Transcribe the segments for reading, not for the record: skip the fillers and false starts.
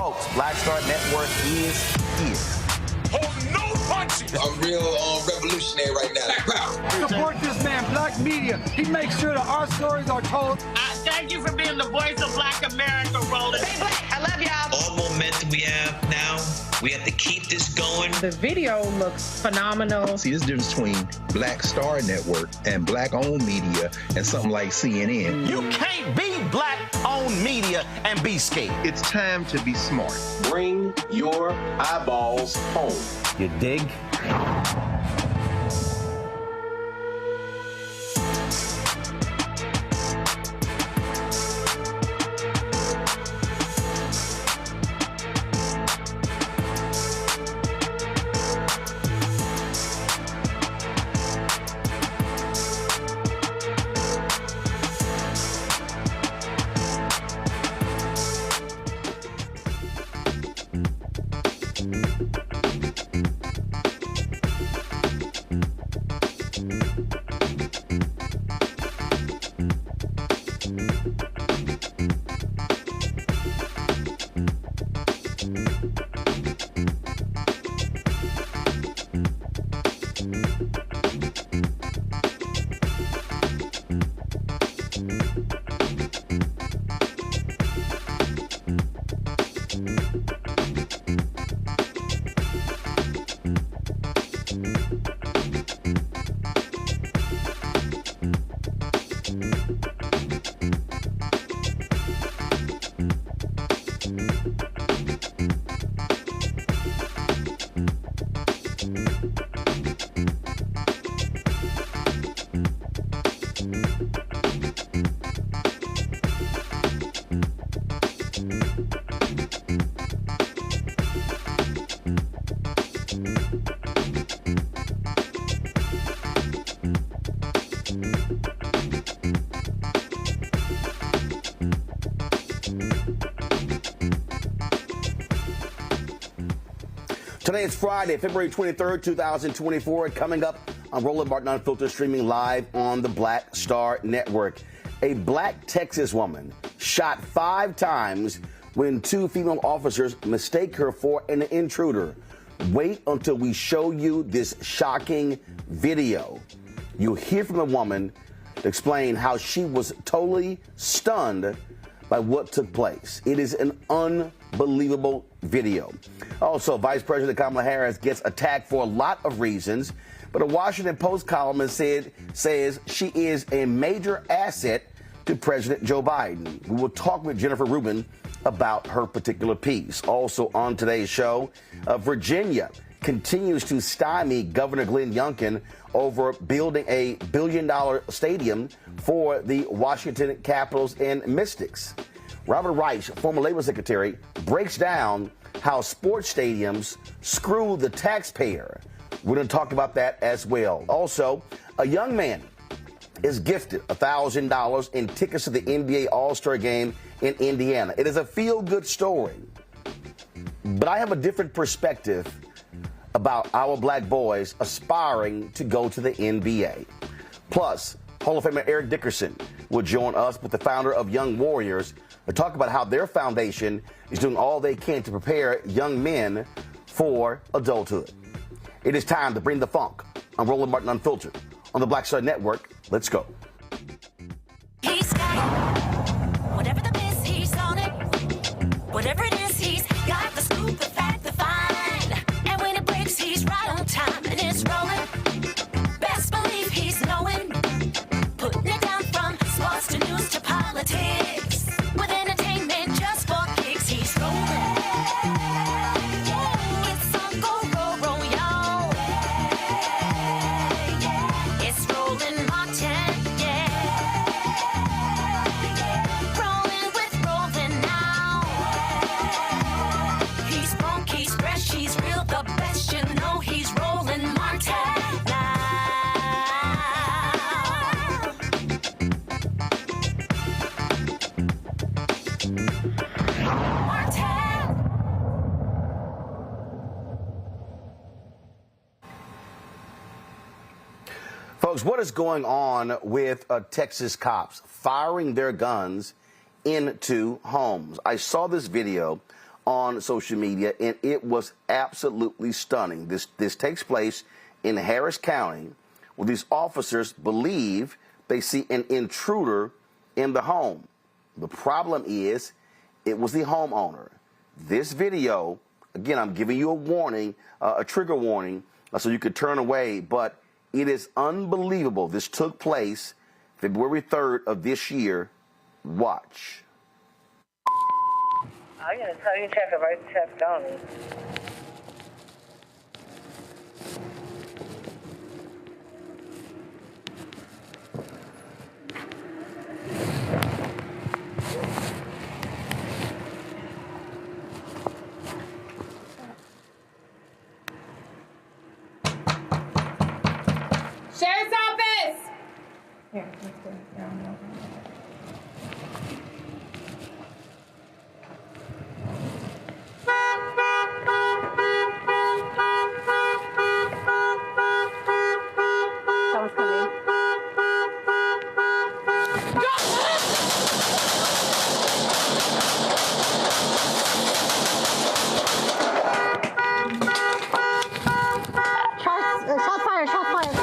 Folks, Black Star Network is here. I'm real revolutionary right now. Black power. Support this man, Black media. He makes sure that our stories are told. Thank you for being the voice of Black America, Roland. Stay black. I love y'all. All momentum we have now, we have to keep this going. The video looks phenomenal. See, this difference between Black Star Network and Black-owned media and something like CNN. You can't be Black-owned media and be scared. It's time to be smart. Bring your eyeballs home. You dig? Today is Friday, February 23rd, 2024. Coming up on Roland Martin Unfiltered, streaming live on the Black Star Network. A Black Texas woman shot 5 times when 2 female officers mistake her for an intruder. Wait until we show you this shocking video. You'll hear from the woman explain how she was totally stunned by what took place. It is an unbelievable video. Also, Vice President Kamala Harris gets attacked for a lot of reasons, but a Washington Post columnist says she is a major asset to President Joe Biden. We will talk with Jennifer Rubin about her particular piece. Also on today's show, Virginia continues to stymie Governor Glenn Youngkin over building a $1 billion stadium for the Washington Capitals and Mystics. Robert Reich, former Labor Secretary, breaks down how sports stadiums screw the taxpayer. We're going to talk about that as well. Also, a young man is gifted $1,000 in tickets to the NBA All-Star Game in Indiana. It is a feel-good story, but I have a different perspective about our black boys aspiring to go to the NBA. Plus, Hall of Famer Eric Dickerson will join us with the founder of Young Warriors to talk about how their foundation is doing all they can to prepare young men for adulthood. It is time to bring the funk on Roland Martin Unfiltered on the Black Star Network. Let's go. He's got it. Whatever the biz, he's on it. Whatever it is, he's got the scoop, the fact, the find. And when it breaks, he's right on time and it's rolling. Best believe he's knowing. Putting it down from sports to news to politics. With entertainment just for kicks, he's rolling. It's on go, roll, roll, y'all. It's Roland Martin, yeah. Rolling with Roland now. He's funky, he's fresh, he's real, the best, you know he's Roland Martin now. Folks, what is going on with Texas cops firing their guns into homes? I saw this video on social media, and it was absolutely stunning. This takes place in Harris County, where these officers believe they see an intruder in the home. The problem is, it was the homeowner. This video, again, I'm giving you a warning, a trigger warning, so you could turn away, but it is unbelievable. This took place February 3rd of this year. Watch. I'm going to tell you, check it right, check on it. Sheriff's office! Here, let's go down. Someone's coming. Shots fired, shots fired.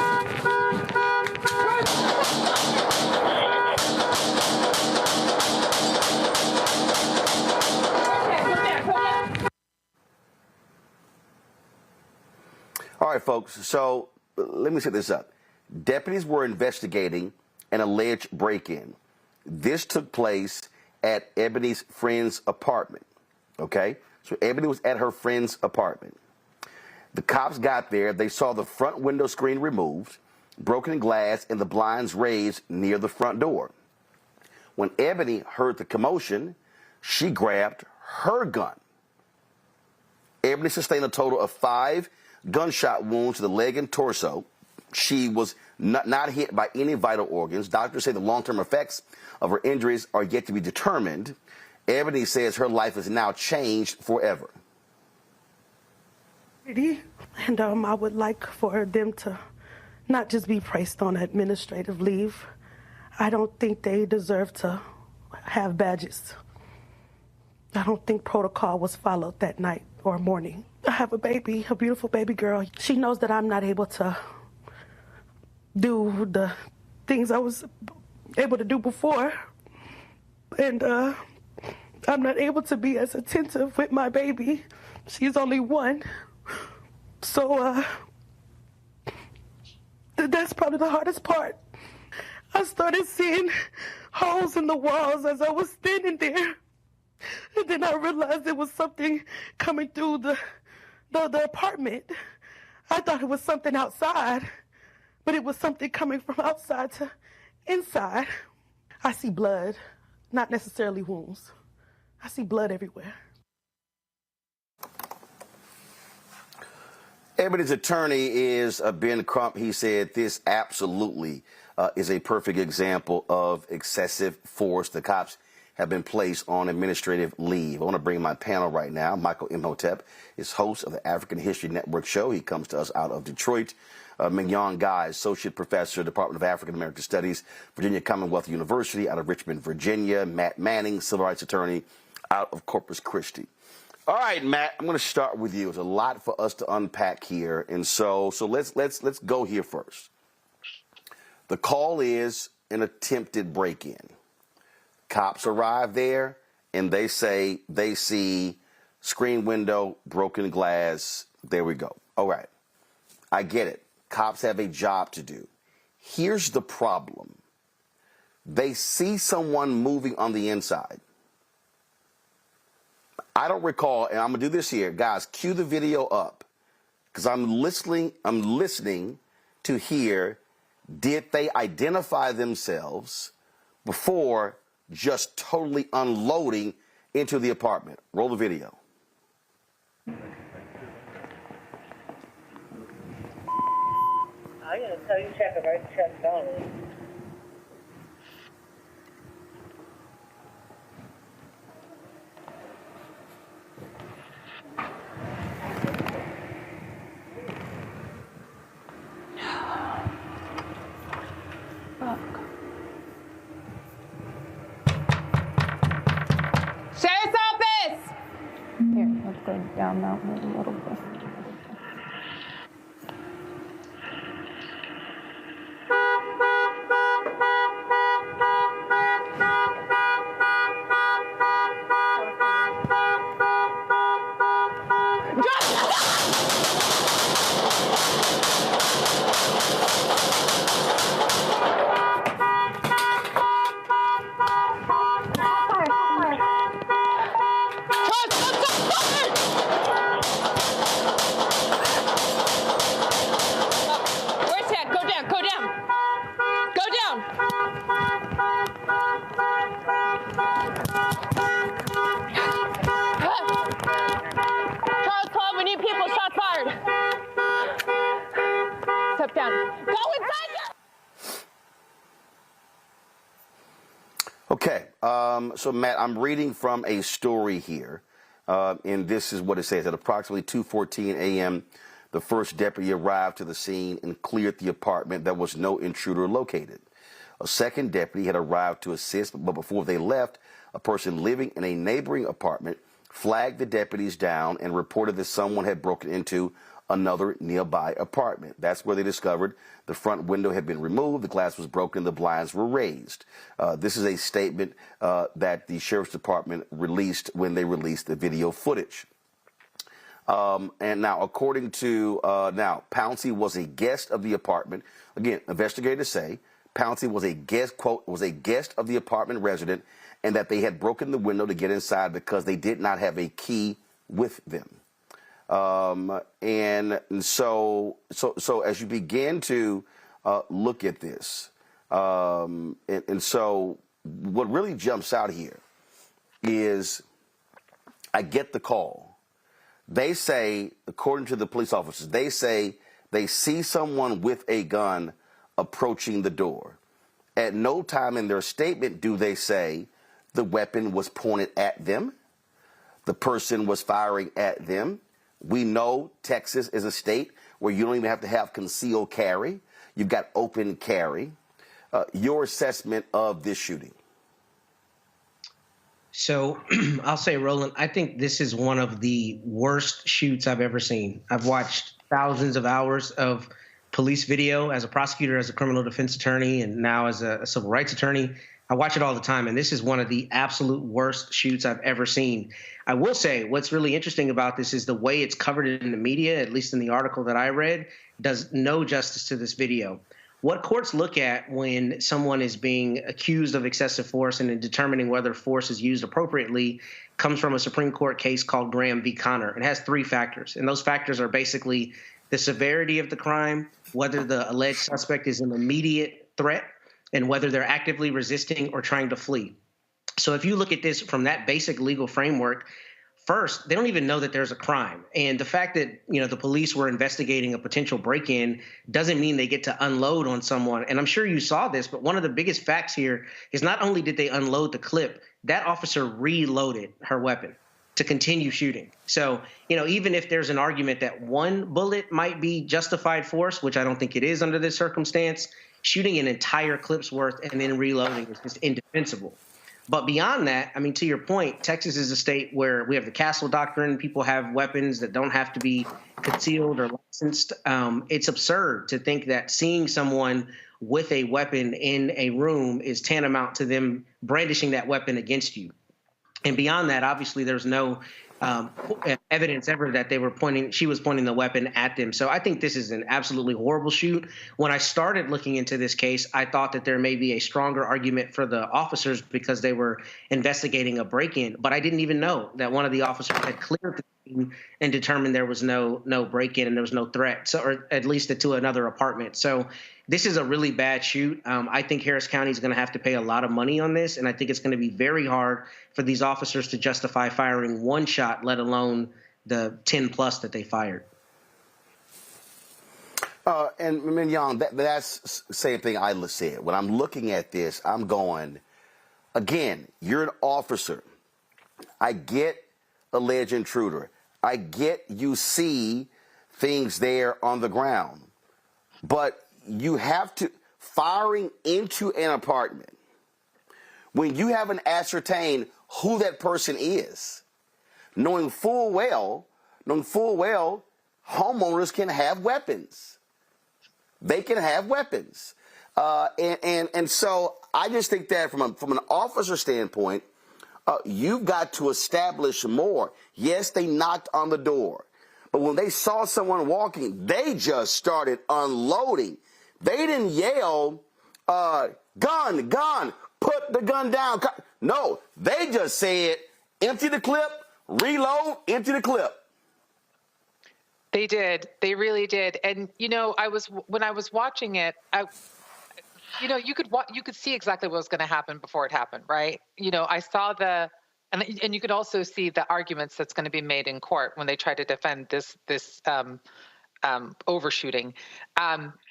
All right, folks, so let me set this up. Deputies were investigating an alleged break-in. This took place at Eboni's friend's apartment, okay? So Eboni was at her friend's apartment. The cops got there. They saw the front window screen removed, broken glass, and the blinds raised near the front door. When Eboni heard the commotion, she grabbed her gun. Eboni sustained a total of 5 gunshot wounds to the leg and torso. She was not hit by any vital organs. Doctors say the long-term effects of her injuries are yet to be determined. Eboni says her life is now changed forever. And I would like for them to not just be placed on administrative leave. I don't think they deserve to have badges. I don't think protocol was followed that night or morning. I have a baby, a beautiful baby girl. She knows that I'm not able to do the things I was able to do before. And I'm not able to be as attentive with my baby. She's only 1. So that's probably the hardest part. I started seeing holes in the walls as I was standing there. And then I realized there was something coming through the apartment. I thought it was something outside, but it was something coming from outside to inside. I see blood, not necessarily wounds. I see blood everywhere. Eboni's attorney is Ben Crump. He said this absolutely is a perfect example of excessive force. The cops have been placed on administrative leave. I want to bring my panel right now. Michael Imhotep is host of the African History Network show. He comes to us out of Detroit. Mignon Guy, associate professor, Department of African American Studies, Virginia Commonwealth University out of Richmond, Virginia. Matt Manning, civil rights attorney out of Corpus Christi. All right, Matt, I'm going to start with you. There's a lot for us to unpack here, and so let's go here first. The call is an attempted break-in. Cops arrive there, and they say they see screen window, broken glass. There we go. All right, I get it. Cops have a job to do. Here's the problem. They see someone moving on the inside. I don't recall, and I'm going to do this here. Guys, cue the video up, because I'm listening to hear, did they identify themselves before just totally unloading into the apartment? Roll the video. I'm going to tell you, check it right, check on it. Sheriff's office! Here. So, Matt, I'm reading from a story here, and this is what it says. At approximately 2:14 a.m., the first deputy arrived to the scene and cleared the apartment. There was no intruder located. A second deputy had arrived to assist, but before they left, a person living in a neighboring apartment flagged the deputies down and reported that someone had broken into another nearby apartment. That's where they discovered the front window had been removed, the glass was broken, the blinds were raised. This is a statement that the Sheriff's Department released when they released the video footage. And now, according to, Pouncy was a guest of the apartment. Again, investigators say Pouncy was a guest, quote, was a guest of the apartment resident, and that they had broken the window to get inside because they did not have a key with them. And so as you begin to look at this, and so what really jumps out here is I get the call. They say, according to the police officers, they say they see someone with a gun approaching the door. At no time in their statement do they say the weapon was pointed at them, the person was firing at them. We know Texas is a state where you don't even have to have concealed carry. You've got open carry. Your assessment of this shooting? So I'll say, Roland, I think this is one of the worst shoots I've ever seen. I've watched thousands of hours of police video as a prosecutor, as a criminal defense attorney, and now as a civil rights attorney. I watch it all the time, and this is one of the absolute worst shoots I've ever seen. I will say what's really interesting about this is the way it's covered in the media, at least in the article that I read, does no justice to this video. What courts look at when someone is being accused of excessive force and in determining whether force is used appropriately comes from a Supreme Court case called Graham v. Connor. It has three factors, and those factors are basically the severity of the crime, whether the alleged suspect is an immediate threat, and whether they're actively resisting or trying to flee. So if you look at this from that basic legal framework, first, they don't even know that there's a crime. And the fact that, the police were investigating a potential break-in doesn't mean they get to unload on someone. And I'm sure you saw this, but one of the biggest facts here is not only did they unload the clip, that officer reloaded her weapon to continue shooting. So, even if there's an argument that one bullet might be justified force, which I don't think it is under this circumstance, shooting an entire clip's worth and then reloading is just indefensible. But beyond that, to your point, Texas is a state where we have the castle doctrine. People have weapons that don't have to be concealed or licensed. It's absurd to think that seeing someone with a weapon in a room is tantamount to them brandishing that weapon against you. And beyond that, obviously, there's no evidence ever that she was pointing the weapon at them. So I think this is an absolutely horrible shoot. When I started looking into this case, I thought that there may be a stronger argument for the officers because they were investigating a break-in, but I didn't even know that one of the officers had cleared the scene and determined there was no break-in and there was no threat, or at least to another apartment. So this is a really bad shoot. I think Harris County is going to have to pay a lot of money on this, and I think it's going to be very hard for these officers to justify firing one shot, let alone the 10-plus that they fired. And Mignon, that's the same thing I said. When I'm looking at this, I'm going, again, you're an officer. I get alleged intruder. I get you see things there on the ground. But you have to, firing into an apartment, when you haven't ascertained who that person is, knowing full well, homeowners can have weapons. They can have weapons. And so I just think that from an officer standpoint, you've got to establish more. Yes, they knocked on the door, but when they saw someone walking, they just started unloading. They didn't yell, gun, put the gun down. No, they just said, empty the clip, reload, empty the clip. They did. They really did. And, when I was watching it, you could see exactly what was going to happen before it happened, right? I saw and you could also see the arguments that's going to be made in court when they try to defend this overshooting.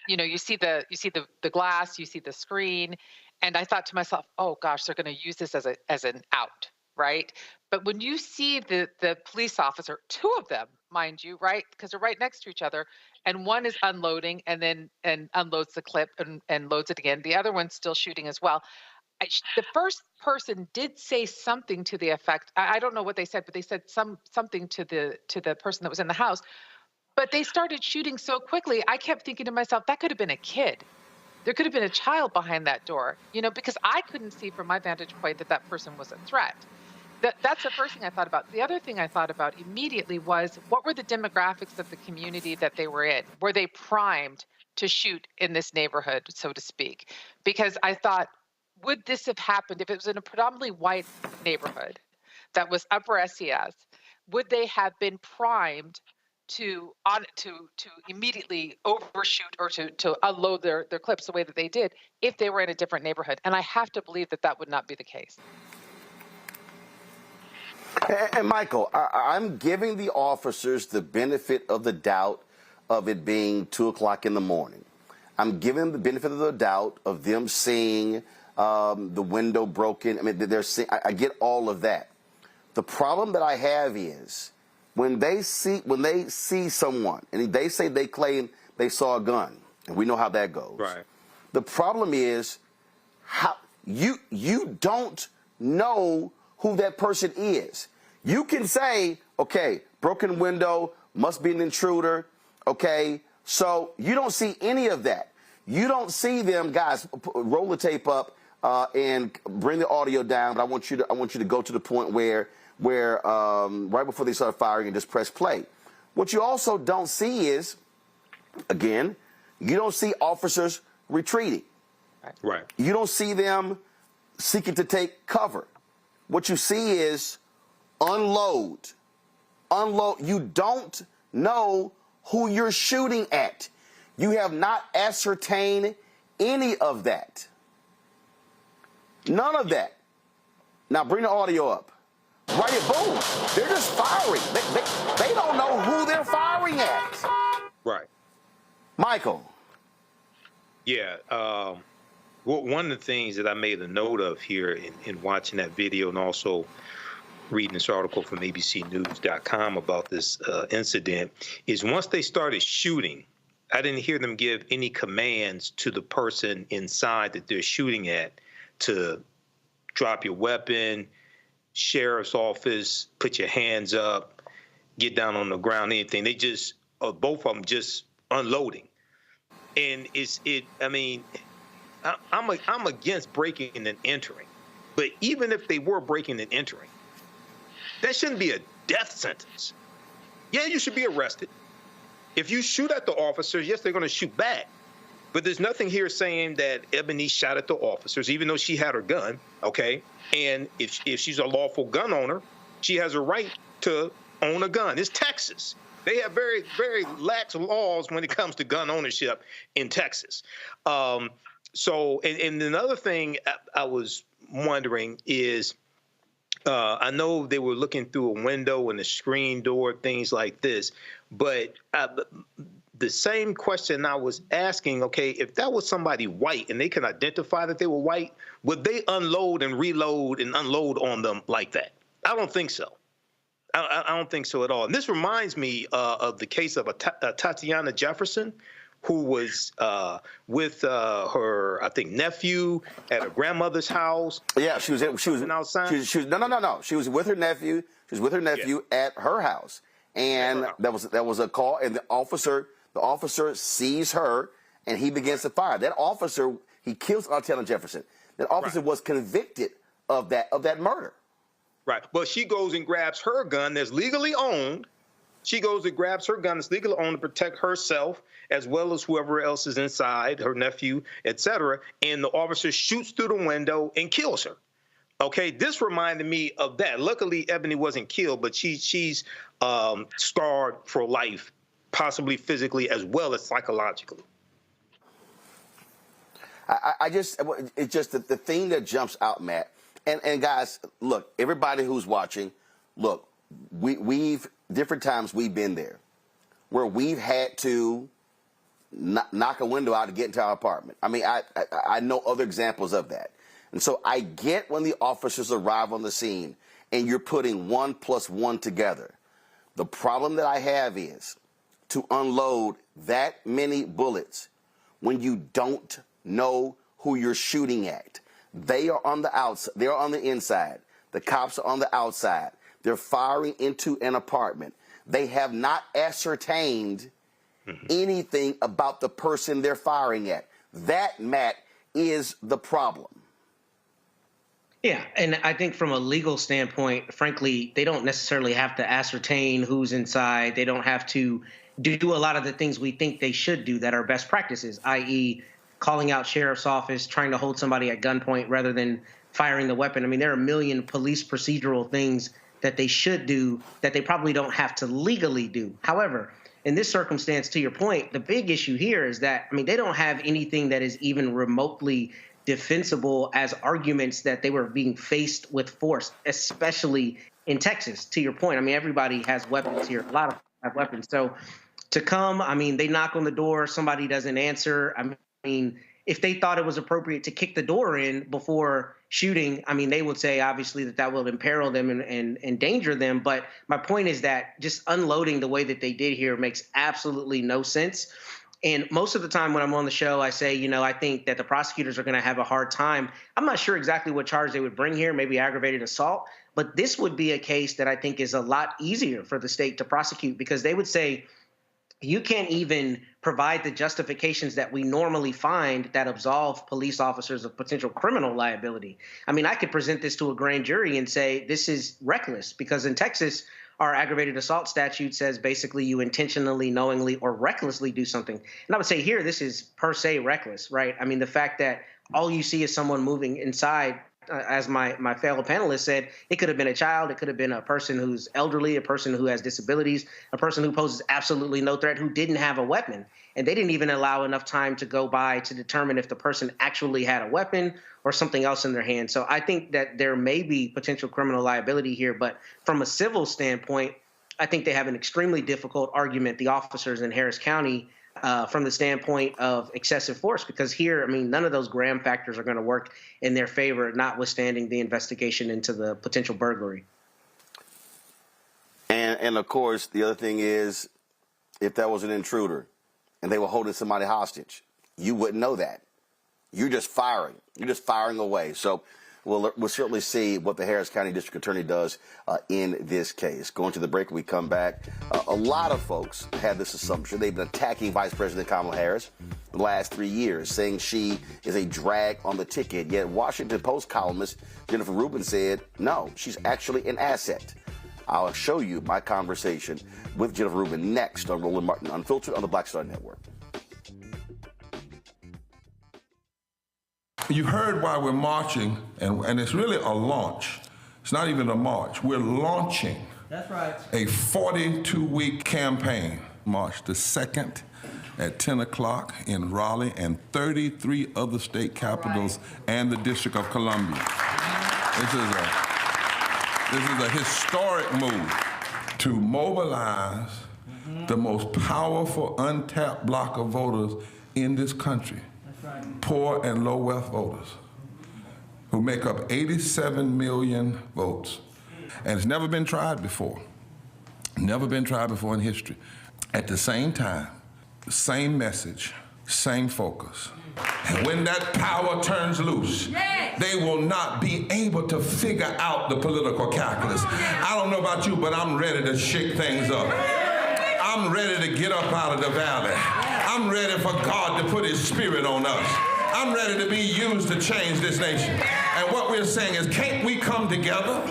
You see the glass, you see the screen, And I thought to myself, oh gosh, they're going to use this as an out, right? But when you see the police officer, two of them, mind you, right? Because they're right next to each other, and one is unloading and unloads the clip and loads it again. The other one's still shooting as well. The first person did say something to the effect, I don't know what they said, but they said something to the person that was in the house. But they started shooting so quickly, I kept thinking to myself, that could have been a kid. There could have been a child behind that door, because I couldn't see from my vantage point that person was a threat. That's the first thing I thought about. The other thing I thought about immediately was, what were the demographics of the community that they were in? Were they primed to shoot in this neighborhood, so to speak? Because I thought, would this have happened if it was in a predominantly white neighborhood that was upper SES? Would they have been primed to immediately overshoot or to unload their clips the way that they did if they were in a different neighborhood? And I have to believe that would not be the case. And Michael, I'm giving the officers the benefit of the doubt of it being 2 o'clock in the morning. I'm giving them the benefit of the doubt of them seeing the window broken. I mean, I get all of that. The problem that I have is when they see someone and they say they claim they saw a gun, and we know how that goes. Right. The problem is how you don't know who that person is. You can say, okay, broken window, must be an intruder, okay? So you don't see any of that. You don't see them, guys, roll the tape up and bring the audio down, but I want you to go to the point where right before they start firing and just press play. What you also don't see is, again, you don't see officers retreating. Right. You don't see them seeking to take cover. What you see is unload. You don't know who you're shooting at. You have not ascertained any of that. None of that. Now bring the audio up. Right here, boom. They're just firing. They don't know who they're firing at. Right. Michael. Yeah. One of the things that I made a note of here in watching that video and also reading this article from abcnews.com about this incident is once they started shooting, I didn't hear them give any commands to the person inside that they're shooting at to drop your weapon, sheriff's office, put your hands up, get down on the ground, anything. They just, both of them just unloading. And I'm against breaking and entering. But even if they were breaking and entering, that shouldn't be a death sentence. Yeah, you should be arrested. If you shoot at the officers, yes, they're going to shoot back. But there's nothing here saying that Eboni shot at the officers, even though she had her gun, okay? And if she's a lawful gun owner, she has a right to own a gun. It's Texas. They have very, very lax laws when it comes to gun ownership in Texas. So another thing I was wondering is, I know they were looking through a window and a screen door, things like this, but the same question I was asking, okay, if that was somebody white and they can identify that they were white, would they unload and reload and unload on them like that? I don't think so. I don't think so at all. And this reminds me of the case of Tatiana Jefferson, who was with her, I think, nephew at her grandmother's house. Yeah, she was outside. No. She was with her nephew. She was with her nephew at her house, and that was a call, and the officer sees her, and he begins to fire. That officer, he kills Tatiana Jefferson. That officer was convicted of that murder. Right. But she goes and grabs her gun that's legally owned. She goes and grabs her gun that's legally owned to protect herself as well as whoever else is inside, her nephew, etc. And the officer shoots through the window and kills her. Okay, this reminded me of that. Luckily, Eboni wasn't killed, but she's scarred for life, possibly physically as well as psychologically. It's just the thing that jumps out, Matt. And guys, look, everybody who's watching, look, we've different times we've been there where we've had to knock a window out to get into our apartment. I mean, I know other examples of that. And so I get when the officers arrive on the scene and you're putting 1 + 1 together. The problem that I have is to unload that many bullets when you don't know who you're shooting at. They are on the outside. They're on the inside. The cops are on the outside. They're firing into an apartment. They have not ascertained anything about the person they're firing at. That, Matt, is the problem. Yeah, and I think from a legal standpoint, frankly, they don't necessarily have to ascertain who's inside. They don't have to do a lot of the things we think they should do that are best practices, i.e. calling out sheriff's office, trying to hold somebody at gunpoint rather than firing the weapon. I mean, there are a million police procedural things that they should do that they probably don't have to legally do. However, in this circumstance, to your point, the big issue here is that, I mean, they don't have anything that is even remotely defensible as arguments that they were being faced with force, especially in Texas, to your point. I mean, everybody has weapons here. A lot of them have weapons. So to come, I mean, they knock on the door, somebody doesn't answer. I mean, if they thought it was appropriate to kick the door in before shooting, I mean, they would say, obviously, that will imperil them and endanger them. But my point is that just unloading the way that they did here makes absolutely no sense. And most of the time when I'm on the show, I say, you know, I think that the prosecutors are going to have a hard time. I'm not sure exactly what charge they would bring here, maybe aggravated assault. But this would be a case that I think is a lot easier for the state to prosecute, because they would say, you can't even provide the justifications that we normally find that absolve police officers of potential criminal liability. I mean, I could present this to a grand jury and say this is reckless, because in Texas, our aggravated assault statute says basically you intentionally, knowingly, or recklessly do something. And I would say here, this is per se reckless, right? I mean, the fact that all you see is someone moving inside, as my fellow panelist said, it could have been a child, it could have been a person who's elderly, a person who has disabilities, a person who poses absolutely no threat, who didn't have a weapon. And they didn't even allow enough time to go by to determine if the person actually had a weapon or something else in their hand. So I think that there may be potential criminal liability here, but from a civil standpoint, I think they have an extremely difficult argument, the officers in Harris County, from the standpoint of excessive force, because here, I mean, none of those Graham factors are going to work in their favor, notwithstanding the investigation into the potential burglary. And of course, the other thing is, if that was an intruder and they were holding somebody hostage, you wouldn't know that. You're just firing. You're just firing away. So we'll certainly see what the Harris County District Attorney does in this case. Going to the break, we come back. A lot of folks had this assumption. They've been attacking Vice President Kamala Harris the last 3 years, saying she is a drag on the ticket. Yet Washington Post columnist Jennifer Rubin said, no, she's actually an asset. I'll show you my conversation with Jennifer Rubin next on Roland Martin Unfiltered on the Black Star Network. You heard why we're marching, and it's really a launch. It's not even a march. We're launching. That's right. A 42-week campaign. March the 2nd at 10 o'clock in Raleigh and 33 other state capitals and the District of Columbia. This is a historic move to mobilize the most powerful untapped block of voters in this country. Poor and low wealth voters who make up 87 million votes. And it's never been tried before. Never been tried before in history. At the same time, same message, same focus. And when that power turns loose, they will not be able to figure out the political calculus. I don't know about you, but I'm ready to shake things up. I'm ready to get up out of the valley. I'm ready for God to put his spirit on us. I'm ready to be used to change this nation. And what we're saying is, can't we come together?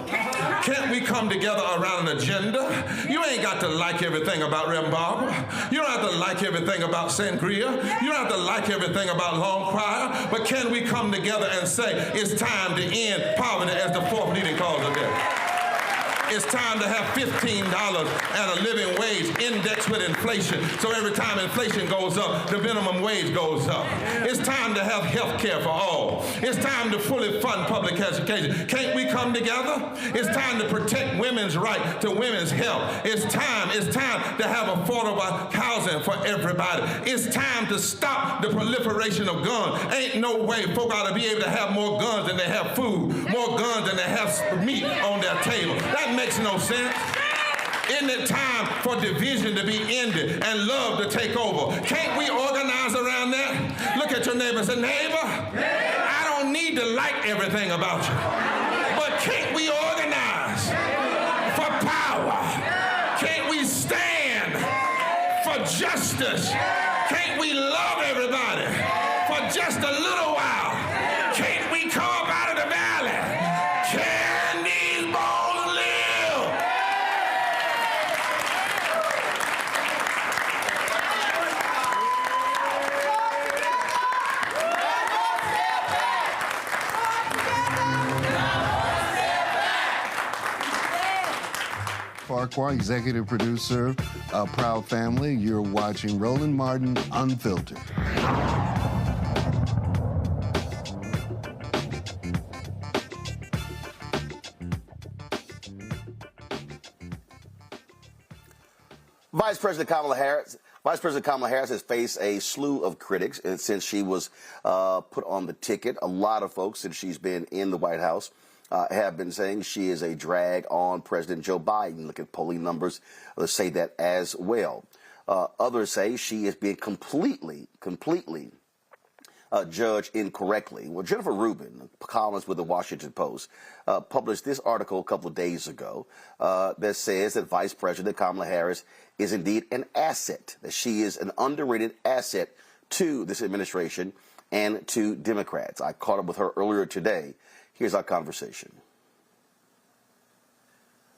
Can't we come together around an agenda? You ain't got to like everything about Reverend Barber. You don't have to like everything about Sangria. You don't have to like everything about Long Choir. But can we come together and say, it's time to end poverty as the fourth leading cause of death? It's time to have $15 and a living wage indexed with inflation. So every time inflation goes up, the minimum wage goes up. It's time to have health care for all. It's time to fully fund public education. Can't we come together? It's time to protect women's right to women's health. It's time to have affordable housing for everybody. It's time to stop the proliferation of guns. Ain't no way folk ought to be able to have more guns than they have food, more guns than they have meat on their table. That makes no sense. Isn't it time for division to be ended and love to take over? Can't we organize around that? Look at your neighbor and say, neighbor, I don't need to like everything about you, but can't we organize for power? Can't we stand for justice? Can't we love everybody for just a little while? Can't we come up out of the valley? Can these bones live? Farquhar, executive producer, Proud Family. You're watching Roland Martin Unfiltered. Vice President Kamala Harris has faced a slew of critics since she was put on the ticket. A lot of folks, since she's been in the White House, have been saying she is a drag on President Joe Biden. Look at polling numbers that say that as well. Others say she is being completely judged incorrectly. Well, Jennifer Rubin, a columnist with the Washington Post, published this article a couple of days ago that says that Vice President Kamala Harris is indeed an asset, that she is an underrated asset to this administration and to Democrats. I caught up with her earlier today. Here's our conversation.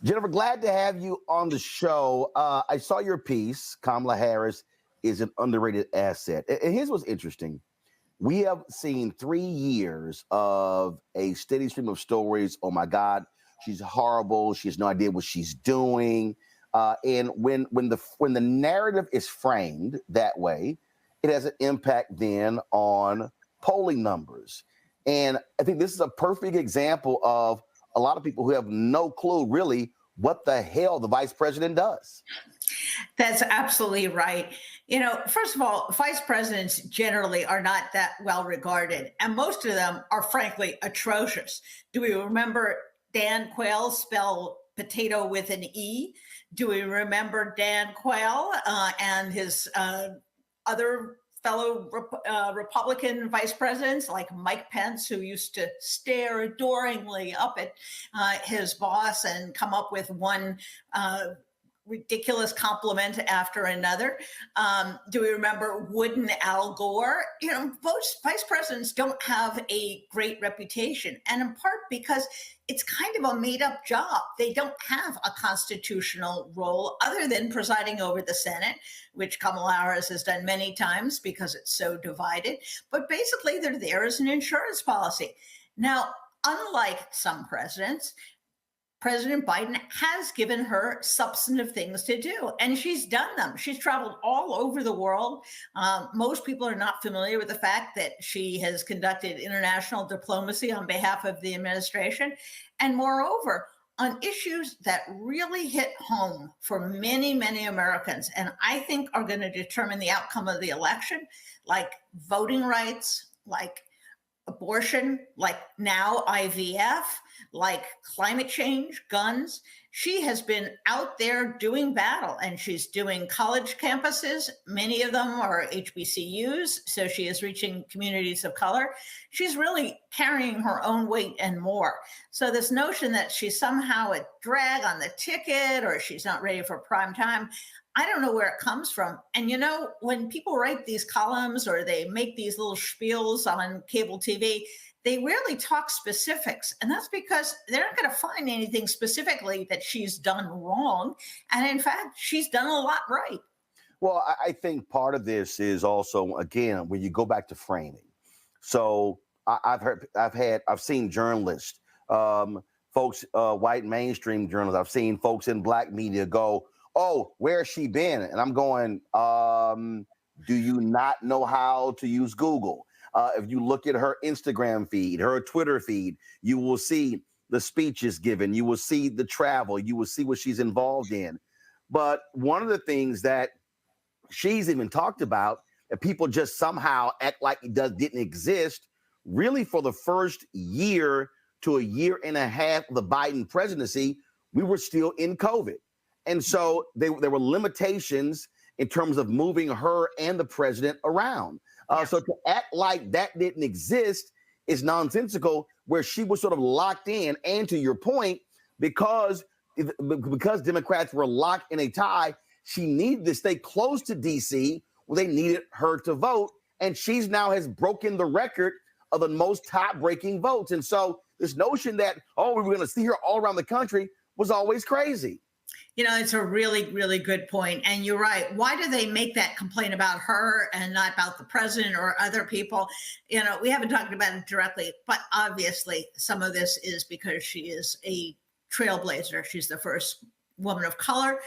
Jennifer, glad to have you on the show. I saw your piece, Kamala Harris is an underrated asset. And here's what's interesting. We have seen 3 years of a steady stream of stories. Oh, my God, she's horrible. She has no idea what she's doing. And when the narrative is framed that way, it has an impact then on polling numbers. And I think this is a perfect example of a lot of people who have no clue really what the hell the vice president does. That's absolutely right. You know, first of all, vice presidents generally are not that well regarded, and most of them are frankly atrocious. Do we remember Dan Quayle, spell potato with an E? Do we remember Dan Quayle and his other fellow Republican vice presidents like Mike Pence, who used to stare adoringly up at his boss and come up with one ridiculous compliment after another? Do we remember wooden Al Gore? You know, most vice presidents don't have a great reputation, and in part because it's kind of a made-up job. They don't have a constitutional role other than presiding over the Senate, which Kamala Harris has done many times because it's so divided. But basically, they're there as an insurance policy. Now, unlike some presidents, President Biden has given her substantive things to do, and she's done them. She's traveled all over the world. Most people are not familiar with the fact that she has conducted international diplomacy on behalf of the administration. And moreover, on issues that really hit home for many, many Americans, and I think are going to determine the outcome of the election, like voting rights, like abortion, like now IVF, like climate change, guns. She has been out there doing battle, and she's doing college campuses. Many of them are HBCUs, so she is reaching communities of color. She's really carrying her own weight and more. So this notion that she's somehow a drag on the ticket or she's not ready for prime time, I don't know where it comes from. And, you know, when people write these columns or they make these little spiels on cable TV, they rarely talk specifics. And that's because they're not going to find anything specifically that she's done wrong. And in fact, she's done a lot right. Well, I think part of this is also, again, when you go back to framing. So I've seen journalists folks, white mainstream journalists. I've seen folks in black media go, "Oh, where's she been?" And I'm going, do you not know how to use Google? If you look at her Instagram feed, her Twitter feed, you will see the speeches given. You will see the travel. You will see what she's involved in. But one of the things that she's even talked about that people just somehow act like it didn't exist, really for the first year to a year and a half of the Biden presidency, we were still in COVID. And so there were limitations in terms of moving her and the president around. So to act like that didn't exist is nonsensical, where she was sort of locked in. And to your point, because Democrats were locked in a tie, she needed to stay close to D.C., where they needed her to vote. And she's now has broken the record of the most top-breaking votes. And so this notion that, we were going to see her all around the country was always crazy. You know, it's a really, really good point. And you're right. Why do they make that complaint about her and not about the president or other people? You know, we haven't talked about it directly, but obviously some of this is because she is a trailblazer. She's the first woman of color.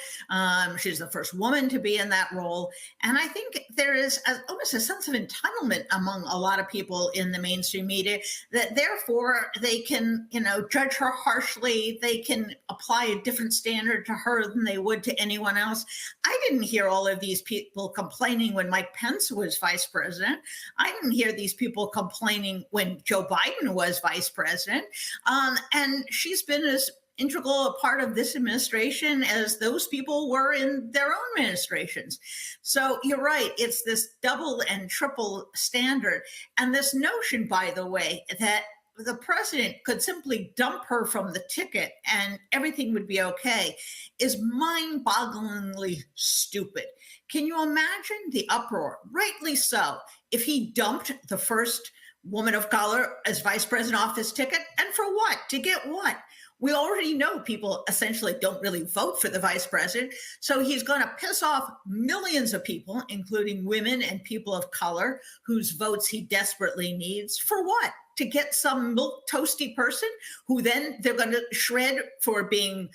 She's the first woman to be in that role. And I think there is almost a sense of entitlement among a lot of people in the mainstream media that therefore they can, judge her harshly. They can apply a different standard to her than they would to anyone else. I didn't hear all of these people complaining when Mike Pence was vice president. I didn't hear these people complaining when Joe Biden was vice president. And she's been as integral a part of this administration as those people were in their own administrations. So you're right. It's this double and triple standard. And this notion, by the way, that the president could simply dump her from the ticket and everything would be okay is mind-bogglingly stupid. Can you imagine the uproar, rightly so, if he dumped the first woman of color as vice president off his ticket? And for what? To get what? We already know people essentially don't really vote for the vice president. So he's going to piss off millions of people, including women and people of color whose votes he desperately needs. For what? To get some milk toasty person who then they're going to shred for being,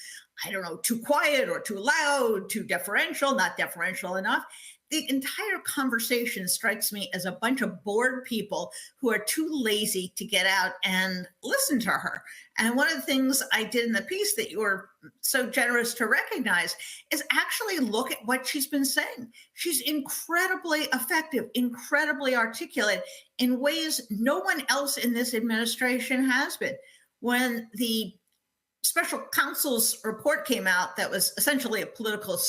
too quiet or too loud, too deferential, not deferential enough. The entire conversation strikes me as a bunch of bored people who are too lazy to get out and listen to her. And one of the things I did in the piece that you were so generous to recognize is actually look at what she's been saying. She's incredibly effective, incredibly articulate in ways no one else in this administration has been. When the special counsel's report came out that was essentially a political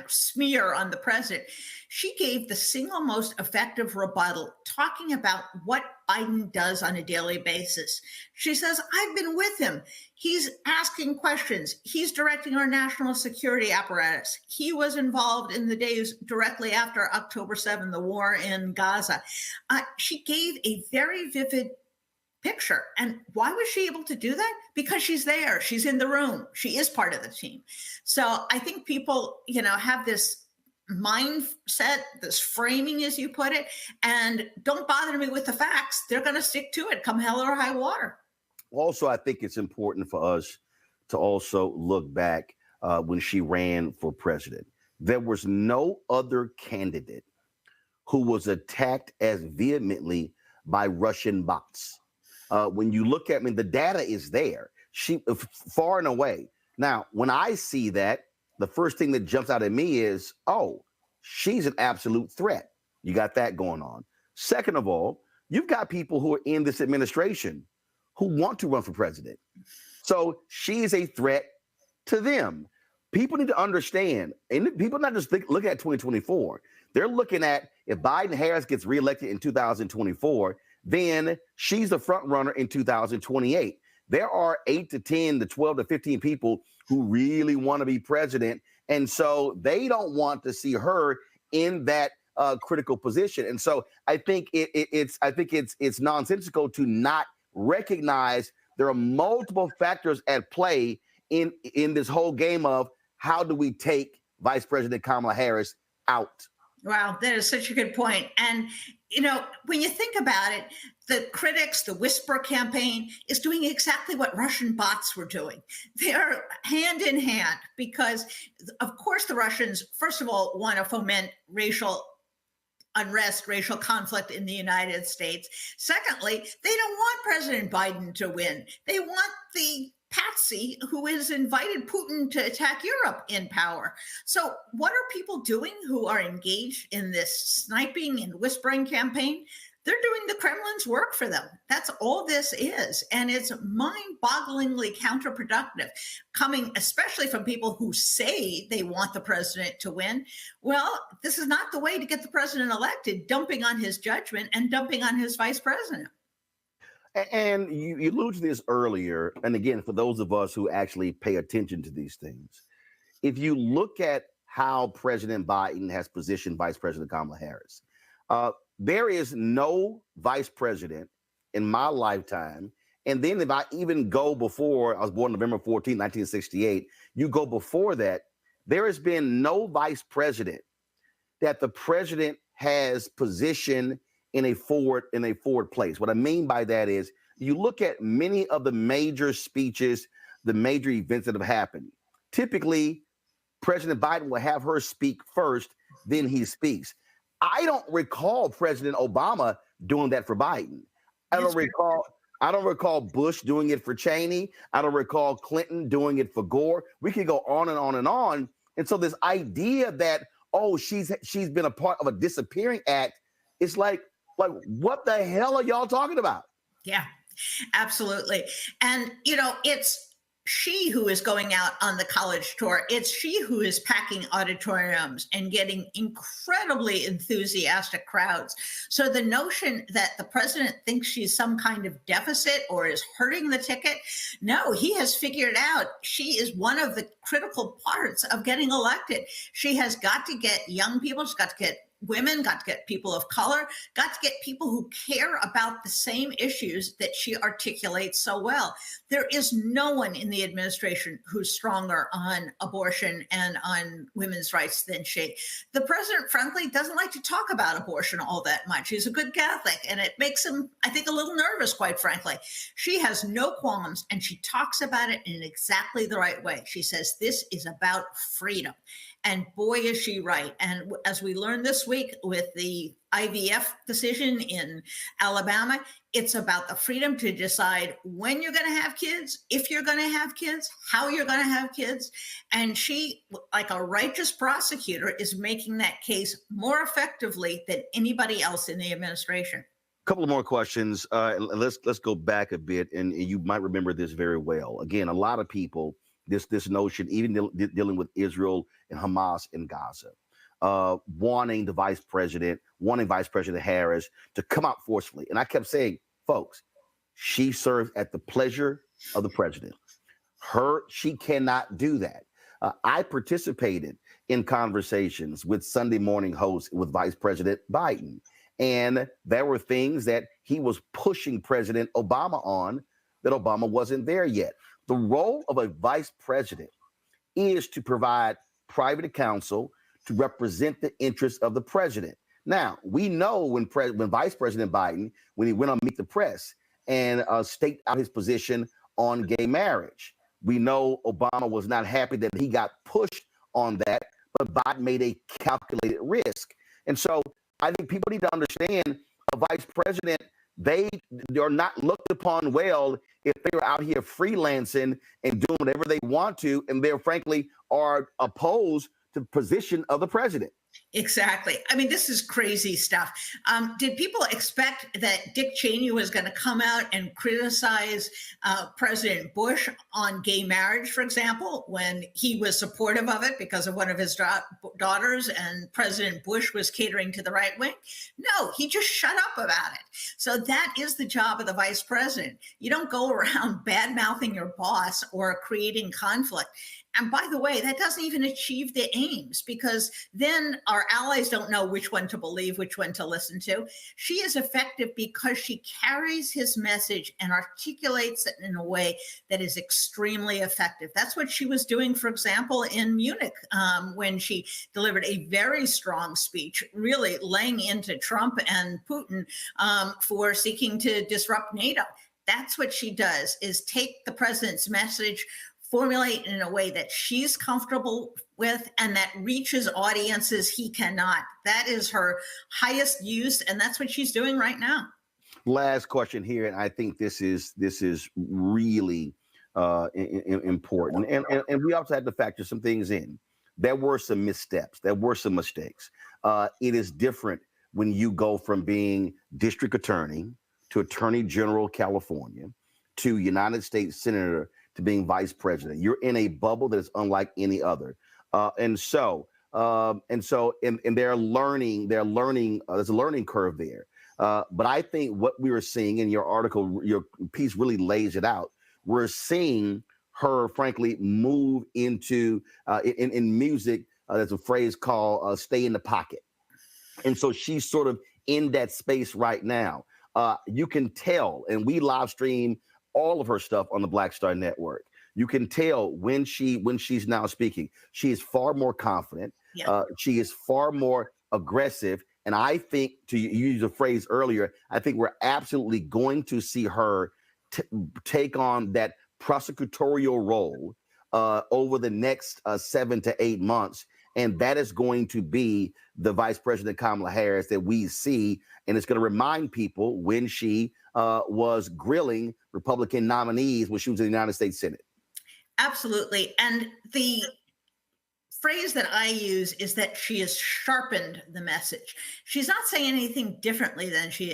smear on the president, she gave the single most effective rebuttal, talking about what Biden does on a daily basis. She says, I've been with him. He's asking questions. He's directing our national security apparatus. He was involved in the days directly after October 7, the war in Gaza. She gave a very vivid picture. And why was she able to do that? Because she's there. She's in the room. She is part of the team. So I think people, have this mindset, this framing, as you put it, and don't bother me with the facts. They're going to stick to it come hell or high water. Also, I think it's important for us to also look back when she ran for president. There was no other candidate who was attacked as vehemently by Russian bots. When you look at the data is there. She far and away. Now, when I see that, the first thing that jumps out at me is, she's an absolute threat. You got that going on. Second of all, you've got people who are in this administration who want to run for president. So she is a threat to them. People need to understand, and people not just look at 2024. They're looking at if Biden-Harris gets reelected in 2024, then she's the front runner in 2028. There are 8 to 10 to 12 to 15 people who really want to be president. And so they don't want to see her in that critical position. And so I think it's nonsensical to not recognize there are multiple factors at play in this whole game of how do we take Vice President Kamala Harris out. Wow, that is such a good point. And, you know, when you think about it, the critics, the Whisper campaign is doing exactly what Russian bots were doing. They are hand in hand because, of course, the Russians, first of all, want to foment racial unrest, racial conflict in the United States. Secondly, they don't want President Biden to win. They want the patsy who has invited Putin to attack Europe in power. So what are people doing who are engaged in this sniping and whispering campaign? They're doing the Kremlin's work for them. That's all this is. And it's mind-bogglingly counterproductive, coming especially from people who say they want the president to win. Well, this is not the way to get the president elected, dumping on his judgment and dumping on his vice president. And you alluded to this earlier. And again, for those of us who actually pay attention to these things, if you look at how President Biden has positioned Vice President Kamala Harris, there is no vice president in my lifetime. And then if I even go before, I was born November 14, 1968, you go before that, there has been no vice president that the president has positioned in a forward place. What I mean by that is you look at many of the major speeches, the major events that have happened. Typically, President Biden will have her speak first, then he speaks. I don't recall President Obama doing that for Biden. I don't recall Bush doing it for Cheney. I don't recall Clinton doing it for Gore. We could go on and on and on. And so this idea that, oh, she's been a part of a disappearing act, it's like what the hell are y'all talking about? Yeah, absolutely. And, you know, it's she who is going out on the college tour. It's she who is packing auditoriums and getting incredibly enthusiastic crowds. So the notion that the president thinks she's some kind of deficit or is hurting the ticket, no, he has figured out she is one of the critical parts of getting elected. She has got to get young people, she's got to get women, got to get people of color, got to get people who care about the same issues that she articulates so well. There is no one in the administration who's stronger on abortion and on women's rights than she. The president, frankly, doesn't like to talk about abortion all that much. He's a good Catholic, and it makes him, I think, a little nervous, quite frankly. She has no qualms, and she talks about it in exactly the right way. She says, this is about freedom. And boy, is she right. And as we learned this week with the IVF decision in Alabama, it's about the freedom to decide when you're going to have kids, if you're going to have kids, how you're going to have kids. And she, like a righteous prosecutor, is making that case more effectively than anybody else in the administration. A couple of more questions. Let's go back a bit, and you might remember this very well. Again, a lot of people, this notion, even dealing with Israel and Hamas in Gaza, wanting Vice President Harris to come out forcefully. And I kept saying, folks, she serves at the pleasure of the president. She cannot do that. I participated in conversations with Sunday morning hosts with Vice President Biden. And there were things that he was pushing President Obama on that Obama wasn't there yet. The role of a vice president is to provide private counsel to represent the interests of the president. Now, we know when Vice President Biden, when he went on Meet the Press and staked out his position on gay marriage, we know Obama was not happy that he got pushed on that, but Biden made a calculated risk. And so I think people need to understand a vice president, they are not looked upon well if they're out here freelancing and doing whatever they want to, and they're frankly are opposed to the position of the president. Exactly. I mean, this is crazy stuff. Did people expect that Dick Cheney was going to come out and criticize President Bush on gay marriage, for example, when he was supportive of it because of one of his daughters and President Bush was catering to the right wing? No, he just shut up about it. So that is the job of the vice president. You don't go around bad-mouthing your boss or creating conflict. And by the way, that doesn't even achieve the aims, because then our allies don't know which one to believe, which one to listen to. She is effective because she carries his message and articulates it in a way that is extremely effective. That's what she was doing, for example, in Munich, when she delivered a very strong speech, really laying into Trump and Putin for seeking to disrupt NATO. That's what she does, is take the president's message, formulate in a way that she's comfortable with, and that reaches audiences he cannot. That is her highest use, and that's what she's doing right now. Last question here, and I think this is really important. And we also had to factor some things in. There were some missteps. There were some mistakes. It is different when you go from being district attorney to Attorney General of California to United States Senator to being vice president. You're in a bubble that is unlike any other. And so they're learning, there's a learning curve there. But I think what we were seeing in your article, your piece really lays it out. We're seeing her, frankly, move into, in music, there's a phrase called stay in the pocket. And so she's sort of in that space right now. You can tell, and we live stream all of her stuff on the Black Star Network. You can tell when she's now speaking, she is far more confident. Yeah. She is far more aggressive. And I think, to use a phrase earlier, I think we're absolutely going to see her take on that prosecutorial role over the next 7 to 8 months. And that is going to be the Vice President Kamala Harris that we see. And it's going to remind people when she was grilling Republican nominees when she was in the United States Senate. Absolutely. And the phrase that I use is that she has sharpened the message. She's not saying anything differently than she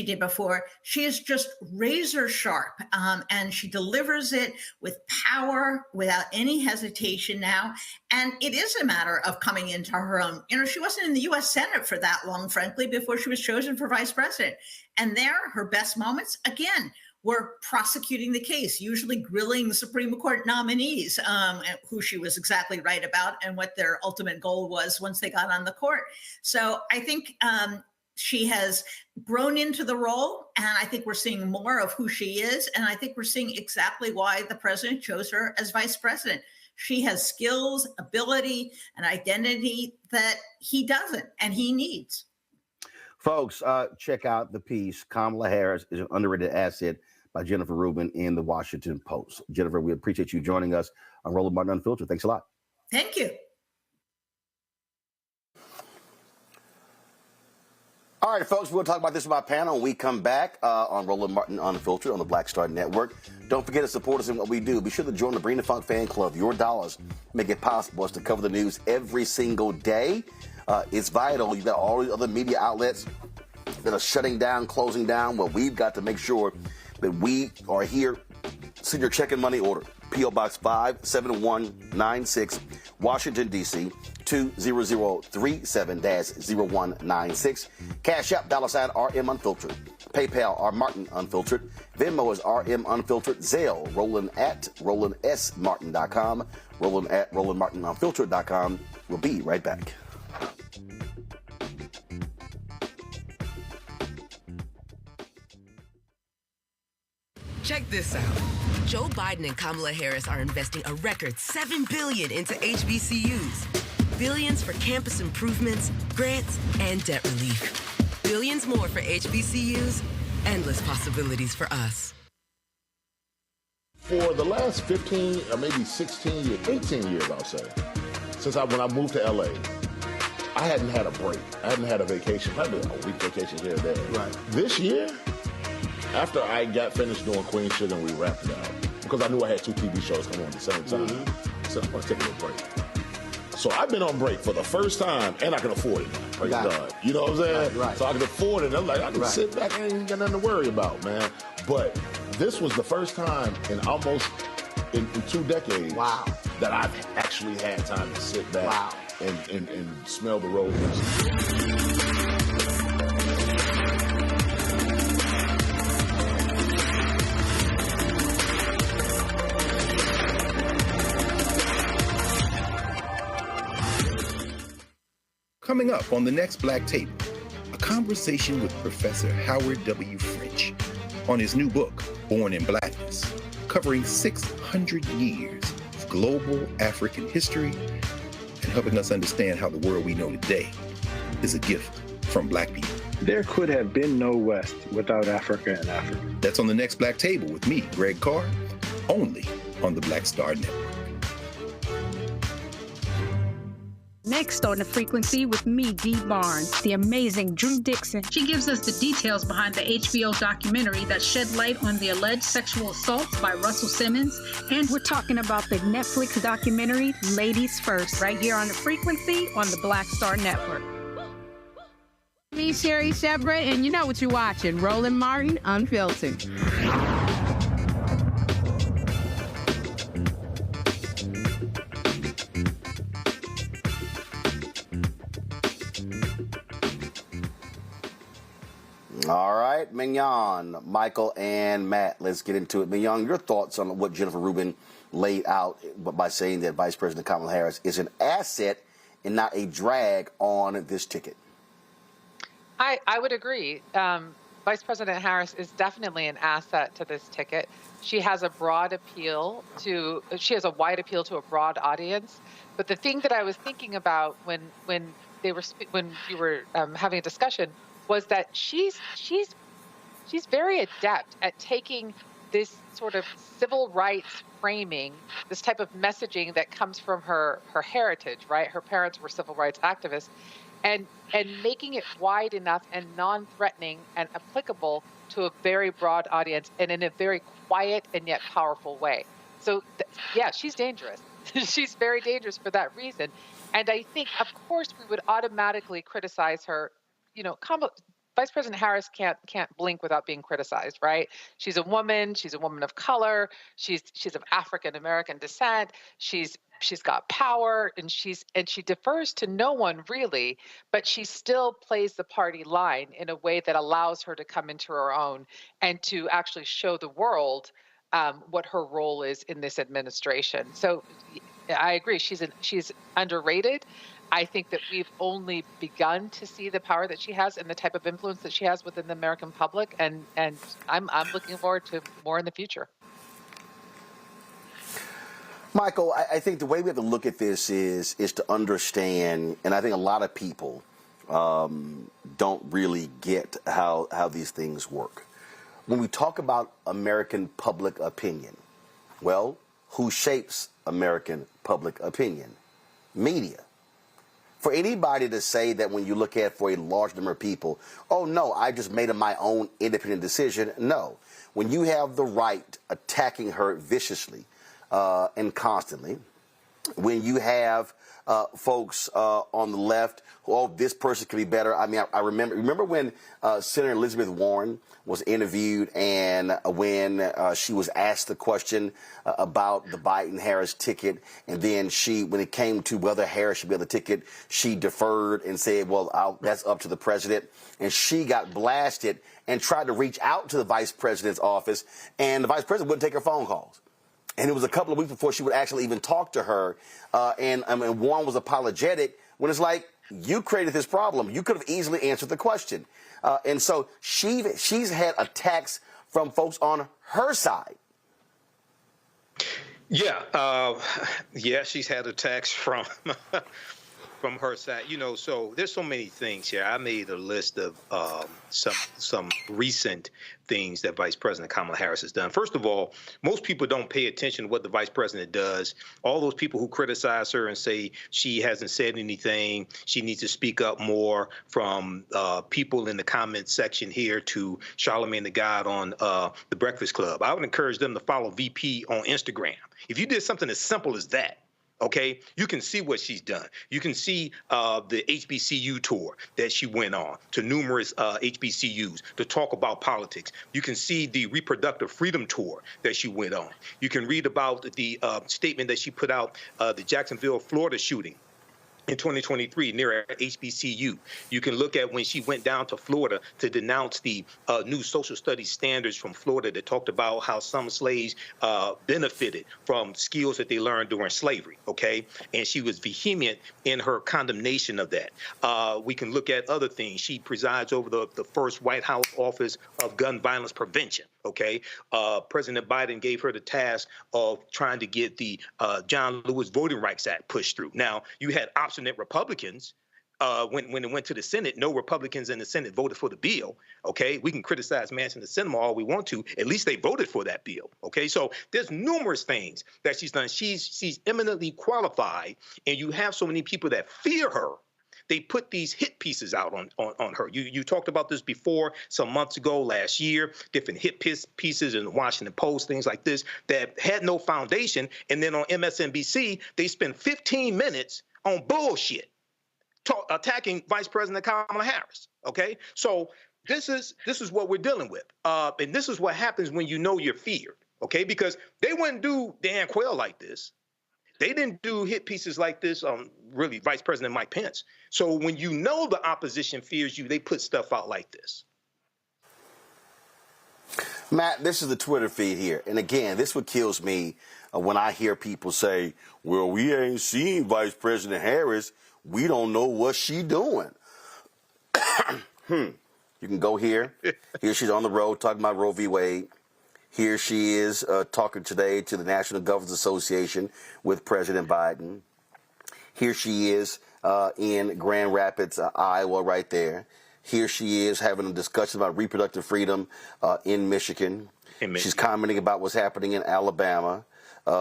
did before. She is just razor sharp, and she delivers it with power without any hesitation now. And it is a matter of coming into her own. You know, she wasn't in the U.S. Senate for that long, frankly, before she was chosen for vice president. And there, her best moments, again, were prosecuting the case, usually grilling the Supreme Court nominees, who she was exactly right about and what their ultimate goal was once they got on the court. So I think she has grown into the role, and I think we're seeing more of who she is, and I think we're seeing exactly why the president chose her as vice president. She has skills, ability, and identity that he doesn't, and he needs. Folks, check out the piece, Kamala Harris is an underrated asset, by Jennifer Rubin in the Washington Post. Jennifer, we appreciate you joining us on Roland Martin Unfiltered. Thanks a lot. Thank you. All right, folks, we'll talk about this with my panel when we come back on Roland Martin Unfiltered on the Black Star Network. Don't forget to support us in what we do. Be sure to join the Bring the Funk fan club. Your dollars make it possible us to cover the news every single day. It's vital. You've got all these other media outlets that are shutting down, closing down. Well, we've got to make sure that we are here. Send your check and money order. P.O. Box 57196, Washington, D.C., 20037-0196. Cash App, $RM Unfiltered. PayPal, R Martin Unfiltered. Venmo is RM Unfiltered. Zelle, Roland at RolandSMartin.com. Roland at RolandMartinUnfiltered.com. We'll be right back. Check this out. Joe Biden and Kamala Harris are investing a record $7 billion into HBCUs. Billions for campus improvements, grants, and debt relief. Billions more for HBCUs. Endless possibilities for us. For the last 15 or maybe 16 years, 18 years, I'll say, since when I moved to LA, I hadn't had a break. I hadn't had a vacation, probably a week vacation here or there. Right. This year, after I got finished doing Queen Sugar and we wrapped it out, because I knew I had 2 TV shows coming on at the same time, so I was taking a little break. So I've been on break for the first time, and I can afford it now. Praise God. You know what I'm saying? Right. So I can afford it. I'm like, I can sit back and ain't got nothing to worry about, man. But this was the first time in almost in 2 decades that I've actually had time to sit back and smell the roses. Coming up on the next Black Table, a conversation with Professor Howard W. French on his new book, Born in Blackness, covering 600 years of global African history and helping us understand how the world we know today is a gift from Black people. There could have been no West without Africa and Africa. That's on the next Black Table with me, Greg Carr, only on the Black Star Network. Next on The Frequency with me, Dee Barnes, the amazing Drew Dickerson. She gives us the details behind the HBO documentary that shed light on the alleged sexual assaults by Russell Simmons. And we're talking about the Netflix documentary, Ladies First, right here on The Frequency on the Black Star Network. Me, Sherry Shepard, and you know what you're watching, Roland Martin Unfiltered. All right, Mignon, Michael, and Matt, let's get into it. Mignon, your thoughts on what Jennifer Rubin laid out by saying that Vice President Kamala Harris is an asset and not a drag on this ticket? I would agree. Vice President Harris is definitely an asset to this ticket. She has a wide appeal to a broad audience. But the thing that I was thinking about when you were having a discussion was that she's very adept at taking this sort of civil rights framing, this type of messaging that comes from her heritage, right? Her parents were civil rights activists, and making it wide enough and non-threatening and applicable to a very broad audience and in a very quiet and yet powerful way. So, yeah, she's dangerous. She's very dangerous for that reason. And I think, of course, we would automatically criticize her. You know, Vice President Harris can't blink without being criticized, right? She's a woman. She's a woman of color. She's of African American descent. She's got power, and she defers to no one really, but she still plays the party line in a way that allows her to come into her own and to actually show the world what her role is in this administration. So I agree. She's underrated. I think that we've only begun to see the power that she has and the type of influence that she has within the American public, and I'm looking forward to more in the future. Michael, I think the way we have to look at this is to understand, and I think a lot of people don't really get how these things work. When we talk about American public opinion, well, who shapes American public opinion? Media. For anybody to say that when you look at for a large number of people, oh no, I just made my own independent decision. No. When you have the right attacking her viciously and constantly, when you have folks on the left, oh, this person could be better. I mean, I remember when Senator Elizabeth Warren was interviewed, and when she was asked the question about the Biden-Harris ticket, and then when it came to whether Harris should be on the ticket, she deferred and said, well, that's up to the president. And she got blasted and tried to reach out to the vice president's office, and the vice president wouldn't take her phone calls. And it was a couple of weeks before she would actually even talk to her. And Warren was apologetic when it's like, you created this problem. You could have easily answered the question. And so she's had attacks from folks on her side. Yeah. She's had attacks from her side. You know, so there's so many things here. I made a list of some recent things that Vice President Kamala Harris has done. First of all, most people don't pay attention to what the vice president does. All those people who criticize her and say she hasn't said anything, she needs to speak up more, from people in the comment section here to Charlamagne the God on The Breakfast Club. I would encourage them to follow VP on Instagram. If you did something as simple as that, okay, you can see what she's done. You can see the HBCU tour that she went on to numerous HBCUs to talk about politics. You can see the reproductive freedom tour that she went on. You can read about the statement that she put out, the Jacksonville, Florida shooting. in 2023 near HBCU. You can look at when she went down to Florida to denounce the new social studies standards from Florida that talked about how some slaves benefited from skills that they learned during slavery, okay? And she was vehement in her condemnation of that. We can look at other things. She presides over the first White House Office of Gun Violence Prevention, okay? President Biden gave her the task of trying to get the John Lewis Voting Rights Act pushed through. Now, you had obstinate Republicans. When it went to the Senate, no Republicans in the Senate voted for the bill. Okay, we can criticize Manchin and Sinema all we want to. At least they voted for that bill. Okay, so there's numerous things that she's done. She's eminently qualified, and you have so many people that fear her. They put these hit pieces out on her. You talked about this before, some months ago, last year, different hit pieces in the Washington Post, things like this that had no foundation. And then on MSNBC, they spent 15 minutes on bullshit, attacking Vice President Kamala Harris. Okay, so this is what we're dealing with, and this is what happens when you know you're feared. Okay, because they wouldn't do Dan Quayle like this. They didn't do hit pieces like this on really Vice President Mike Pence. So when you know the opposition fears you, they put stuff out like this. Matt, this is the Twitter feed here. And again, this what kills me when I hear people say, well, we ain't seen Vice President Harris. We don't know what she doing. You can go here. Here she's on the road talking about Roe v. Wade. Here she is talking today to the National Governors Association with President Biden. Here she is in Grand Rapids, Iowa, right there. Here she is having a discussion about reproductive freedom in Michigan. She's commenting about what's happening in Alabama.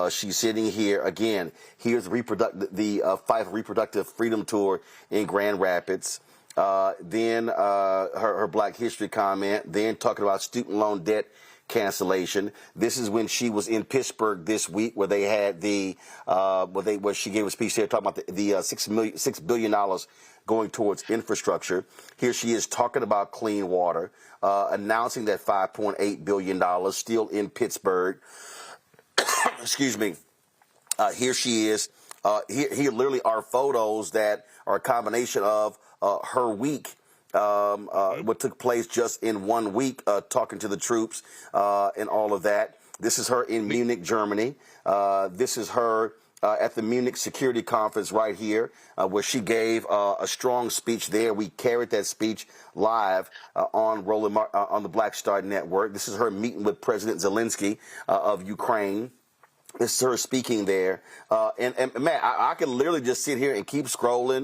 She's sitting here again. Here's the Fight for Reproductive Freedom tour in Grand Rapids. Then her Black History comment. Then talking about student loan debt cancellation. This is when she was in Pittsburgh this week, where they had where she gave a speech there talking about the $6 billion going towards infrastructure. Here she is talking about clean water, announcing that $5.8 billion still in Pittsburgh. Excuse me. Here she is. Here literally are photos that are a combination of her week, what took place just in 1 week, talking to the troops and all of that. This is her in Munich, Germany. This is her at the Munich Security Conference right here, where she gave a strong speech there. We carried that speech live on the Black Star Network. This is her meeting with President Zelensky of Ukraine. This is her speaking there. And man, I can literally just sit here and keep scrolling.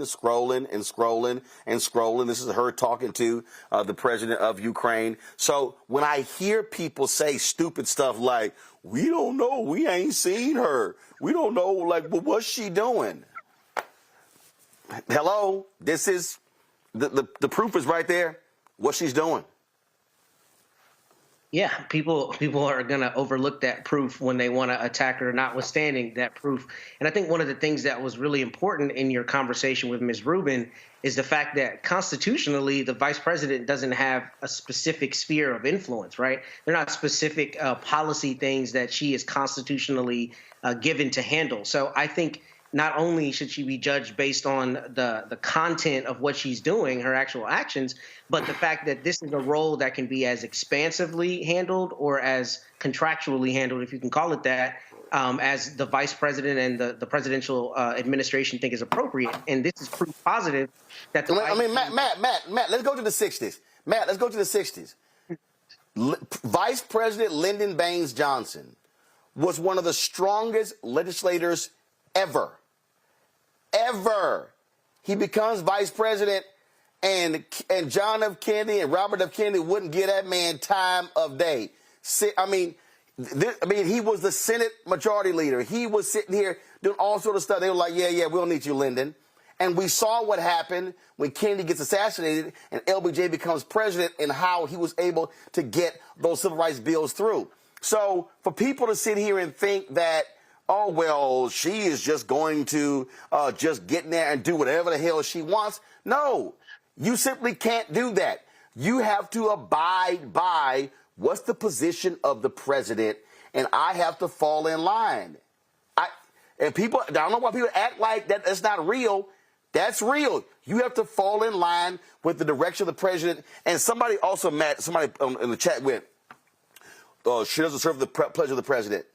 This is her talking to the president of Ukraine. So when I hear people say stupid stuff like, we don't know, we ain't seen her, we don't know, like, but what's she doing? Hello, this is, the proof is right there, what she's doing. Yeah, people are going to overlook that proof when they want to attack her, notwithstanding that proof. And I think one of the things that was really important in your conversation with Ms. Rubin is the fact that constitutionally, the vice president doesn't have a specific sphere of influence, right? They're not specific policy things that she is constitutionally given to handle. So I think not only should she be judged based on the content of what she's doing, her actual actions, but the fact that this is a role that can be as expansively handled or as contractually handled, if you can call it that, as the vice president and the presidential administration think is appropriate. And this is proof positive that the Matt, let's go to the 60s. Matt, let's go to the 60s. Vice President Lyndon Baines Johnson was one of the strongest legislators ever. He becomes vice president, and John F. Kennedy and Robert F. Kennedy wouldn't give that man time of day. He was the Senate majority leader. He was sitting here doing all sort of stuff. They were like, yeah, we don't need you, Lyndon. And we saw what happened when Kennedy gets assassinated and LBJ becomes president, and how he was able to get those civil rights bills through. So for people to sit here and think that, oh, well, she is just going to just get in there and do whatever the hell she wants. No, you simply can't do that. You have to abide by what's the position of the president, and I have to fall in line. I don't know why people act like that's not real. That's real. You have to fall in line with the direction of the president. And somebody also, Matt, somebody in the chat went, she doesn't serve the pleasure of the president.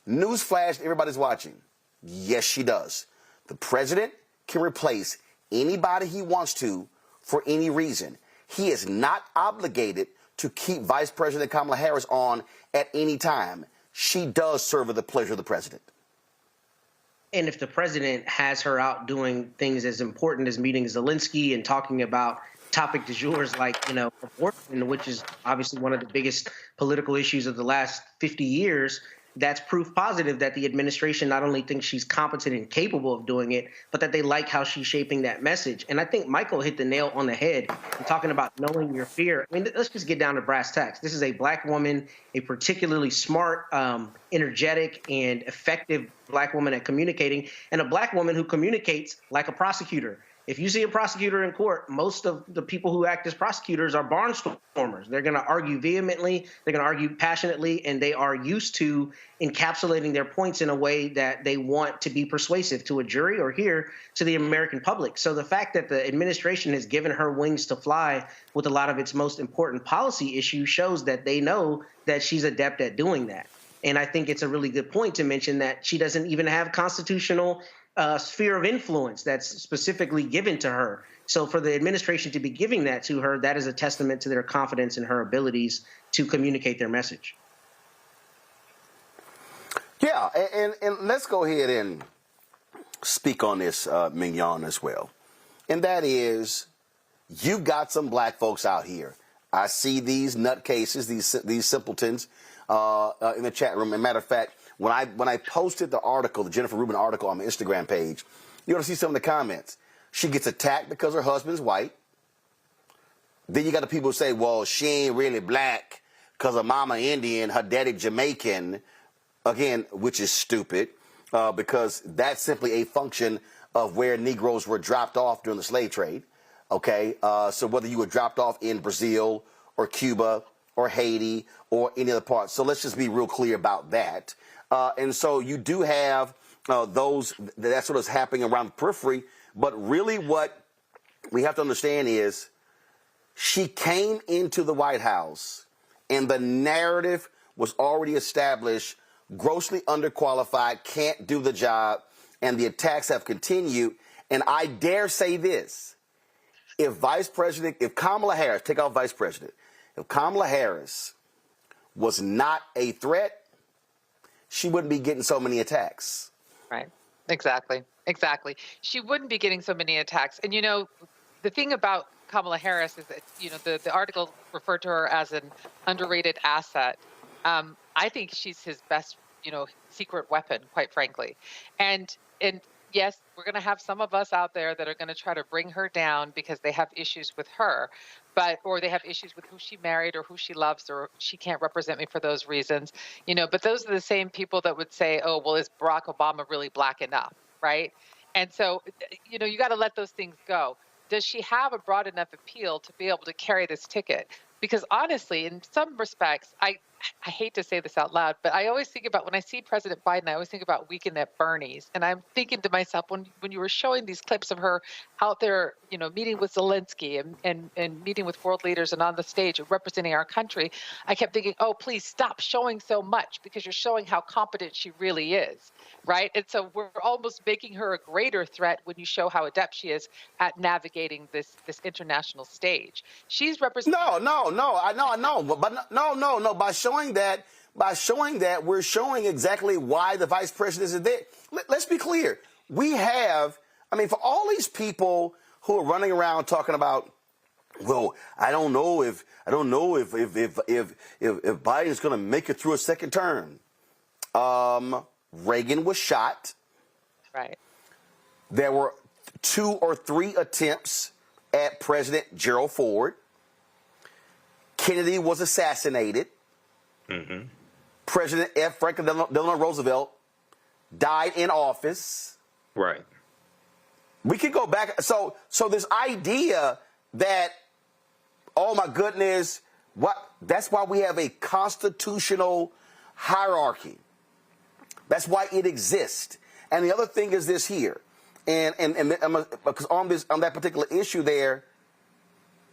Newsflash, everybody's watching. Yes, she does. The president can replace anybody he wants to for any reason. He is not obligated to keep Vice President Kamala Harris on at any time. She does serve at the pleasure of the president. And if the president has her out doing things as important as meeting Zelensky and talking about topic du jour like, abortion, which is obviously one of the biggest political issues of the last 50 years, that's proof positive that the administration not only thinks she's competent and capable of doing it, but that they like how she's shaping that message. And I think Michael hit the nail on the head in talking about knowing your fear. I mean, let's just get down to brass tacks. This is a black woman, a particularly smart, energetic, and effective black woman at communicating, and a black woman who communicates like a prosecutor. If you see a prosecutor in court, most of the people who act as prosecutors are barnstormers. They're going to argue vehemently, they're going to argue passionately, and they are used to encapsulating their points in a way that they want to be persuasive to a jury or here to the American public. So the fact that the administration has given her wings to fly with a lot of its most important policy issues shows that they know that she's adept at doing that. And I think it's a really good point to mention that she doesn't even have constitutional sphere of influence that's specifically given to her. So for the administration to be giving that to her, that is a testament to their confidence in her abilities to communicate their message. Yeah, and let's go ahead and speak on this, Mignon, as well. And that is, you've got some black folks out here. I see these nutcases, these simpletons in the chat room. As a matter of fact, when I posted the article, the Jennifer Rubin article on my Instagram page, you're going to see some of the comments. She gets attacked because her husband's white. Then you got the people who say, well, she ain't really black because her mama Indian, her daddy Jamaican, again, which is stupid because that's simply a function of where Negroes were dropped off during the slave trade. Okay, so whether you were dropped off in Brazil or Cuba or Haiti or any other part. So let's just be real clear about that. And so you do have that's what is happening around the periphery. But really what we have to understand is she came into the White House and the narrative was already established, grossly underqualified, can't do the job, and the attacks have continued. And I dare say this, if Kamala Harris, take out Vice President, if Kamala Harris was not a threat, she wouldn't be getting so many attacks. Right. Exactly. She wouldn't be getting so many attacks. And, the thing about Kamala Harris is that, the article referred to her as an underrated asset. I think she's his best, secret weapon, quite frankly. And yes, we're going to have some of us out there that are going to try to bring her down because they have issues with her, or they have issues with who she married or who she loves, or she can't represent me for those reasons, but those are the same people that would say, oh, well, is Barack Obama really black enough? Right. And so, you got to let those things go. Does she have a broad enough appeal to be able to carry this ticket? Because honestly, in some respects, I hate to say this out loud, but I always think about when I see President Biden, I always think about Weekend at Bernie's. And I'm thinking to myself, when you were showing these clips of her out there, meeting with Zelensky and meeting with world leaders and on the stage and representing our country, I kept thinking, oh, please stop showing so much because you're showing how competent she really is, right? And so we're almost making her a greater threat when you show how adept she is at navigating this international stage. She's representing... I know. But no. By showing that, we're showing exactly why the vice president is there. Let's be clear. We have, for all these people who are running around talking about, well, I don't know if Biden's going to make it through a second term. Reagan was shot. Right. There were 2 or 3 attempts at President Gerald Ford. Kennedy was assassinated. Mm-hmm. President F. Franklin Delano Roosevelt died in office. Right. We could go back. So this idea that, oh my goodness, that's why we have a constitutional hierarchy. That's why it exists. And the other thing is this here. And because on that particular issue there,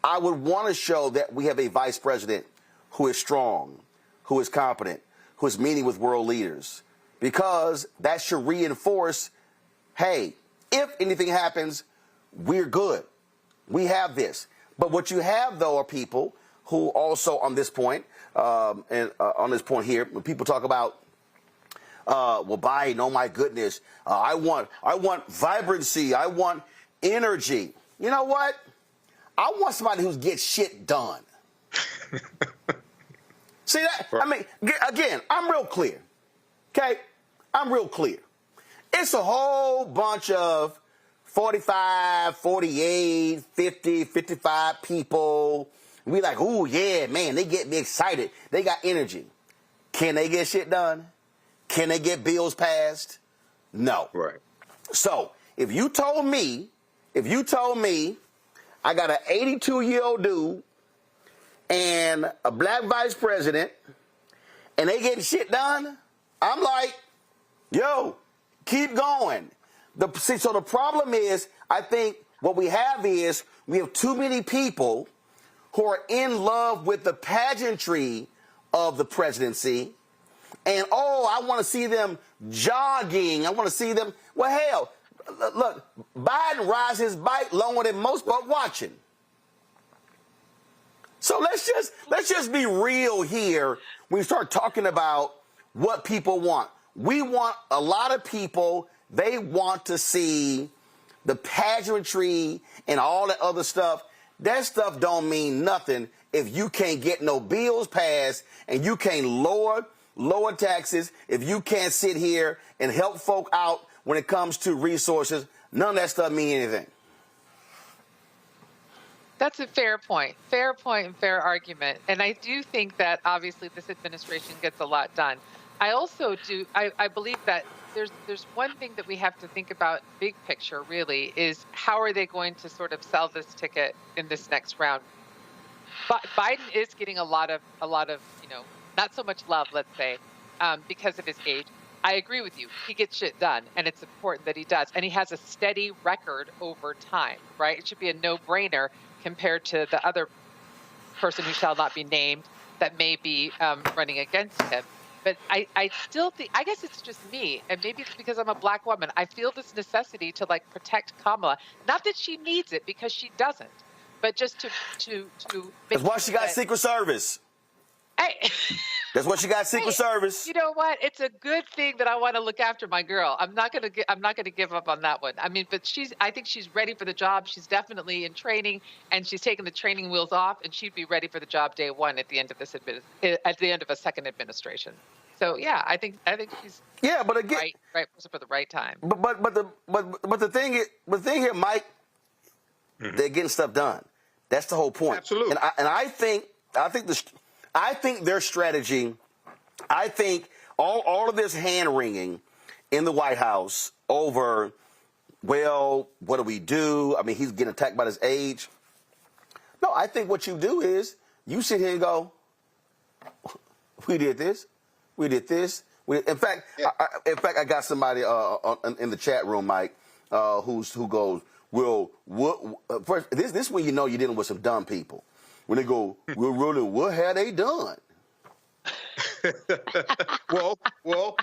I would want to show that we have a vice president who is strong, who is competent, who is meeting with world leaders, because that should reinforce, hey, if anything happens, we're good. We have this. But what you have, though, are people who also on this point, on this point here, when people talk about, well, Biden, oh my goodness, I want vibrancy, I want energy. You know what? I want somebody who gets shit done. See that? I mean, again, I'm real clear. Okay? I'm real clear. It's a whole bunch of 45, 48, 50, 55 people. We like, ooh, yeah, man, they get me excited. They got energy. Can they get shit done? Can they get bills passed? No. Right. So if you told me I got an 82-year-old dude and a black vice president and they getting shit done, I'm like, yo, keep going. So the problem is, I think what we have is we have too many people who are in love with the pageantry of the presidency. And, I want to see them jogging. I want to see them. Well, hell, look, Biden rides his bike longer than most, but watching. So let's just be real here when we start talking about what people want. We want a lot of people, they want to see the pageantry and all that other stuff. That stuff don't mean nothing if you can't get no bills passed and you can't lower taxes, if you can't sit here and help folk out when it comes to resources. None of that stuff mean anything. That's a fair point and fair argument. And I do think that obviously this administration gets a lot done. I also I believe that there's one thing that we have to think about big picture really is how are they going to sort of sell this ticket in this next round? But Biden is getting a lot of, not so much love, let's say, because of his age. I agree with you. He gets shit done, and it's important that he does. And he has a steady record over time, right? It should be a no-brainer compared to the other person who shall not be named that may be running against him. But I still think, I guess it's just me, and maybe it's because I'm a black woman. I feel this necessity to protect Kamala. Not that she needs it, because she doesn't, but just to That's why she got Secret Service. That's what she got, Secret Service. You know what? It's a good thing that I want to look after my girl. I'm not gonna give up on that one. I mean, but I think she's ready for the job. She's definitely in training, and she's taking the training wheels off, and she'd be ready for the job day one at the end of a second administration. So yeah, I think she's but again, right person for the right time. But the thing here, Mike, they're getting stuff done. That's the whole point. Absolutely. And I think their strategy, I think all of this hand-wringing in the White House over, well, what do we do? I mean, he's getting attacked by his age. No, I think what you do is you sit here and go, we did this. In fact, I got somebody in the chat room, Mike, who goes, well, first, this when you know you're dealing with some dumb people. When they go, well, really, what had they done? well,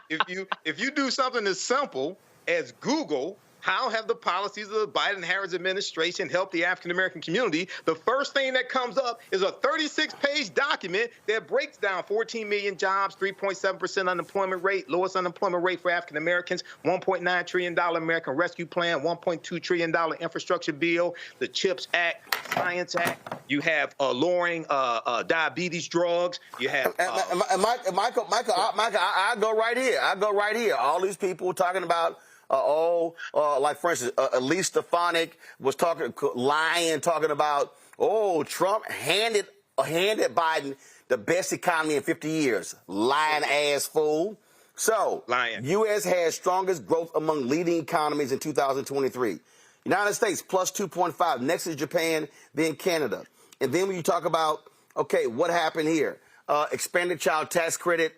if you do something as simple as Google, how have the policies of the Biden-Harris administration helped the African-American community? The first thing that comes up is a 36-page document that breaks down 14 million jobs, 3.7% unemployment rate, lowest unemployment rate for African-Americans, $1.9 trillion American Rescue Plan, $1.2 trillion infrastructure bill, the CHIPS Act, Science Act. You have lowering diabetes drugs. You have Michael, I go right here. All these people talking about like for instance, Elise Stefanik was talking about, Trump handed Biden the best economy in 50 years. Lying ass fool. So, U.S. has strongest growth among leading economies in 2023. United States plus 2.5. Next is Japan, then Canada. And then when you talk about, okay, what happened here? Expanded child tax credit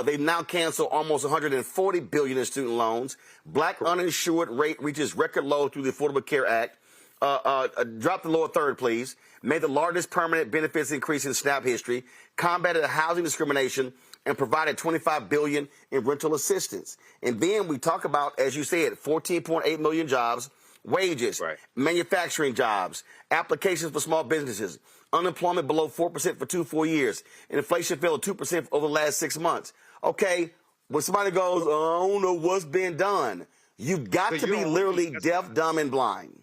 They've now canceled almost $140 billion in student loans. Black uninsured rate reaches record low through the Affordable Care Act. Drop the lower third, please. Made the largest permanent benefits increase in SNAP history. Combated housing discrimination and provided $25 billion in rental assistance. And then we talk about, as you said, 14.8 million jobs, wages, manufacturing jobs, applications for small businesses, unemployment below 4% for 2 full years, and inflation fell 2% over the last 6 months. Okay, when somebody goes, I don't know what's been done, you've got to be literally deaf, dumb, and blind.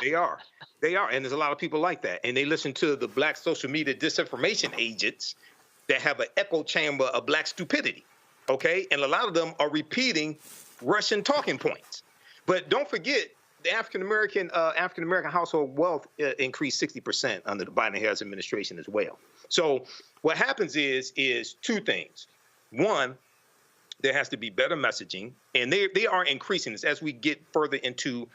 They are. They are. And there's a lot of people like that. And they listen to the black social media disinformation agents that have an echo chamber of black stupidity. Okay? And a lot of them are repeating Russian talking points. But don't forget, the African-American household wealth increased 60% under the Biden-Harris administration as well. So what happens is two things. One, there has to be better messaging, and they are increasing this as we get further into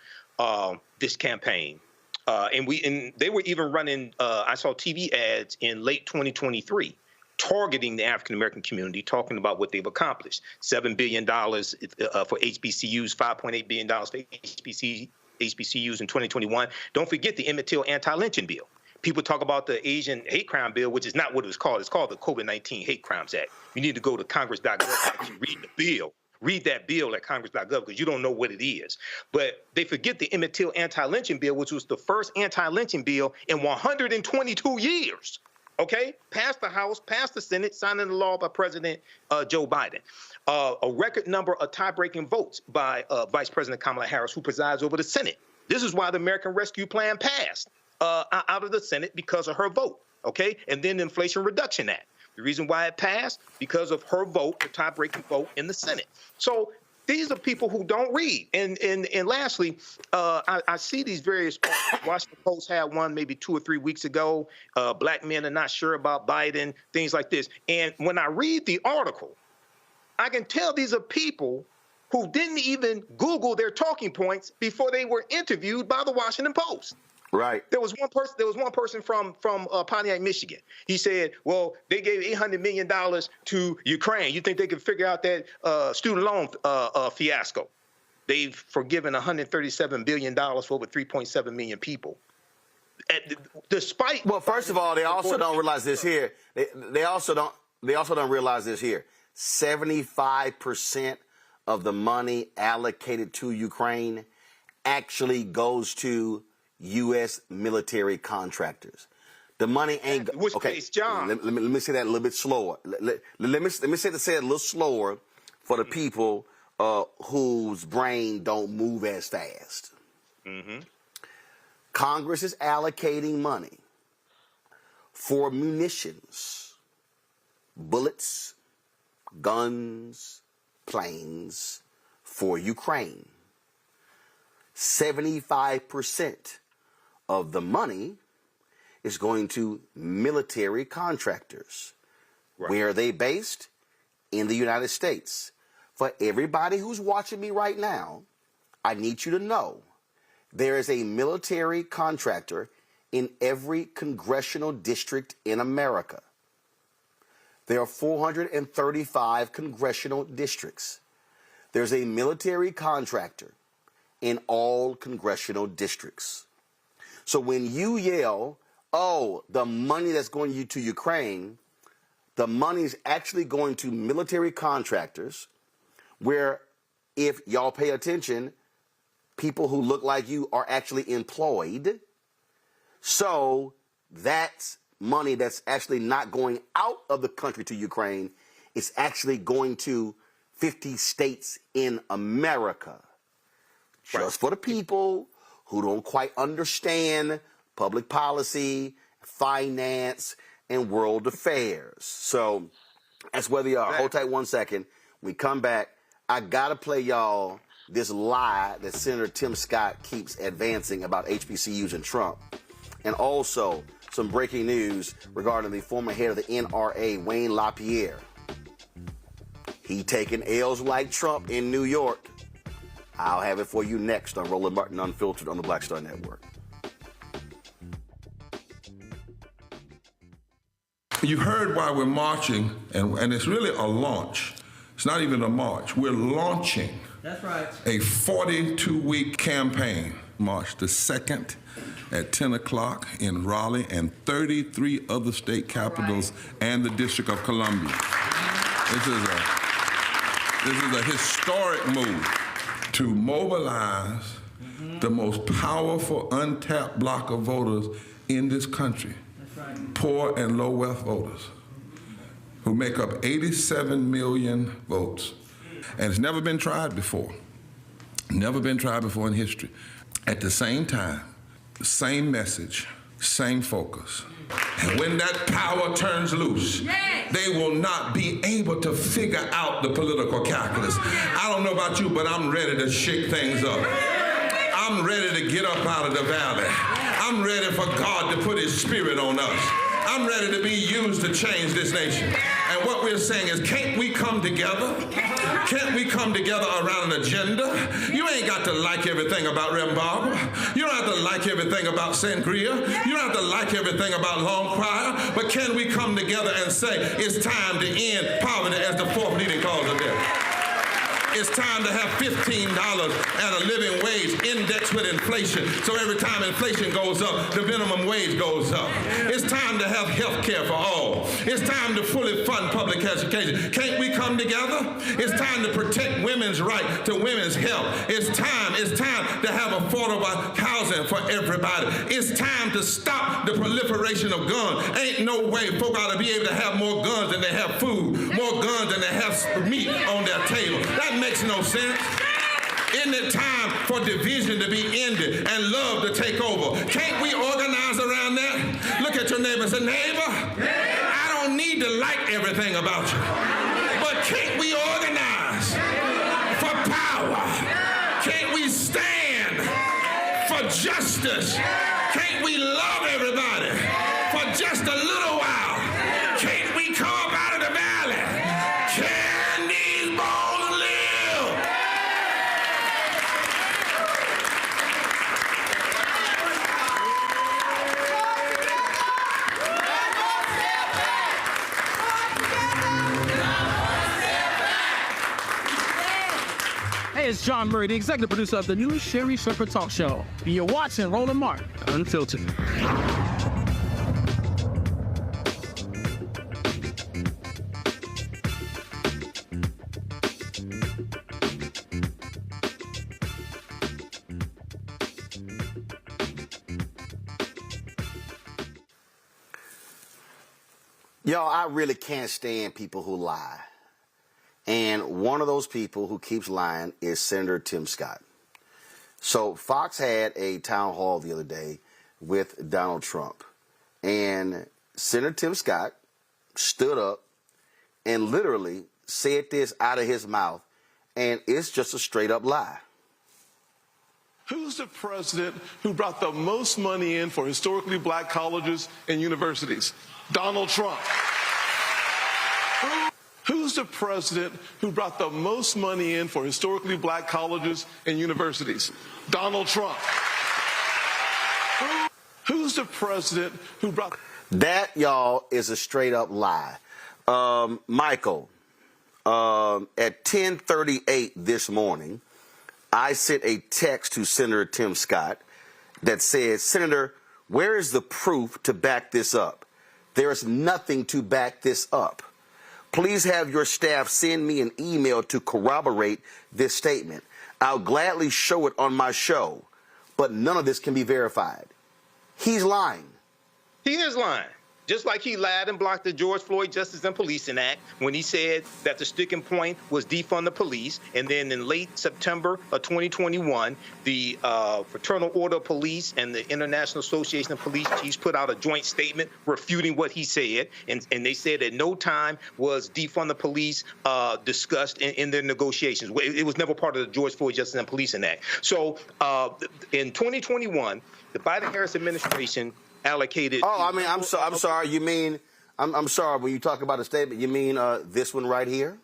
this campaign. And they were even running, I saw TV ads in late 2023 targeting the African-American community, talking about what they've accomplished. $7 billion for HBCUs, $5.8 billion for HBCUs in 2021. Don't forget the Emmett Till anti-lynching bill. People talk about the Asian hate crime bill, which is not what it was called. It's called the COVID-19 Hate Crimes Act. You need to go to congress.gov and actually read the bill. Read that bill at congress.gov because you don't know what it is. But they forget the Emmett Till anti-lynching bill, which was the first anti-lynching bill in 122 years. Okay? Passed the House, passed the Senate, signed into law by President Joe Biden. A record number of tie-breaking votes by Vice President Kamala Harris, who presides over the Senate. This is why the American Rescue Plan passed out of the Senate, because of her vote. Okay? And then the Inflation Reduction Act. The reason why it passed, because of her vote, the tie-breaking vote in the Senate. So these are people who don't read. And lastly, I see these various, Washington Post had one maybe 2 or 3 weeks ago, black men are not sure about Biden, things like this. And when I read the article, I can tell these are people who didn't even Google their talking points before they were interviewed by the Washington Post. Right. There was one person from Pontiac, Michigan. He said, well, they gave $800 million to Ukraine. You think they could figure out that student loan fiasco? They've forgiven $137 billion for over 3.7 million people. Despite first of all, they also don't realize this here. They also don't realize this here. 75% of the money allocated to Ukraine actually goes to U.S. military contractors. The money ain't okay. Let me say that a little bit slower. Let me say it a little slower for the people whose brain don't move as fast. Mm-hmm. Congress is allocating money for munitions, bullets, guns, planes for Ukraine. 75% of the money is going to military contractors. Right. Where are they based? In the United States. For everybody who's watching me right now, I need you to know there is a military contractor in every congressional district in America. There are 435 congressional districts. There's a military contractor in all congressional districts. So when you yell, oh, the money that's going to Ukraine, the money is actually going to military contractors where, if y'all pay attention, people who look like you are actually employed. So that's money that's actually not going out of the country to Ukraine. It's actually going to 50 states in America. Just for the people who don't quite understand public policy, finance, and world affairs. So that's where they are. Hold tight 1 second. When we come back, I got to play y'all this lie that Senator Tim Scott keeps advancing about HBCUs and Trump. And also some breaking news regarding the former head of the NRA, Wayne LaPierre. He taking L's like Trump in New York. I'll have it for you next on Roland Martin Unfiltered on the Black Star Network. You heard why we're marching, and it's really a launch. It's not even a march. We're launching That's right. a 42-week campaign, March the 2nd at 10 o'clock in Raleigh and 33 other state capitals and the District of Columbia. This is a historic move to mobilize the most powerful untapped block of voters in this country, poor and low wealth voters, who make up 87 million votes. And it's never been tried before. Never been tried before in history. At the same time, same message, same focus. And when that power turns loose, they will not be able to figure out the political calculus. I don't know about you, but I'm ready to shake things up. I'm ready to get up out of the valley. I'm ready for God to put his spirit on us. I'm ready to be used to change this nation. And what we're saying is, can't we come together? Can't we come together around an agenda? You ain't got to like everything about Reverend Barbara. You don't have to like everything about Sangria. You don't have to like everything about Long Choir. But can we come together and say, it's time to end poverty as the fourth leading cause of death? It's time to have $15 and a living wage indexed with inflation. So every time inflation goes up, the minimum wage goes up. It's time to have health care for all. It's time to fully fund public education. Can't we come together? It's time to protect women's right to women's health. It's time to have affordable housing for everybody. It's time to stop the proliferation of guns. Ain't no way folk ought to be able to have more guns than they have food, more guns than they have meat on their table. That makes no sense. Isn't it time for division to be ended and love to take over? Can't we organize around that? Look at your neighbor and say, neighbor, I don't need to like everything about you, but can't we organize for power? Can't we stand for justice? Can't we love everybody for just a little while? Can't we come up out of the valley? Can these bones live? Hey, it's John Murray, the executive producer of the new Sherry Shepherd Talk Show. You're watching Roland Martin Unfiltered. Y'all, I really can't stand people who lie. And one of those people who keeps lying is Senator Tim Scott. So Fox had a town hall the other day with Donald Trump. And Senator Tim Scott stood up and literally said this out of his mouth. And it's just a straight up lie. Who's the president who brought the most money in for historically black colleges and universities? Donald Trump. Who's the president who brought the most money in for historically black colleges and universities? Donald Trump. Who's the president who brought... That, y'all, is a straight up lie. Michael, at 10:38 this morning, I sent a text to Senator Tim Scott that said, Senator, where is the proof to back this up? There is nothing to back this up. Please have your staff send me an email to corroborate this statement. I'll gladly show it on my show, but none of this can be verified. He's lying. He is lying. Just like he lied and blocked the George Floyd Justice and Policing Act when he said that the sticking point was defund the police. And then in late September of 2021, the Fraternal Order of Police and the International Association of Police Chiefs put out a joint statement refuting what he said. And they said at no time was defund the police discussed in their negotiations. It was never part of the George Floyd Justice and Policing Act. So in 2021, the Biden-Harris administration allocated. Oh, I mean, I'm sorry. You mean, I'm sorry. When you talk about a statement, you mean this one right here?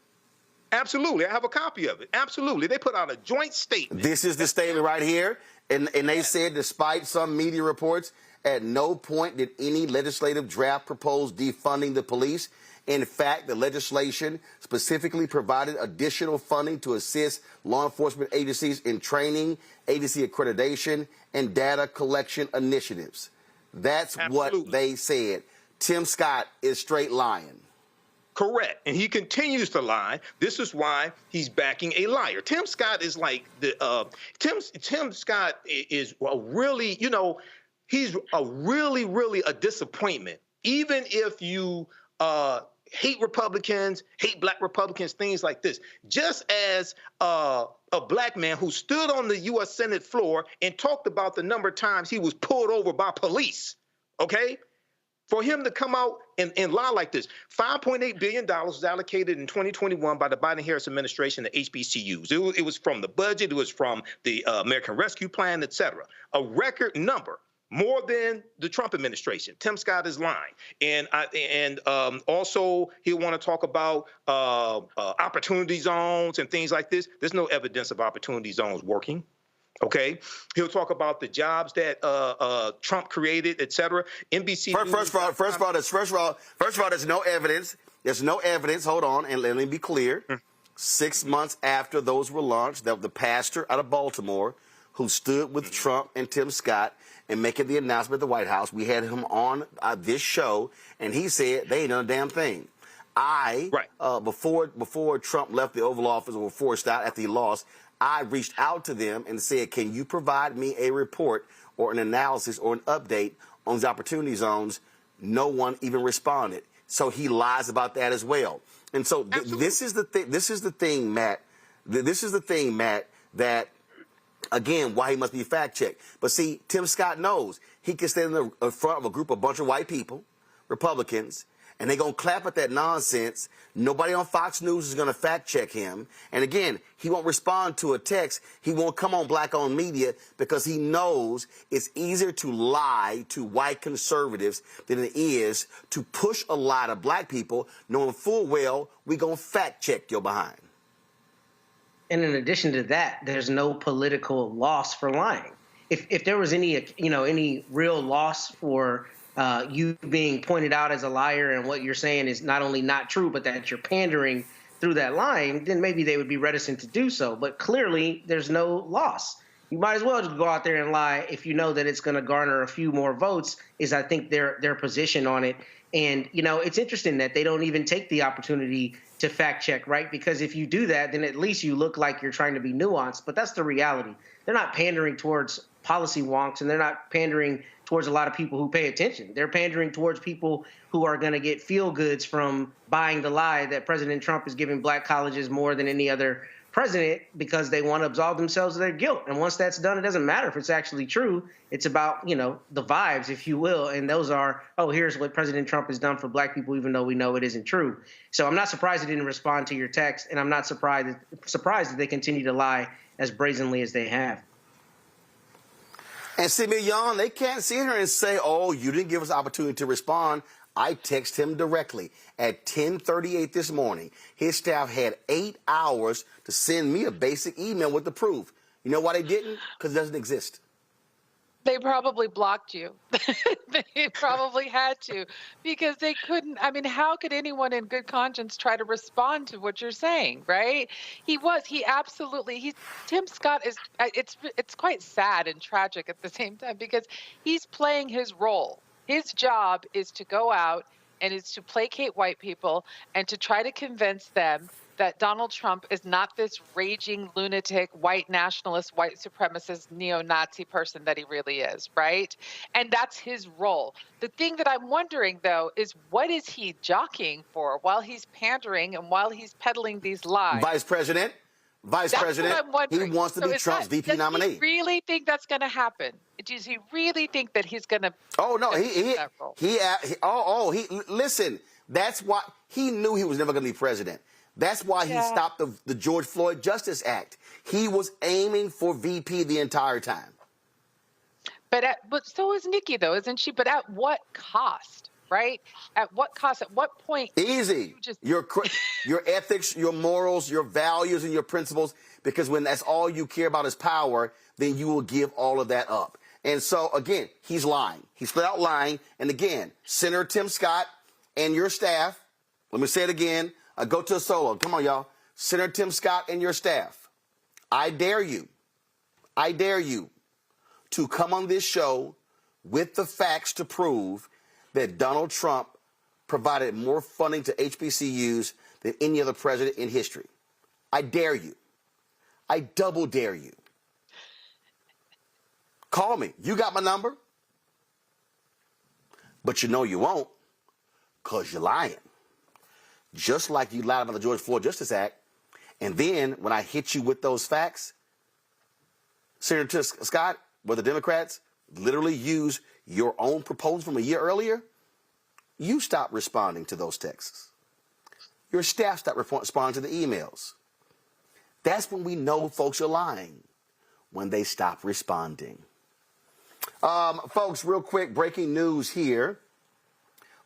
Absolutely. I have a copy of it. Absolutely. They put out a joint statement. This is the statement right here. And they said, despite some media reports At no point did any legislative draft propose defunding the police. In fact, the legislation specifically provided additional funding to assist law enforcement agencies in training, agency accreditation, and data collection initiatives. That's what they said. Tim Scott is straight lying. Correct. And he continues to lie. This is why he's backing a liar. Tim Scott is like the Tim Scott is a really, you know, he's a really a disappointment. Even if you hate Republicans, hate black Republicans, things like this. Just as a black man who stood on the U.S. Senate floor and talked about the number of times he was pulled over by police, okay? For him to come out and lie like this, $5.8 billion was allocated in 2021 by the Biden-Harris administration to HBCUs. It was from the budget, it was from the American Rescue Plan, et cetera. A record number, more than the Trump administration. Tim Scott is lying. And also he'll want to talk about opportunity zones and things like this. There's no evidence of opportunity zones working. Okay, he'll talk about the jobs that Trump created, et cetera. NBC. First of all, there's no evidence. There's no evidence. Hold on, and let me be clear. 6 months after those were launched, the pastor out of Baltimore who stood with Trump and Tim Scott and making the announcement at the White House, we had him on this show, and he said they ain't done a damn thing. Before Trump left the Oval Office or forced out after he lost, I reached out to them and said, can you provide me a report or an analysis or an update on the opportunity zones? No one even responded. So he lies about that as well. And so this is the thing, Matt. This is the thing, Matt, that, again, why he must be fact-checked. But see, Tim Scott knows he can stand in front of a bunch of white people, Republicans, and they're going to clap at that nonsense. Nobody on Fox News is going to fact-check him. And again, he won't respond to a text. He won't come on black-owned media because he knows it's easier to lie to white conservatives than it is to push a lie to black people, knowing full well we're going to fact-check your behind. And in addition to that, there's no political loss for lying. If there was any real loss for you being pointed out as a liar and what you're saying is not only not true, but that you're pandering through that lying, then maybe they would be reticent to do so. But clearly, there's no loss. You might as well just go out there and lie if you know that it's going to garner a few more votes, is I think their position on it. And, you know, it's interesting that they don't even take the opportunity to fact check, right? Because if you do that, then at least you look like you're trying to be nuanced. But that's the reality. They're not pandering towards policy wonks, and they're not pandering towards a lot of people who pay attention. They're pandering towards people who are going to get feel-goods from buying the lie that President Trump is giving black colleges more than any other president because they want to absolve themselves of their guilt. And once that's done, it doesn't matter if it's actually true. It's about, you know, the vibes, if you will. And those are, oh, here's what President Trump has done for black people, even though we know it isn't true. So I'm not surprised he didn't respond to your text, and I'm not surprised that they continue to lie as brazenly as they have. And see, Millon, they can't sit here and say, oh, you didn't give us the opportunity to respond. I text him directly at 10:38 this morning. His staff had 8 hours to send me a basic email with the proof. You know why they didn't? Because it doesn't exist. They probably blocked you. They probably had to, because they couldn't. I mean, how could anyone in good conscience try to respond to what you're saying, right? Tim Scott is, it's quite sad and tragic at the same time, because he's playing his role. His job is to go out and is to placate white people and to try to convince them that Donald Trump is not this raging lunatic, white nationalist, white supremacist, neo-Nazi person that he really is, right? And that's his role. The thing that I'm wondering, though, is what is he jockeying for while he's pandering and while he's peddling these lies? Vice President, he wants to be Trump's VP nominee. Does he really think that's going to happen? Does he really think that he's going to? Oh no, listen. That's why he knew he was never going to be president. That's why he stopped the George Floyd Justice Act. He was aiming for VP the entire time. But so is Nikki, though, isn't she? But at what cost, right? At what cost? At what point? Easy. Your ethics, your morals, your values, and your principles. Because when that's all you care about is power, then you will give all of that up. And so, again, he's lying. He's flat out lying. And again, Senator Tim Scott and your staff, let me say it again. Go to a solo. Come on, y'all. Senator Tim Scott and your staff, I dare you to come on this show with the facts to prove that Donald Trump provided more funding to HBCUs than any other president in history. I dare you. I double dare you. Call me. You got my number. But you know you won't, because you're lying. Just like you lied about the George Floyd Justice Act. And then when I hit you with those facts, Senator Scott, where the Democrats literally use your own proposal from a year earlier, you stopped responding to those texts. Your staff stopped responding to the emails. That's when we know folks are lying, when they stop responding. Folks, real quick, breaking news here.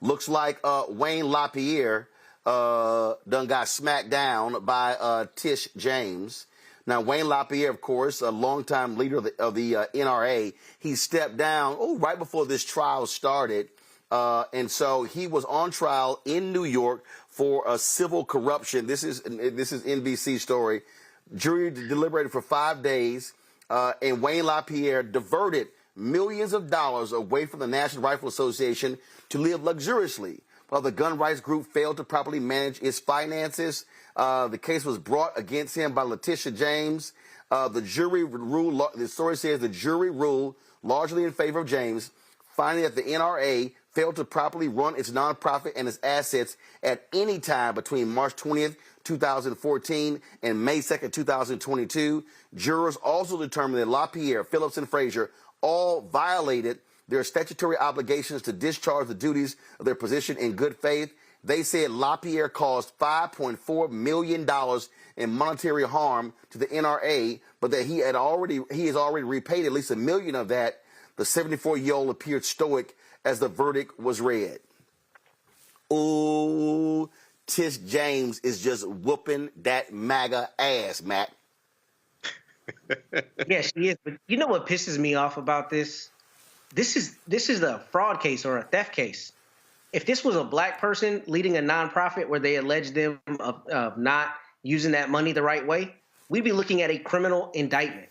Looks like Wayne LaPierre done got smacked down by Tish James. Now, Wayne LaPierre, of course, a longtime leader of the NRA, he stepped down right before this trial started. And so he was on trial in New York for a civil corruption. This is NBC story. Jury deliberated for 5 days, and Wayne LaPierre diverted millions of dollars away from the National Rifle Association to live luxuriously, while the gun rights group failed to properly manage its finances. The case was brought against him by Letitia James. The jury ruled, the story says the jury ruled largely in favor of James, finding that the NRA failed to properly run its nonprofit and its assets at any time between March 20th, 2014 and May 2nd, 2022. Jurors also determined that LaPierre, Phillips, and Frazier all violated their statutory obligations to discharge the duties of their position in good faith. They said LaPierre caused $5.4 million in monetary harm to the NRA, but that he has already repaid at least $1 million of that. The 74-year-old appeared stoic as the verdict was read. Ooh, Tish James is just whooping that MAGA ass, Matt. Yeah, she is. But you know what pisses me off about this? This is a fraud case or a theft case. If this was a black person leading a nonprofit where they allege them of not using that money the right way, we'd be looking at a criminal indictment.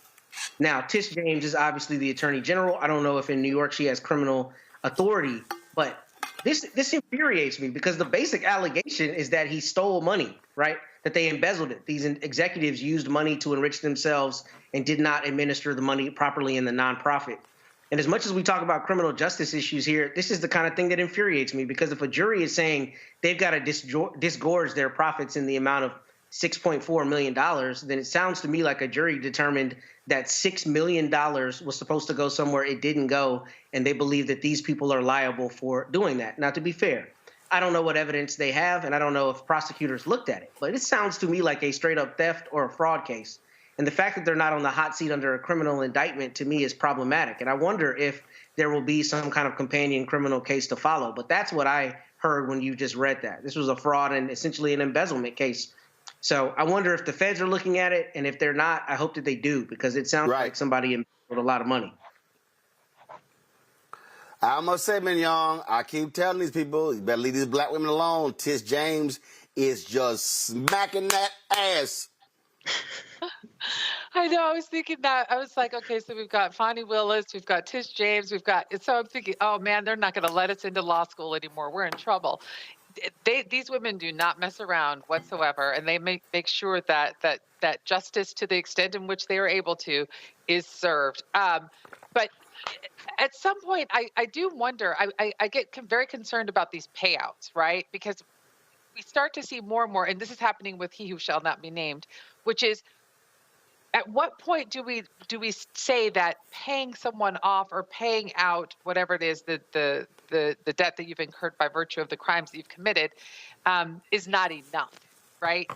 Now, Tish James is obviously the attorney general. I don't know if in New York she has criminal authority, but this infuriates me because the basic allegation is that he stole money, right? That they embezzled it. These executives used money to enrich themselves and did not administer the money properly in the nonprofit. And as much as we talk about criminal justice issues here, this is the kind of thing that infuriates me, because if a jury is saying they've got to disgorge their profits in the amount of $6.4 million, then it sounds to me like a jury determined that $6 million was supposed to go somewhere it didn't go, and they believe that these people are liable for doing that. Now, to be fair, I don't know what evidence they have, and I don't know if prosecutors looked at it, but it sounds to me like a straight-up theft or a fraud case. And the fact that they're not on the hot seat under a criminal indictment, to me, is problematic. And I wonder if there will be some kind of companion criminal case to follow. But that's what I heard when you just read that. This was a fraud and essentially an embezzlement case. So I wonder if the feds are looking at it, and if they're not, I hope that they do, because it sounds like somebody embezzled a lot of money. I must say, Mignon, I keep telling these people, you better leave these black women alone. Tish James is just smacking that ass. I know. I was thinking that. I was like, okay, so we've got Fonnie Willis, we've got Tish James, so I'm thinking, oh man, they're not going to let us into law school anymore. We're in trouble. These women do not mess around whatsoever, and they make sure that justice, to the extent in which they are able to, is served. But at some point, I do wonder. I get very concerned about these payouts, right? Because we start to see more and more, and this is happening with He Who Shall Not Be Named, which is, at what point do we say that paying someone off or paying out whatever it is, the debt that you've incurred by virtue of the crimes that you've committed, is not enough, right?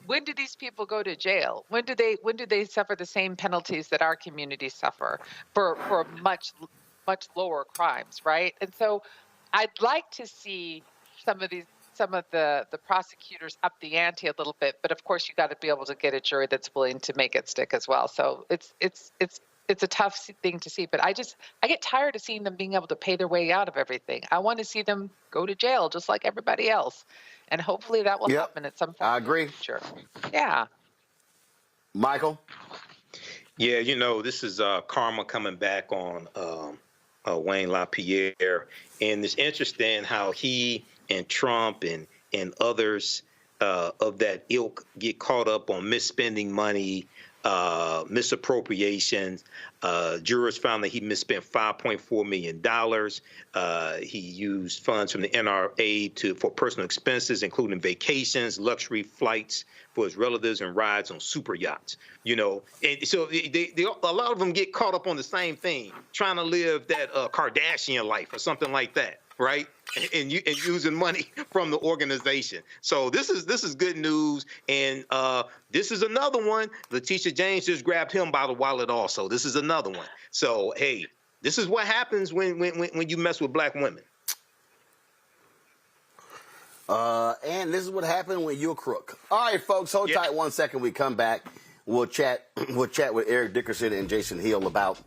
When do these people go to jail? When do they suffer the same penalties that our communities suffer for much lower crimes, right? And so I'd like to see some of the prosecutors up the ante a little bit, but of course you got to be able to get a jury that's willing to make it stick as well. So it's it's a tough thing to see. But I get tired of seeing them being able to pay their way out of everything. I want to see them go to jail just like everybody else, and hopefully that will happen at some point. I agree. Sure. Yeah. Michael? Yeah, this is karma coming back on Wayne LaPierre. And it's interesting how he and Trump and others of that ilk get caught up on misspending money, misappropriations. Jurors found that he misspent $5.4 million. He used funds from the NRA for personal expenses, including vacations, luxury flights for his relatives, and rides on super yachts. And so a lot of them get caught up on the same thing, trying to live that Kardashian life or something like that, right? And using money from the organization. So this is good news. And this is another one. Letitia James just grabbed him by the wallet also. This is another one. So, hey, this is what happens when you mess with black women. And this is what happened when you're a crook. All right, folks, hold tight 1 second. We come back. We'll chat with Eric Dickerson and Jason Hill about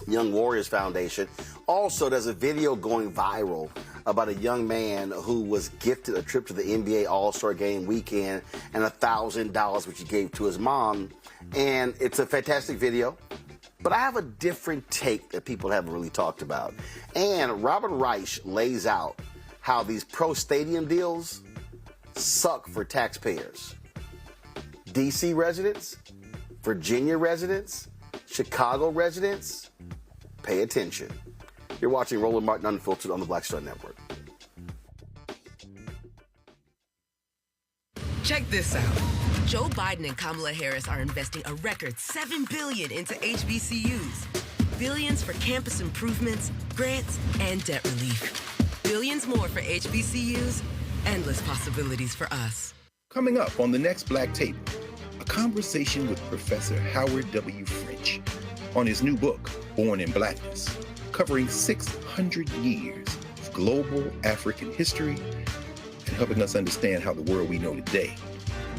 Young Warriors Foundation. Also, there's a video going viral about a young man who was gifted a trip to the NBA All-Star Game weekend and $1,000, which he gave to his mom. And it's a fantastic video. But I have a different take that people haven't really talked about. And Robert Reich lays out how these pro stadium deals suck for taxpayers. D.C. residents, Virginia residents, Chicago residents, pay attention. You're watching Roland Martin Unfiltered on the Black Star Network. Check this out. Joe Biden and Kamala Harris are investing a record $7 billion into HBCUs. Billions for campus improvements, grants, and debt relief. Billions more for HBCUs. Endless possibilities for us. Coming up on the next Black Table, a conversation with Professor Howard W. French on his new book, Born in Blackness, covering 600 years of global African history and helping us understand how the world we know today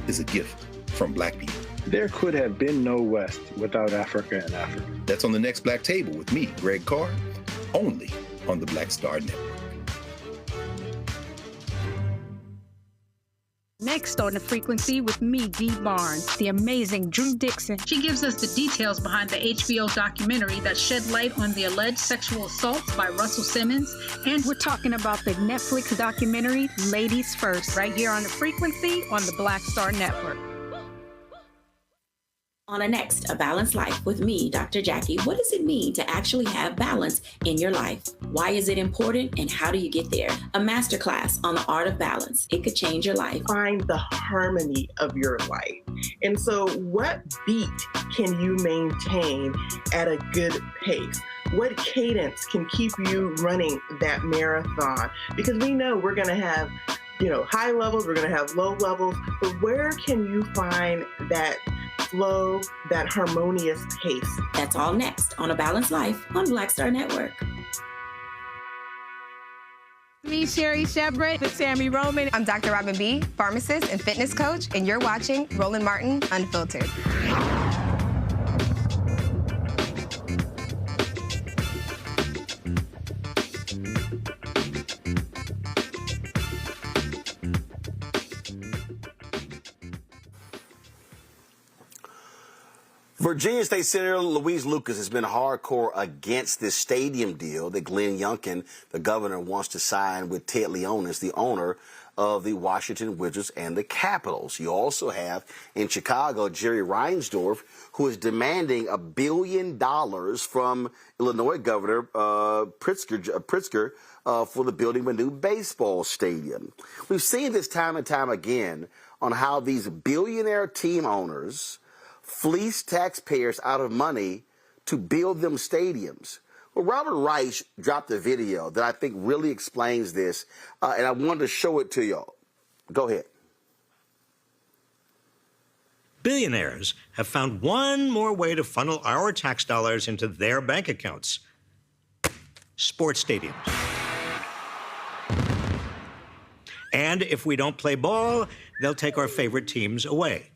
is a gift from black people. There could have been no West without Africa and Africa. That's on the next Black Table with me, Greg Carr, only on the Black Star Network. Next on The Frequency with me, Dee Barnes, the amazing Drew Dixon. She gives us the details behind the HBO documentary that shed light on the alleged sexual assaults by Russell Simmons. And we're talking about the Netflix documentary, Ladies First, right here on The Frequency on the Black Star Network. On a next, A Balanced Life with me, Dr. Jackie. What does it mean to actually have balance in your life? Why is it important and how do you get there? A masterclass on the art of balance. It could change your life. Find the harmony of your life. And so what beat can you maintain at a good pace? What cadence can keep you running that marathon? Because we know we're going to have, high levels, we're going to have low levels, but where can you find that flow, that harmonious pace? That's all next on A Balanced Life on Black Star Network. Me, Sherry Shepard, with Sammy Roman. I'm Dr. Robin B., pharmacist and fitness coach, and you're watching Roland Martin Unfiltered. Virginia State Senator Louise Lucas has been hardcore against this stadium deal that Glenn Youngkin, the governor, wants to sign with Ted Leonis, the owner of the Washington Wizards and the Capitals. You also have in Chicago Jerry Reinsdorf, who is demanding $1 billion from Illinois Governor Pritzker for the building of a new baseball stadium. We've seen this time and time again on how these billionaire team owners fleece taxpayers out of money to build them stadiums. Well, Robert Reich dropped a video that I think really explains this, and I wanted to show it to y'all. Go ahead. Billionaires have found one more way to funnel our tax dollars into their bank accounts. Sports stadiums. And if we don't play ball, they'll take our favorite teams away.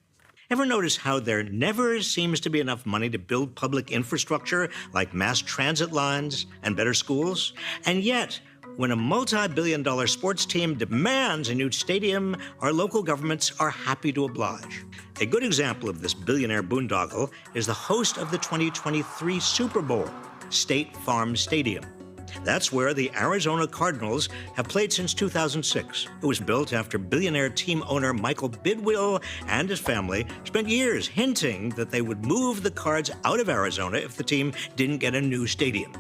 Ever notice how there never seems to be enough money to build public infrastructure like mass transit lines and better schools? And yet, when a multi-billion-dollar sports team demands a new stadium, our local governments are happy to oblige. A good example of this billionaire boondoggle is the host of the 2023 Super Bowl, State Farm Stadium. That's where the Arizona Cardinals have played since 2006. It was built after billionaire team owner Michael Bidwill and his family spent years hinting that they would move the Cards out of Arizona if the team didn't get a new stadium.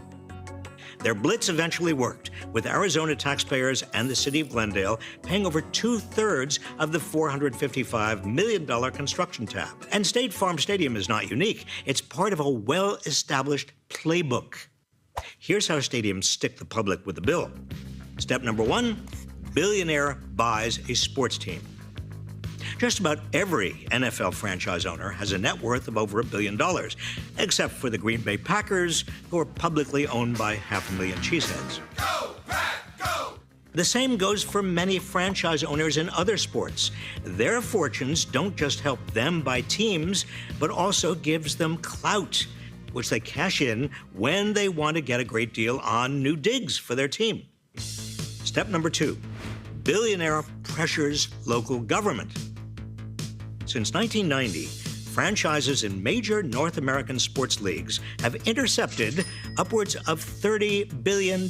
Their blitz eventually worked, with Arizona taxpayers and the city of Glendale paying over 2/3 of the $455 million construction tab. And State Farm Stadium is not unique. It's part of a well-established playbook. Here's how stadiums stick the public with the bill. Step number 1, billionaire buys a sports team. Just about every NFL franchise owner has a net worth of over $1 billion, except for the Green Bay Packers, who are publicly owned by 500,000 cheeseheads. Go, Pack, go! The same goes for many franchise owners in other sports. Their fortunes don't just help them buy teams, but also gives them clout, which they cash in when they want to get a great deal on new digs for their team. Step number 2, billionaire pressures local government. Since 1990, franchises in major North American sports leagues have intercepted upwards of $30 billion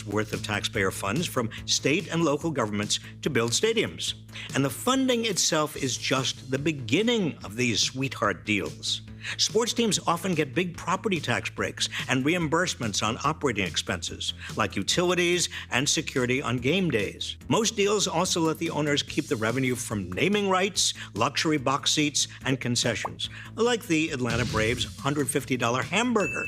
worth of taxpayer funds from state and local governments to build stadiums. And the funding itself is just the beginning of these sweetheart deals. Sports teams often get big property tax breaks and reimbursements on operating expenses, like utilities and security on game days. Most deals also let the owners keep the revenue from naming rights, luxury box seats, and concessions, like the Atlanta Braves' $150 hamburger.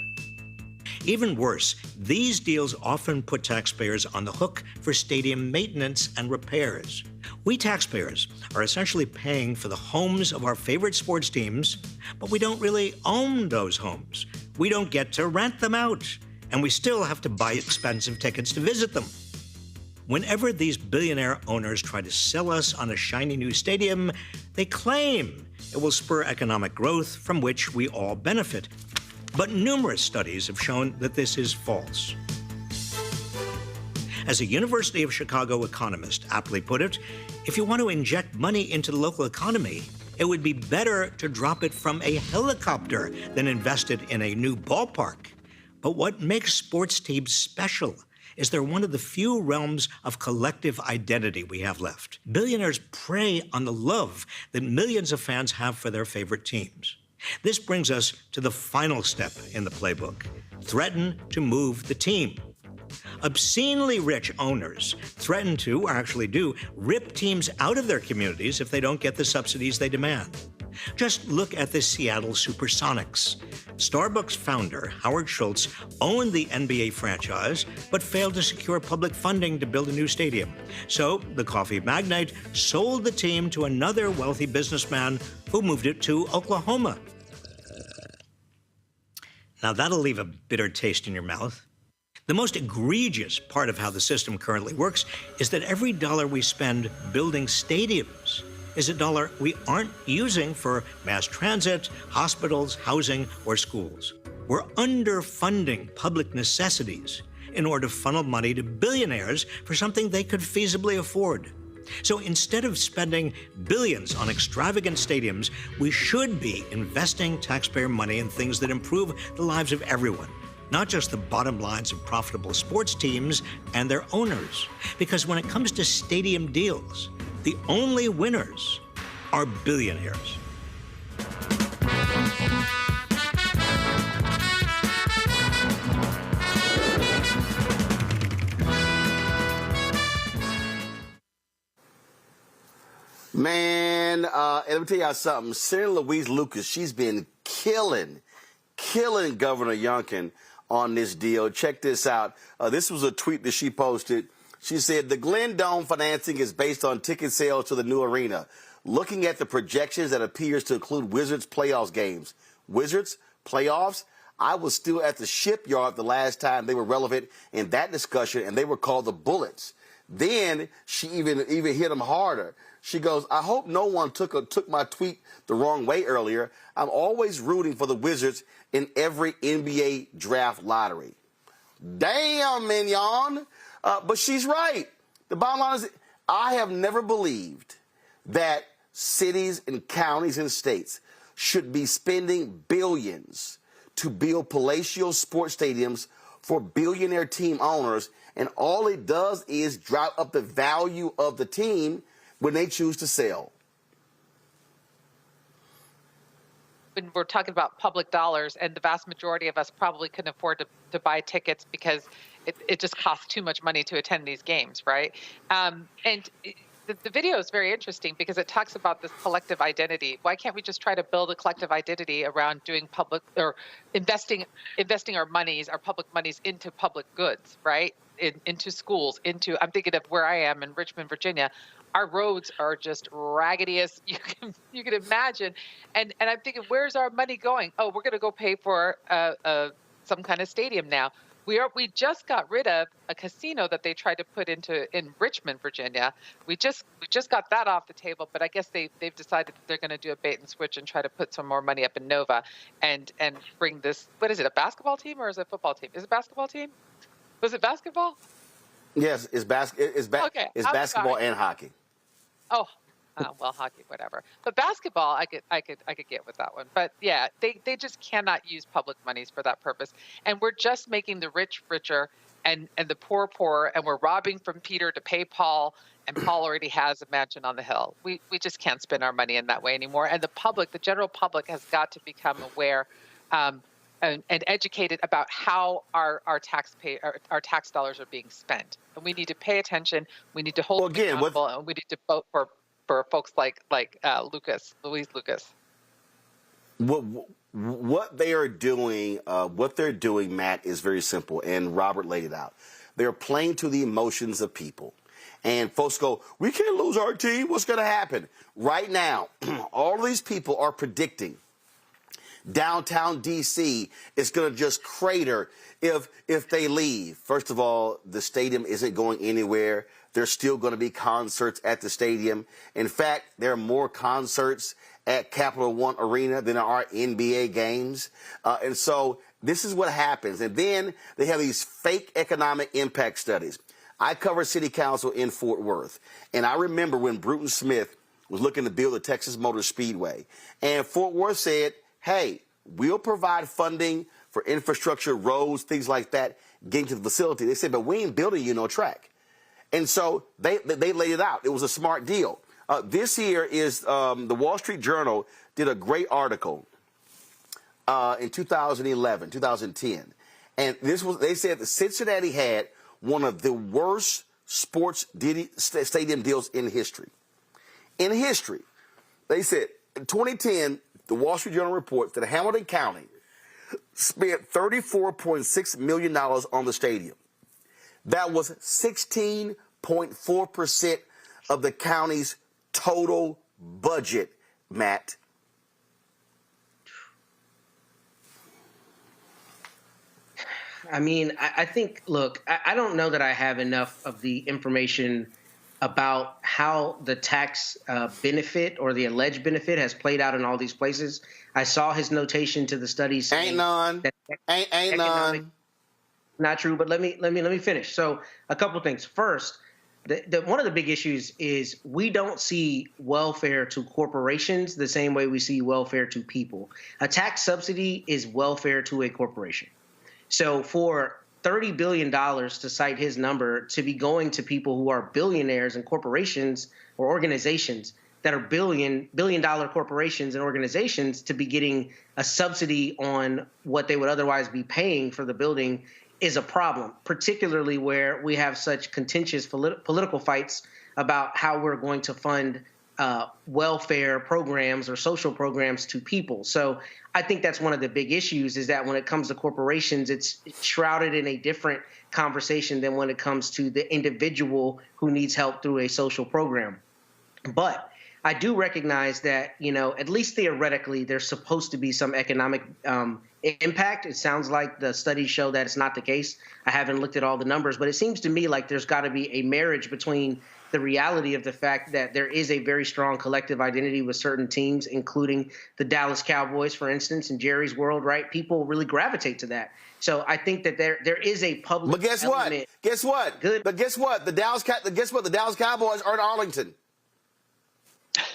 Even worse, these deals often put taxpayers on the hook for stadium maintenance and repairs. We taxpayers are essentially paying for the homes of our favorite sports teams, but we don't really own those homes. We don't get to rent them out, and we still have to buy expensive tickets to visit them. Whenever these billionaire owners try to sell us on a shiny new stadium, they claim it will spur economic growth from which we all benefit. But numerous studies have shown that this is false. As a University of Chicago economist aptly put it, if you want to inject money into the local economy, it would be better to drop it from a helicopter than invest it in a new ballpark. But what makes sports teams special is they're one of the few realms of collective identity we have left. Billionaires prey on the love that millions of fans have for their favorite teams. This brings us to the final step in the playbook: threaten to move the team. Obscenely rich owners threaten to, or actually do, rip teams out of their communities if they don't get the subsidies they demand. Just look at the Seattle Supersonics. Starbucks founder Howard Schultz owned the NBA franchise, but failed to secure public funding to build a new stadium. So the coffee magnate sold the team to another wealthy businessman who moved it to Oklahoma. Now that'll leave a bitter taste in your mouth. The most egregious part of how the system currently works is that every dollar we spend building stadiums is a dollar we aren't using for mass transit, hospitals, housing, or schools. We're underfunding public necessities in order to funnel money to billionaires for something they could feasibly afford. So instead of spending billions on extravagant stadiums, we should be investing taxpayer money in things that improve the lives of everyone, not just the bottom lines of profitable sports teams and their owners. Because when it comes to stadium deals, the only winners are billionaires. Man, let me tell y'all something. Senator Louise Lucas, she's been killing Governor Youngkin on this deal. Check this out. This was a tweet that she posted. She said, the Glen Dome financing is based on ticket sales to the new arena. Looking at the projections, that appears to include Wizards playoffs games. Wizards playoffs? I was still at the Shipyard the last time they were relevant in that discussion, and they were called the Bullets. Then she even hit him harder. She goes, I hope no one took my tweet the wrong way earlier. I'm always rooting for the Wizards in every NBA draft lottery. Damn, Mignon. But she's right. The bottom line is, I have never believed that cities and counties and states should be spending billions to build palatial sports stadiums for billionaire team owners, and all it does is drive up the value of the team when they choose to sell. When we're talking about public dollars, and the vast majority of us probably couldn't afford to buy tickets because it just costs too much money to attend these games, right? The video is very interesting because it talks about this collective identity. Why can't we just try to build a collective identity around doing public or investing our public monies into public goods, right? Into schools, I'm thinking of where I am in Richmond, Virginia. Our roads are just raggedy as you can imagine. And I'm thinking, where's our money going? Oh, we're going to go pay for some kind of stadium now. We just got rid of a casino that they tried to put in Richmond, Virginia. We just got that off the table, but I guess they've decided that they're going to do a bait and switch and try to put some more money up in Nova and bring this. What is it? A basketball team or is it a football team? Is it a basketball team? Was it basketball? Yes, it's basketball and hockey. Oh, well, hockey, whatever. But basketball, I could get with that one. But yeah, they just cannot use public monies for that purpose. And we're just making the rich richer and the poor poorer, and we're robbing from Peter to pay Paul, and Paul already has a mansion on the hill. We just can't spend our money in that way anymore. And the general public has got to become aware and educated about how our tax dollars are being spent. And we need to pay attention. We need to hold them accountable, and we need to vote for folks like Louise Lucas. What they're doing, Matt, is very simple, and Robert laid it out. They're playing to the emotions of people. And folks go, we can't lose our team. What's going to happen? Right now, all of these people are predicting downtown D.C. is going to just crater if they leave. First of all, the stadium isn't going anywhere. There's still going to be concerts at the stadium. In fact, there are more concerts at Capital One Arena than there are NBA games. And so this is what happens. And then they have these fake economic impact studies. I cover city council in Fort Worth. And I remember when Bruton Smith was looking to build the Texas Motor Speedway. And Fort Worth said, hey, we'll provide funding for infrastructure, roads, things like that, getting to the facility. They said, but we ain't building you no track. And so they laid it out. It was a smart deal. This year is the Wall Street Journal did a great article in 2010. And they said that Cincinnati had one of the worst sports stadium deals in history. In history, they said in 2010, the Wall Street Journal reports that Hamilton County spent $34.6 million on the stadium. That was 16.4% of the county's total budget, Matt. I mean, I think, look, I don't know that I have enough of the information about how the tax benefit or the alleged benefit has played out in all these places. I saw his notation to the studies. Ain't none. Ain't none. Not true, but let me finish. So a couple things. First, one of the big issues is we don't see welfare to corporations the same way we see welfare to people. A tax subsidy is welfare to a corporation. So for $30 billion, to cite his number, to be going to people who are billionaires and corporations or organizations that are billion-dollar corporations and organizations, to be getting a subsidy on what they would otherwise be paying for the building is a problem, particularly where we have such contentious political fights about how we're going to fund welfare programs or social programs to people. So I think that's one of the big issues, is that when it comes to corporations, it's shrouded in a different conversation than when it comes to the individual who needs help through a social program. But I do recognize that, at least theoretically, there's supposed to be some economic impact. It sounds like the studies show that it's not the case. I haven't looked at all the numbers, but it seems to me like there's got to be a marriage between the reality of the fact that there is a very strong collective identity with certain teams, including the Dallas Cowboys, for instance, in Jerry's world, right? People really gravitate to that. So I think that there is a public. But guess element. what? Guess what? Good. But guess what? The Dallas Cowboys are in Arlington.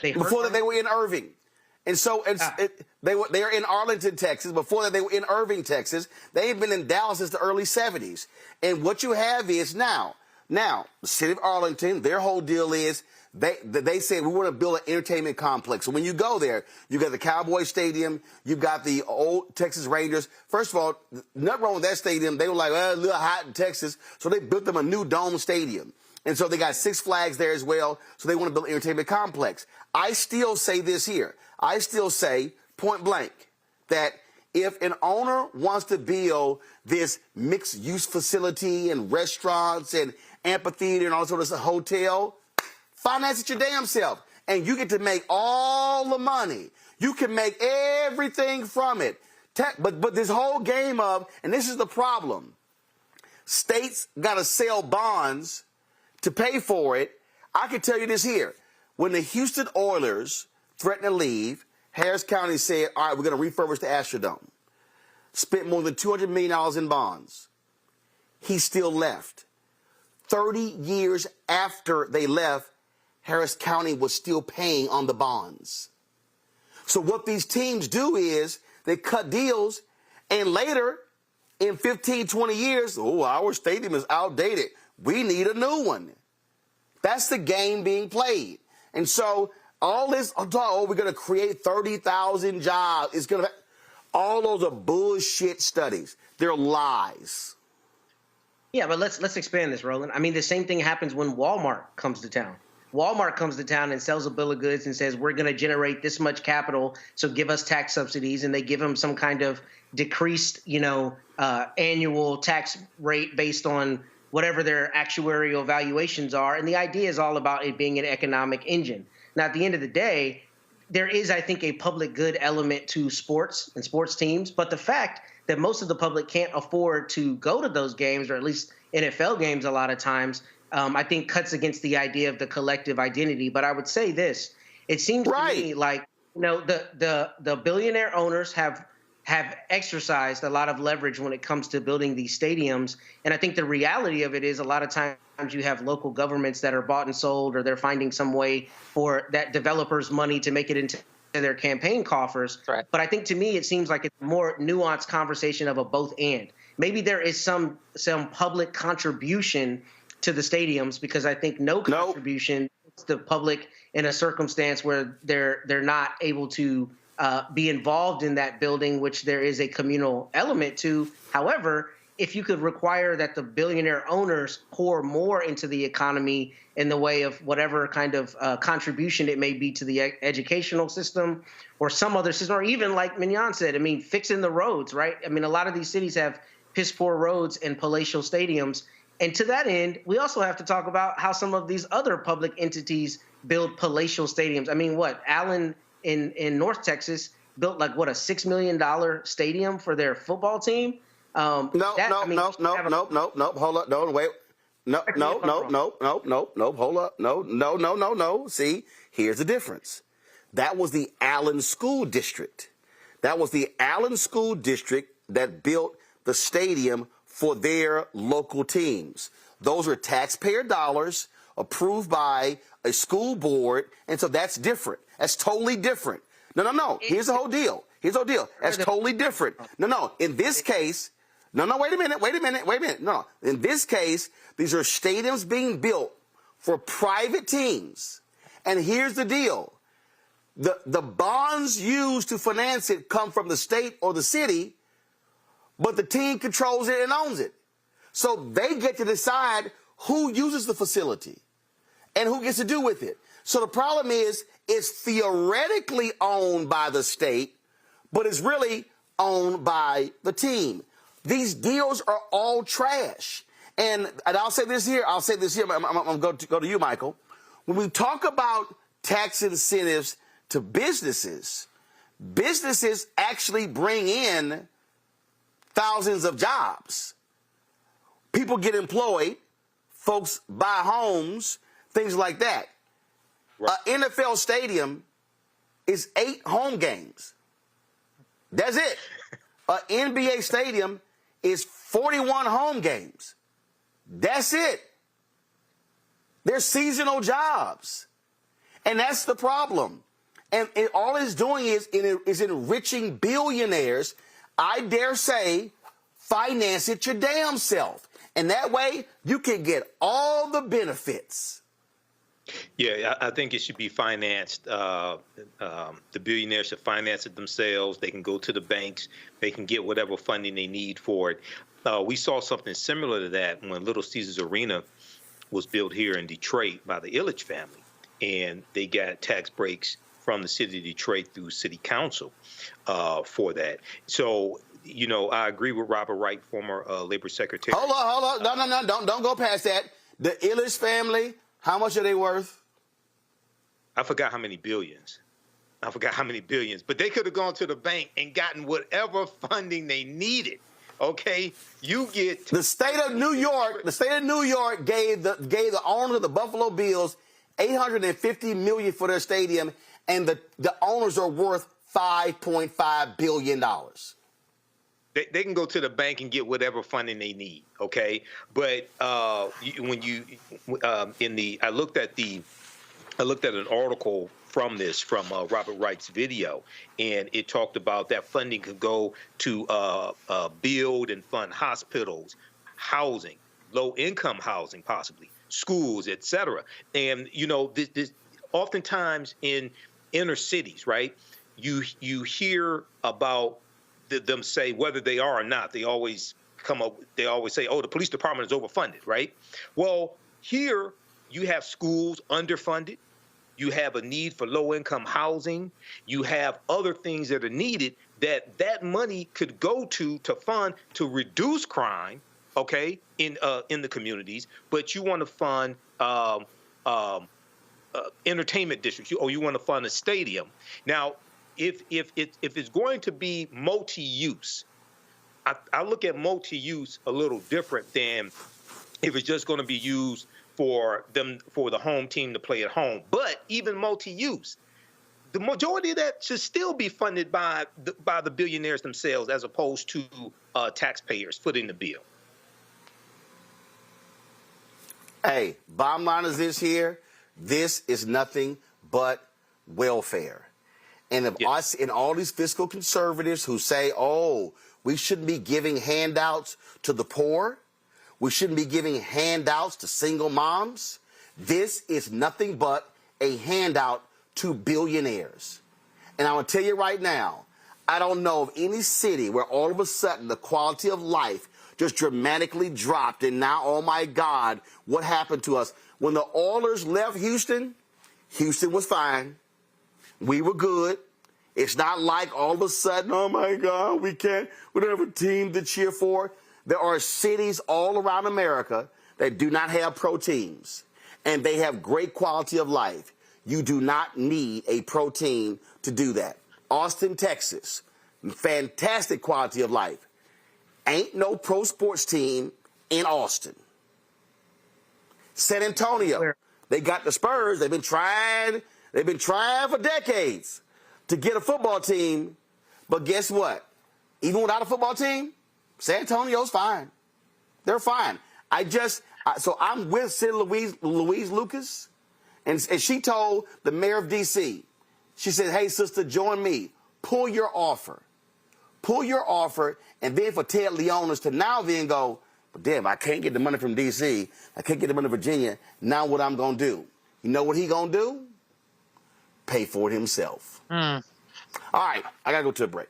Before that, they were in Irving. And so they are in Arlington, Texas. Before that, they were in Irving, Texas. They ain't been in Dallas since the early 70s. And what you have is now, the city of Arlington, their whole deal is they said we want to build an entertainment complex. So when you go there, you got the Cowboy Stadium, you got the old Texas Rangers. First of all, nothing wrong with that stadium. They were like, well, a little hot in Texas. So they built them a new dome stadium. And so they got Six Flags there as well. So they want to build an entertainment complex. I still say this here. I still say, point blank, that if an owner wants to build this mixed-use facility and restaurants and amphitheater and all sorts of hotel, finance it your damn self. And you get to make all the money. You can make everything from it. But this whole game of, and this is the problem, states got to sell bonds to pay for it. I can tell you this here. When the Houston Oilers threatened to leave, Harris County said, all right, we're going to refurbish the Astrodome. Spent more than $200 million in bonds. He still left. 30 years after they left, Harris County was still paying on the bonds. So what these teams do is they cut deals, and later, in 15, 20 years, our stadium is outdated. We need a new one. That's the game being played. And so all this, we're going to create 30,000 jobs. It's going to, all those are bullshit studies. They're lies. Yeah, but let's expand this, Roland. I mean, the same thing happens when Walmart comes to town. Walmart comes to town and sells a bill of goods and says, we're going to generate this much capital, so give us tax subsidies. And they give them some kind of decreased, annual tax rate based on whatever their actuarial valuations are. And the idea is all about it being an economic engine. Now, at the end of the day, there is, I think, a public good element to sports and sports teams. But the fact that most of the public can't afford to go to those games, or at least NFL games a lot of times, I think cuts against the idea of the collective identity. But I would say this. It seems to me like, the billionaire owners have exercised a lot of leverage when it comes to building these stadiums. And I think the reality of it is a lot of times you have local governments that are bought and sold, or they're finding some way for that developers' money to make it into their campaign coffers. Right. But I think to me, it seems like it's a more nuanced conversation of a both and. Maybe there is some public contribution to the stadiums, because I think no contribution to the public in a circumstance where they're not able to be involved in that building, which there is a communal element to. However, if you could require that the billionaire owners pour more into the economy in the way of whatever kind of contribution it may be to the educational system or some other system, or even like Mignon said, I mean, fixing the roads, right? I mean, a lot of these cities have piss poor roads and palatial stadiums. And to that end, we also have to talk about how some of these other public entities build palatial stadiums. I mean, Allen in North Texas built like a $6 million stadium for their football team. Hold up. No, wait. No, hold up. No. See, here's the difference. That was the Allen School District. That was the Allen School District that built the stadium for their local teams. Those are taxpayer dollars approved by a school board, and so that's different. That's totally different. No. Here's the whole deal. That's totally different. No. In this case, wait a minute. No. In this case, these are stadiums being built for private teams. And here's the deal. The bonds used to finance it come from the state or the city, but the team controls it and owns it. So they get to decide who uses the facility and who gets to do with it. So the problem is, it's theoretically owned by the state, but it's really owned by the team. These deals are all trash. And I'll say this here. I'm going to go to you, Michael. When we talk about tax incentives to businesses, businesses actually bring in thousands of jobs. People get employed, folks buy homes, things like that. Right. An NFL stadium is 8 home games. That's it. An NBA stadium is 41 home games. That's it. They're seasonal jobs. And that's the problem. And all it's doing is enriching billionaires. I dare say, finance it your damn self. And that way, you can get all the benefits. Yeah, I think it should be financed. The billionaires should finance it themselves. They can go to the banks. They can get whatever funding they need for it. We saw something similar to that when Little Caesars Arena was built here in Detroit by the Ilitch family. And they got tax breaks from the city of Detroit through city council for that. So, you know, I agree with Robert Wright, former labor secretary. Hold on. No. Don't go past that. The Ilitch family, how much are they worth? I forgot how many billions. But they could have gone to the bank and gotten whatever funding they needed. Okay, you get the state of New York. The state of New York gave the owner of the Buffalo Bills $850 million for their stadium, and the owners are worth $5.5 billion. They can go to the bank and get whatever funding they need. Okay, but I looked at an article from Robert Wright's video, and it talked about that funding could go to build and fund hospitals, housing, low-income housing, possibly schools, etc. And you know, this oftentimes in inner cities, right? You hear about them say whether they are or not. They always say, "Oh, the police department is overfunded," right? Well, here you have schools underfunded. You have a need for low-income housing. You have other things that are needed that money could go to fund to reduce crime, okay, in the communities. But you want to fund entertainment districts, or you want to fund a stadium. Now, if it's going to be multi-use, I look at multi-use a little different than if it's just going to be used for the home team to play at home. But even multi-use, the majority of that should still be funded by the billionaires themselves, as opposed to taxpayers footing the bill. Hey, bottom line is this here: this is nothing but welfare. And if us and all these fiscal conservatives who say, "Oh, we shouldn't be giving handouts to the poor, we shouldn't be giving handouts to single moms," this is nothing but a handout to billionaires. And I'm going to tell you right now, I don't know of any city where all of a sudden the quality of life just dramatically dropped, and now, oh my God, what happened to us? When the Oilers left Houston, Houston was fine. We were good. It's not like all of a sudden, oh my God, we don't have a team to cheer for. There are cities all around America that do not have pro teams, and they have great quality of life. You do not need a pro team to do that. Austin, Texas, fantastic quality of life. Ain't no pro sports team in Austin. San Antonio, they got the Spurs. They've been trying for decades to get a football team, but guess what? Even without a football team, San Antonio's fine. They're fine. So I'm with Senator Louise Lucas, and she told the mayor of D.C., she said, "Hey, sister, join me. Pull your offer. Pull your offer," and then for Ted Leonis to now then go, "But damn, I can't get the money from D.C. I can't get the money from Virginia. Now what I'm going to do?" You know what he going to do? Pay for it himself. All right, I got to go to a break.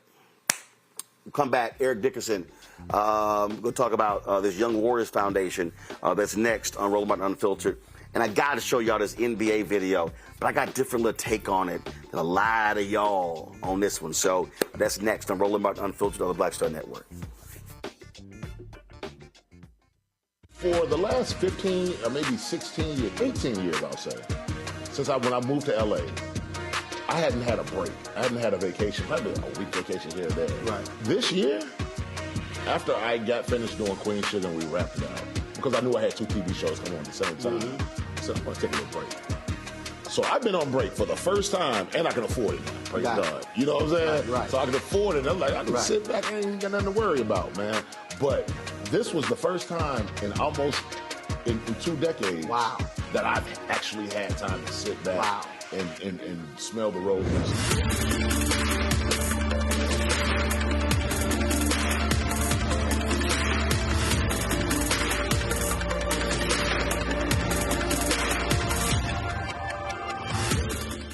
We'll come back. Eric Dickerson. We're going to talk about this Young Warriors Foundation that's next on Roland Martin Unfiltered. And I got to show y'all this NBA video, but I got a different little take on it than a lot of y'all on this one. So that's next on Roland Martin Unfiltered on the Black Star Network. For the last 15 or maybe 16 years, 18 years, I'll say, when I moved to LA, I hadn't had a break. I hadn't had a vacation, probably a week vacation here and there. Right. This year, after I got finished doing Queen Sugar and we wrapped it out, because I knew I had 2 TV shows coming on at the same time, so I'm going to take a little break. So I've been on break for the first time, and I can afford it now. Praise God. You know what I'm saying? Right. So I can afford it. I'm like, I can sit back and ain't got nothing to worry about, man. But this was the first time in almost in 2 decades that I've actually had time to sit back and smell the roses.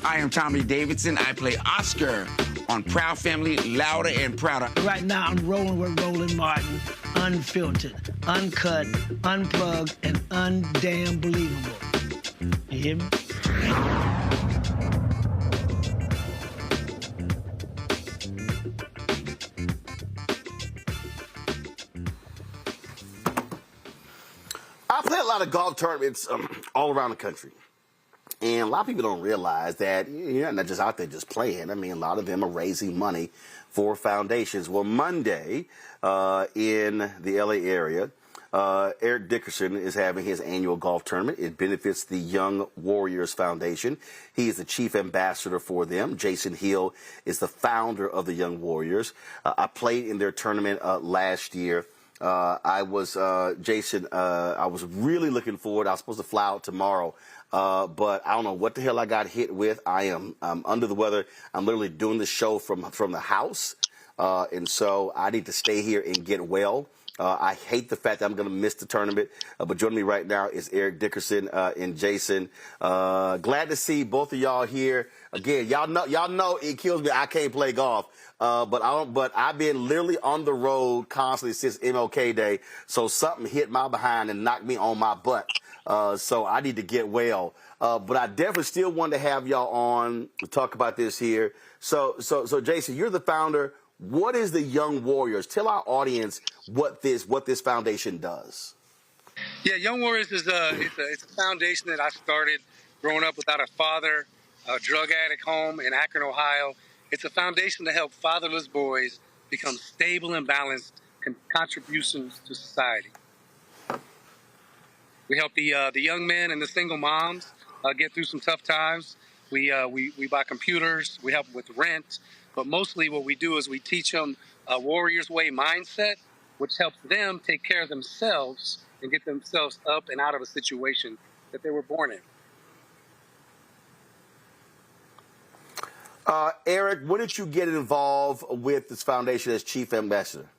I am Tommy Davidson. I play Oscar on Proud Family, Louder and Prouder. Right now, I'm rolling with Roland Martin, unfiltered, uncut, unplugged, and undamn believable. You hear me? I play a lot of golf tournaments all around the country. And a lot of people don't realize that you're not just out there just playing. I mean, a lot of them are raising money for foundations. Well, Monday in the L.A. area, Eric Dickerson is having his annual golf tournament. It benefits the Young Warriors Foundation. He is the chief ambassador for them. Jason Hill is the founder of the Young Warriors. I played in their tournament last year. I was really looking forward. I was supposed to fly out tomorrow. But I don't know what the hell I got hit with. I'm under the weather. I'm literally doing the show from the house. And so I need to stay here and get well. I hate the fact that I'm going to miss the tournament. But joining me right now is Eric Dickerson and Jason. Glad to see both of y'all here. Again, y'all know it kills me. I can't play golf. But I've been literally on the road constantly since MLK Day. So something hit my behind and knocked me on my butt. So I need to get well. But I definitely still want to have y'all on to talk about this here. So Jason, you're the founder. What is the Young Warriors? Tell our audience what this foundation does. Yeah, Young Warriors is it's a foundation that I started growing up without a father, a drug addict home in Akron, Ohio. It's a foundation to help fatherless boys become stable and balanced contributions to society. We help the young men and the single moms get through some tough times. We buy computers. We help them with rent. But mostly what we do is we teach them a warrior's way mindset, which helps them take care of themselves and get themselves up and out of a situation that they were born in. Eric, when did you get involved with this foundation as chief ambassador?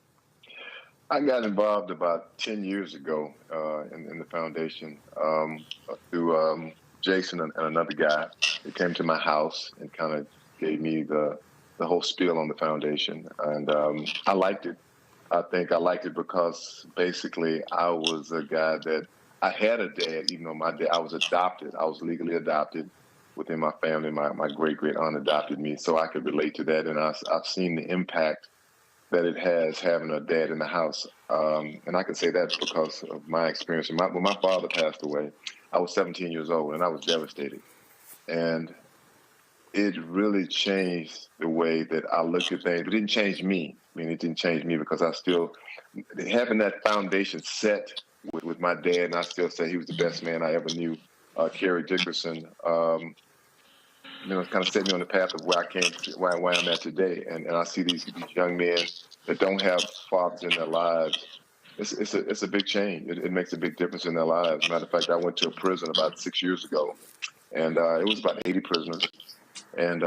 I got involved about 10 years ago in the foundation through Jason and another guy. They came to my house and kind of gave me the whole spiel on the foundation. And I liked it. I think I liked it because basically I was a guy that I had a dad, even though my dad, I was adopted. I was legally adopted within my family. My great-great-aunt adopted me, so I could relate to that. And I've seen the impact that it has having a dad in the house. And I can say that because of my experience. When my father passed away, I was 17 years old, and I was devastated. And it really changed the way that I look at things. It didn't change me. I mean, it didn't change me because I still, having that foundation set with my dad, and I still say he was the best man I ever knew, Kerry Dickerson, kind of set me on the path of where I'm at today. And I see these young men that don't have fathers in their lives. It's a big change. It makes a big difference in their lives. Matter of fact, I went to a prison about 6 years ago, and it was about 80 prisoners. And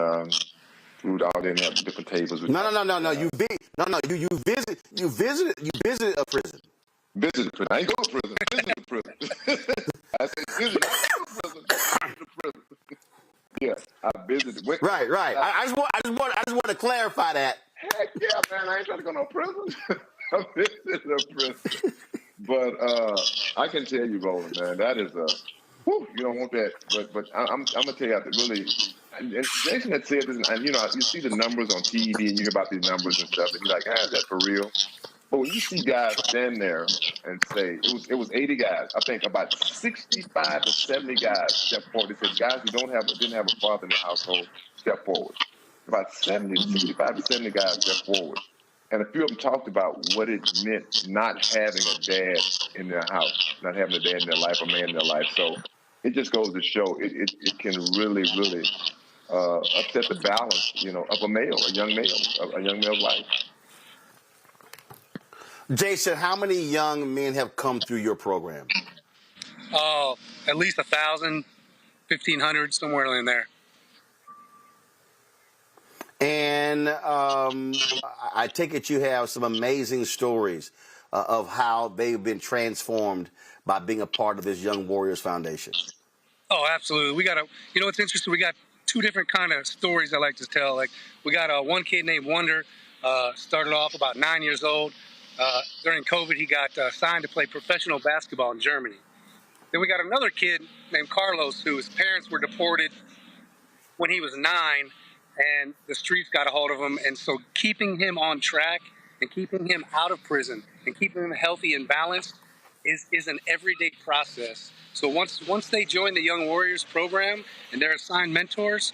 we would all then have different tables. No. You visited a prison. Visited a prison. I ain't go to prison. Visited a prison. I said visited. I ain't go to prison. Visited a prison. Yeah, I visited. Right. I just want to clarify that. Heck yeah, man! I ain't trying to go to no prison. I visited a prison. But I can tell you, Roland, man, that is you don't want that. But I'm gonna tell you, I really. And Jason had said this, and you see the numbers on TV, and you hear about these numbers and stuff, and you're like, is that for real? But when you see guys stand there and say, it was 80 guys, I think about 65 to 70 guys stepped forward. They said guys who didn't have a father in the household step forward. About 65 to 70 guys stepped forward. And a few of them talked about what it meant not having a dad in their house, not having a dad in their life, a man in their life. So it just goes to show it can really, really upset the balance, of a young male's life. Jason, how many young men have come through your program? At least 1,000, 1,500, somewhere in there. And I take it you have some amazing stories of how they've been transformed by being a part of this Young Warriors Foundation. Oh, absolutely. We got it's interesting. We got two different kind of stories I like to tell. Like, we got one kid named Wonder, started off about 9 years old. During COVID, he got signed to play professional basketball in Germany. Then we got another kid named Carlos, whose parents were deported when he was 9, and the streets got a hold of him. And so keeping him on track and keeping him out of prison and keeping him healthy and balanced is an everyday process. So once they join the Young Warriors program and they're assigned mentors,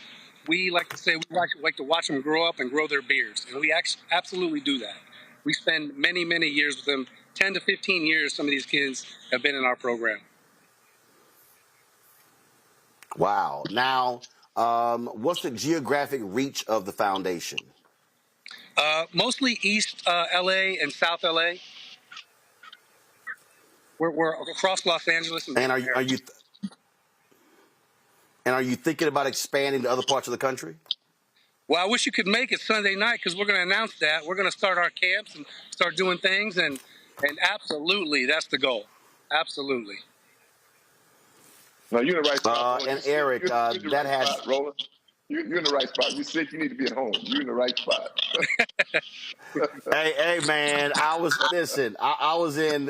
we like to say we like to watch them grow up and grow their beards. And we absolutely do that. We spend many, many years with them, 10 to 15 years some of these kids have been in our program. Wow. Now, what's the geographic reach of the foundation? Mostly East LA and South LA. We're across Los Angeles. And are you thinking about expanding to other parts of the country? Well, I wish you could make it Sunday night, because we're going to announce that. We're going to start our camps and start doing things, and absolutely, that's the goal. Absolutely. No, you're in the right spot. And Eric, that has... Roland, you're in the right spot. You're sick. You need to be at home. You're in the right spot. Hey, man! I was in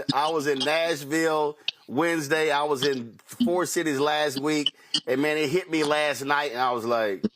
Nashville Wednesday. I was in 4 cities last week, and man, it hit me last night, and I was like,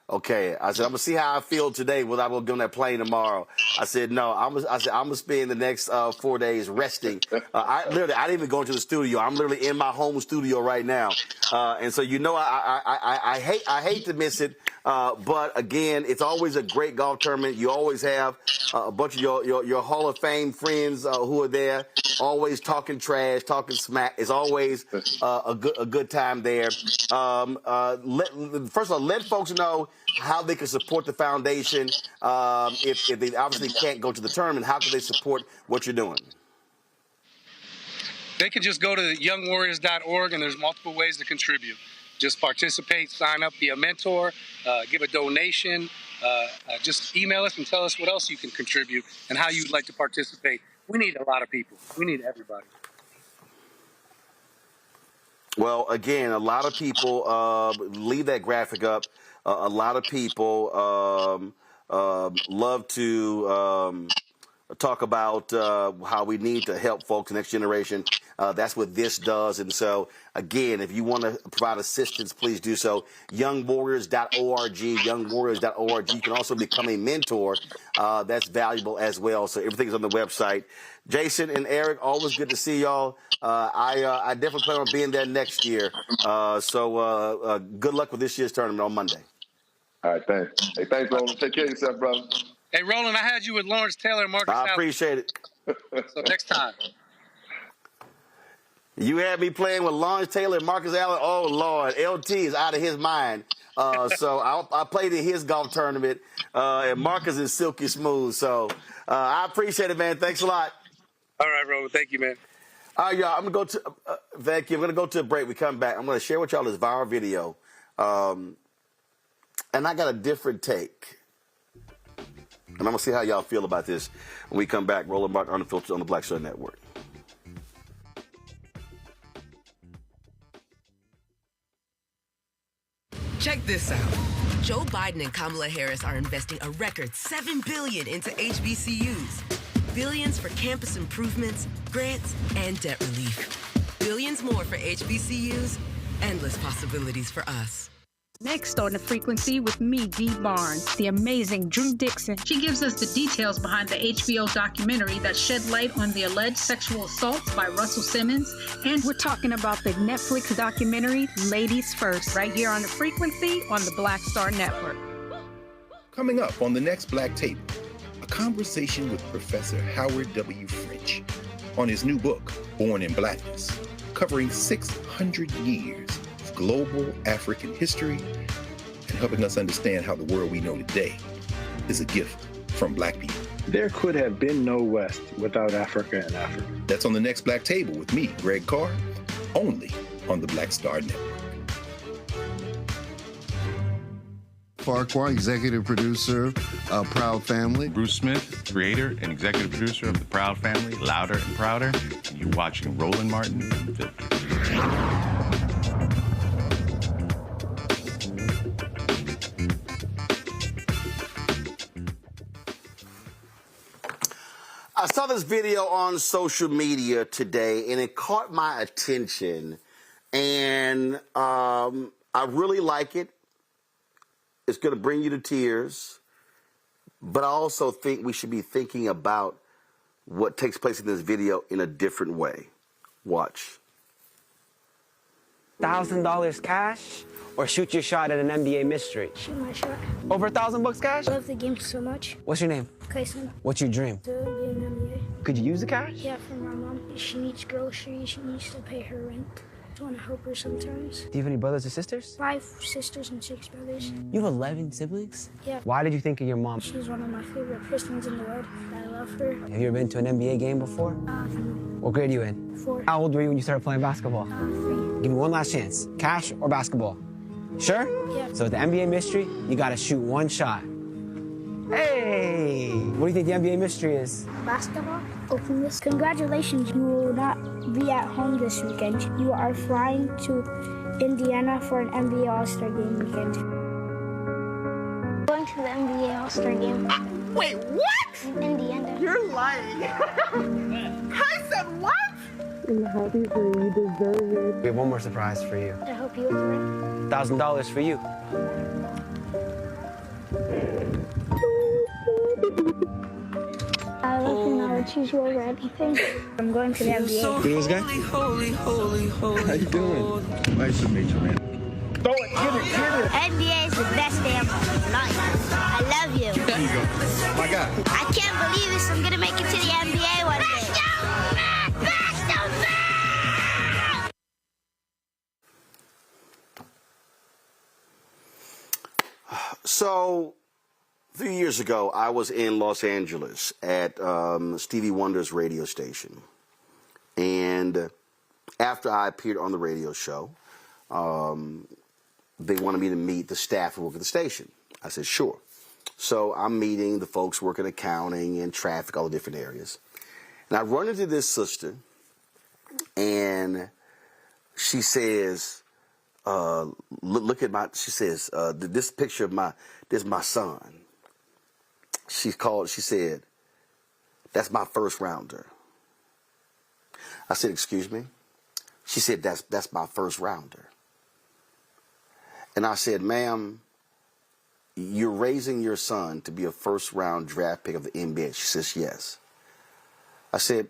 okay. I said, I'm gonna see how I feel today without going on that plane tomorrow. I said, no. I'm gonna spend the next 4 days resting. I didn't even go into the studio. I'm literally in my home studio right now, and so I hate to miss it. But again, it's always a great golf tournament. You always have a bunch of your Hall of Fame friends who are there, always talking trash, talking smack. It's always a good time there. First of all, let folks know how they can support the foundation. If they obviously can't go to the tournament, how can they support what you're doing? They can just go to youngwarriors.org, and there's multiple ways to contribute. Just participate, sign up, be a mentor, give a donation. Just email us and tell us what else you can contribute and how you'd like to participate. We need a lot of people. We need everybody. Well, again, a lot of people leave that graphic up. A lot of people love to talk about how we need to help folks, the next generation. That's what this does. And so, again, if you want to provide assistance, please do so. Youngwarriors.org, youngwarriors.org. You can also become a mentor. That's valuable as well. So everything's on the website. Jason and Eric, always good to see y'all. I definitely plan on being there next year. So good luck with this year's tournament on Monday. All right, thanks. Hey, thanks, Roland. Take care of yourself, brother. Hey, Roland, I had you with Lawrence Taylor and Marcus Allen. I appreciate it. So next time. You had me playing with Lawrence Taylor and Marcus Allen. Oh, Lord. LT is out of his mind. So I played in his golf tournament, and Marcus is silky smooth. So I appreciate it, man. Thanks a lot. All right, Roland. Thank you, man. All right, y'all. I'm going to go to thank you. I'm going to go to a break. We come back. I'm going to share with y'all this viral video. And I got a different take. And I'm going to see how y'all feel about this when we come back. Roland Martin Unfiltered on the Black Star Network. Check this out. Joe Biden and Kamala Harris are investing a record $7 billion into HBCUs. Billions for campus improvements, grants, and debt relief. Billions more for HBCUs. Endless possibilities for us. Next on The Frequency with me, Dee Barnes, the amazing Drew Dickerson. She gives us the details behind the HBO documentary that shed light on the alleged sexual assaults by Russell Simmons. And we're talking about the Netflix documentary, Ladies First, right here on The Frequency on the Black Star Network. Coming up on the next Black Table, a conversation with Professor Howard W. French on his new book, Born in Blackness, covering 600 years of global African history and helping us understand how the world we know today is a gift from Black people. There could have been no West without Africa and Africa. That's on the next Black Table with me, Greg Carr, only on the Black Star Network. Farquhar, executive producer of Proud Family. Bruce Smith, creator and executive producer of The Proud Family, Louder and Prouder. And you're watching Roland Martin Unfiltered. I saw this video on social media today, and it caught my attention, and I really like it. It's going to bring you to tears, but I also think we should be thinking about what takes place in this video in a different way. Watch. $1,000 cash or shoot your shot at an NBA mystery? Shoot my shot. Over $1,000 cash? I love the game so much. What's your name? Kason. What's your dream? To be an NBA. Could you use the cash? Yeah, for my mom. She needs groceries. She needs to pay her rent. I want to help her sometimes. Do you have any brothers or sisters? 5 sisters and 6 brothers. You have 11 siblings? Yeah. Why did you think of your mom? She's one of my favorite persons in the world. I love her. Have you ever been to an NBA game before? What grade are you in? 4. How old were you when you started playing basketball? 3. Give me one last chance. Cash or basketball? Sure? Yeah. So at the NBA mystery, you gotta shoot one shot. Hey! What do you think the NBA mystery is? Basketball? Open this. Congratulations, you will not be at home this weekend. You are flying to Indiana for an NBA All-Star Game weekend. Going to the NBA All-Star Game. Wait, what? In Indiana. You're lying. I said what? I'm happy for you. You deserve it. We have one more surprise for you. I hope you win. $1,000 for you. I love you, I would choose you over anything. I'm going to the NBA. You know this guy? How you doing? Nice to meet you, man. Throw it, get it. NBA is the best day of my life. I love you. There you go. My guy. I can't believe this. I'm going to make it to the NBA one day. So, a few years ago, I was in Los Angeles at Stevie Wonder's radio station. And after I appeared on the radio show, they wanted me to meet the staff who work at the station. I said, sure. So I'm meeting the folks working accounting and traffic, all the different areas. And I run into this sister, and she says, look at my, she says, this picture of this is my son. She said, that's my first rounder. I said, excuse me? She said, that's my first rounder. And I said, ma'am, you're raising your son to be a first round draft pick of the NBA. She says, yes. I said,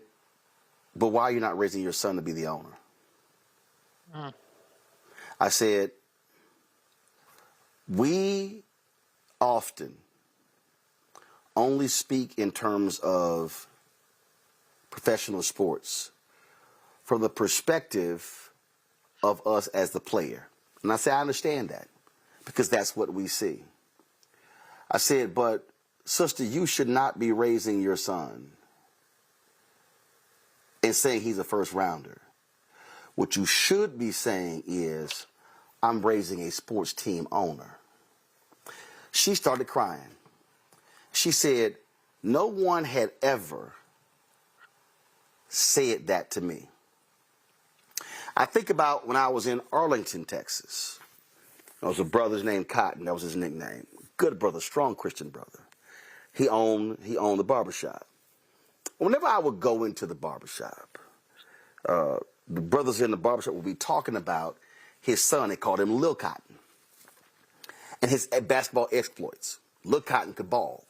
but why are you not raising your son to be the owner? I said, we often only speak in terms of professional sports from the perspective of us as the player. And I said, I understand that because that's what we see. I said, but sister, you should not be raising your son and saying he's a first rounder. What you should be saying is, I'm raising a sports team owner. She started crying. She said, no one had ever said that to me. I think about when I was in Arlington, Texas. There was a brother named Cotton. That was his nickname. Good brother, strong Christian brother. He owned the barbershop. Whenever I would go into the barbershop, the brothers in the barbershop would be talking about his son. They called him Lil Cotton. and his basketball exploits. Lil Cotton could ball.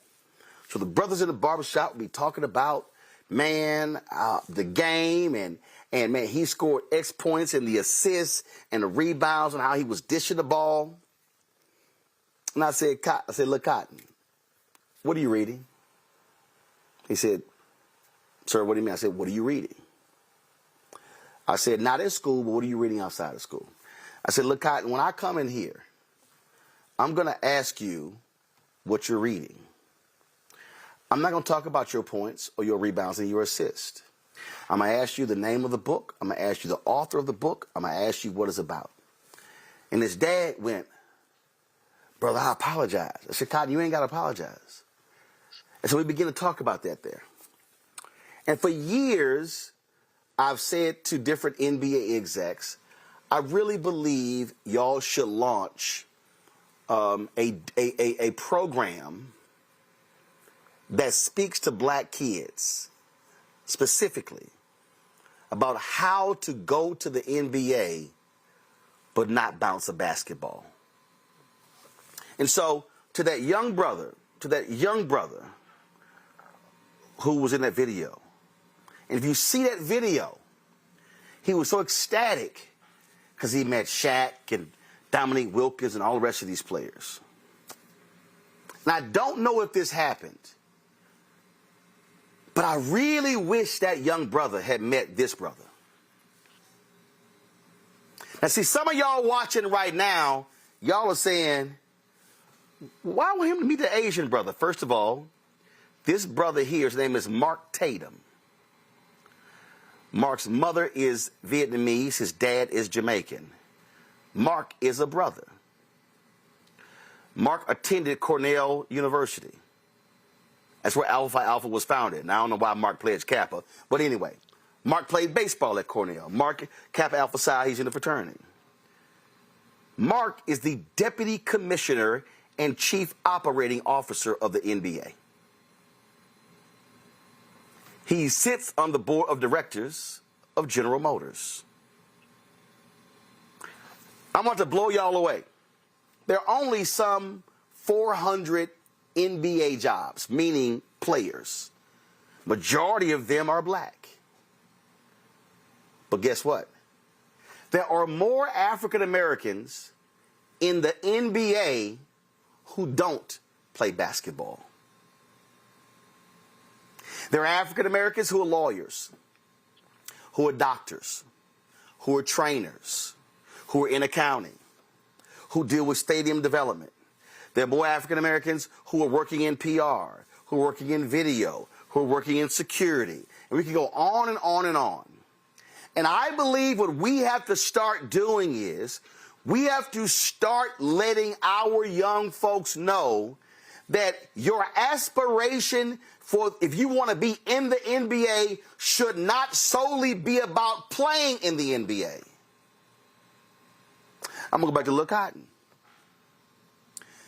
So the brothers in the barbershop will be talking about, man, the game, and man, he scored X points and the assists and the rebounds and how he was dishing the ball. And I said, Lil Cotton, what are you reading? He said, sir, what do you mean? I said, what are you reading? I said, not in school, but what are you reading outside of school? I said, Lil Cotton, when I come in here, I'm going to ask you what you're reading. I'm not going to talk about your points or your rebounds and your assists. I'm going to ask you the name of the book. I'm going to ask you the author of the book. I'm going to ask you what it's about. And his dad went, brother, I apologize. I said, Cotton, you ain't got to apologize. And so we began to talk about that there. And for years, I've said to different NBA execs, I really believe y'all should launch a program that speaks to black kids specifically about how to go to the NBA but not bounce a basketball. And so to that young brother who was in that video, and if you see that video, he was so ecstatic because he met Shaq and Dominique Wilkins and all the rest of these players. And I don't know if this happened, but I really wish that young brother had met this brother. Now, see, some of y'all watching right now, y'all are saying, why want him to meet the Asian brother? First of all, this brother here, his name is Mark Tatum. Mark's mother is Vietnamese. His dad is Jamaican. Mark is a brother. Mark attended Cornell University. That's where Alpha Alpha was founded. And I don't know why Mark pledged Kappa. But anyway, Mark played baseball at Cornell. Mark, Kappa Alpha Psi, he's in the fraternity. Mark is the Deputy Commissioner and Chief Operating Officer of the NBA. He sits on the board of directors of General Motors. I want to blow y'all away. There are only some 400 NBA jobs, meaning players. Majority of them are black. But guess what? There are more African Americans in the NBA who don't play basketball. There are African Americans who are lawyers, who are doctors, who are trainers, who are in accounting, who deal with stadium development. There are more African Americans who are working in PR, who are working in video, who are working in security. And we can go on and on and on. And I believe what we have to start doing is we have to start letting our young folks know that your aspiration for if you want to be in the NBA should not solely be about playing in the NBA. I'm going to go back to Lil Cotton.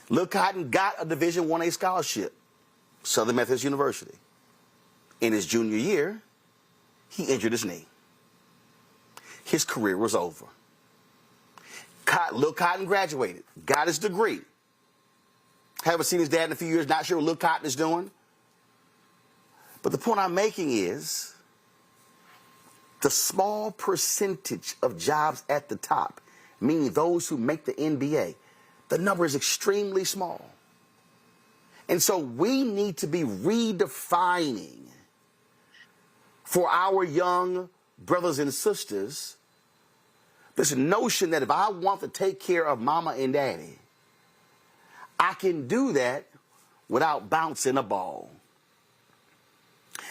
Lil Cotton got a Division I-A scholarship, Southern Methodist University. In his junior year, he injured his knee. His career was over. Lil Cotton graduated, got his degree. Haven't seen his dad in a few years, not sure what Lil Cotton is doing. But the point I'm making is the small percentage of jobs at the top, meaning those who make the NBA, the number is extremely small. And so we need to be redefining for our young brothers and sisters this notion that if I want to take care of mama and daddy, I can do that without bouncing a ball.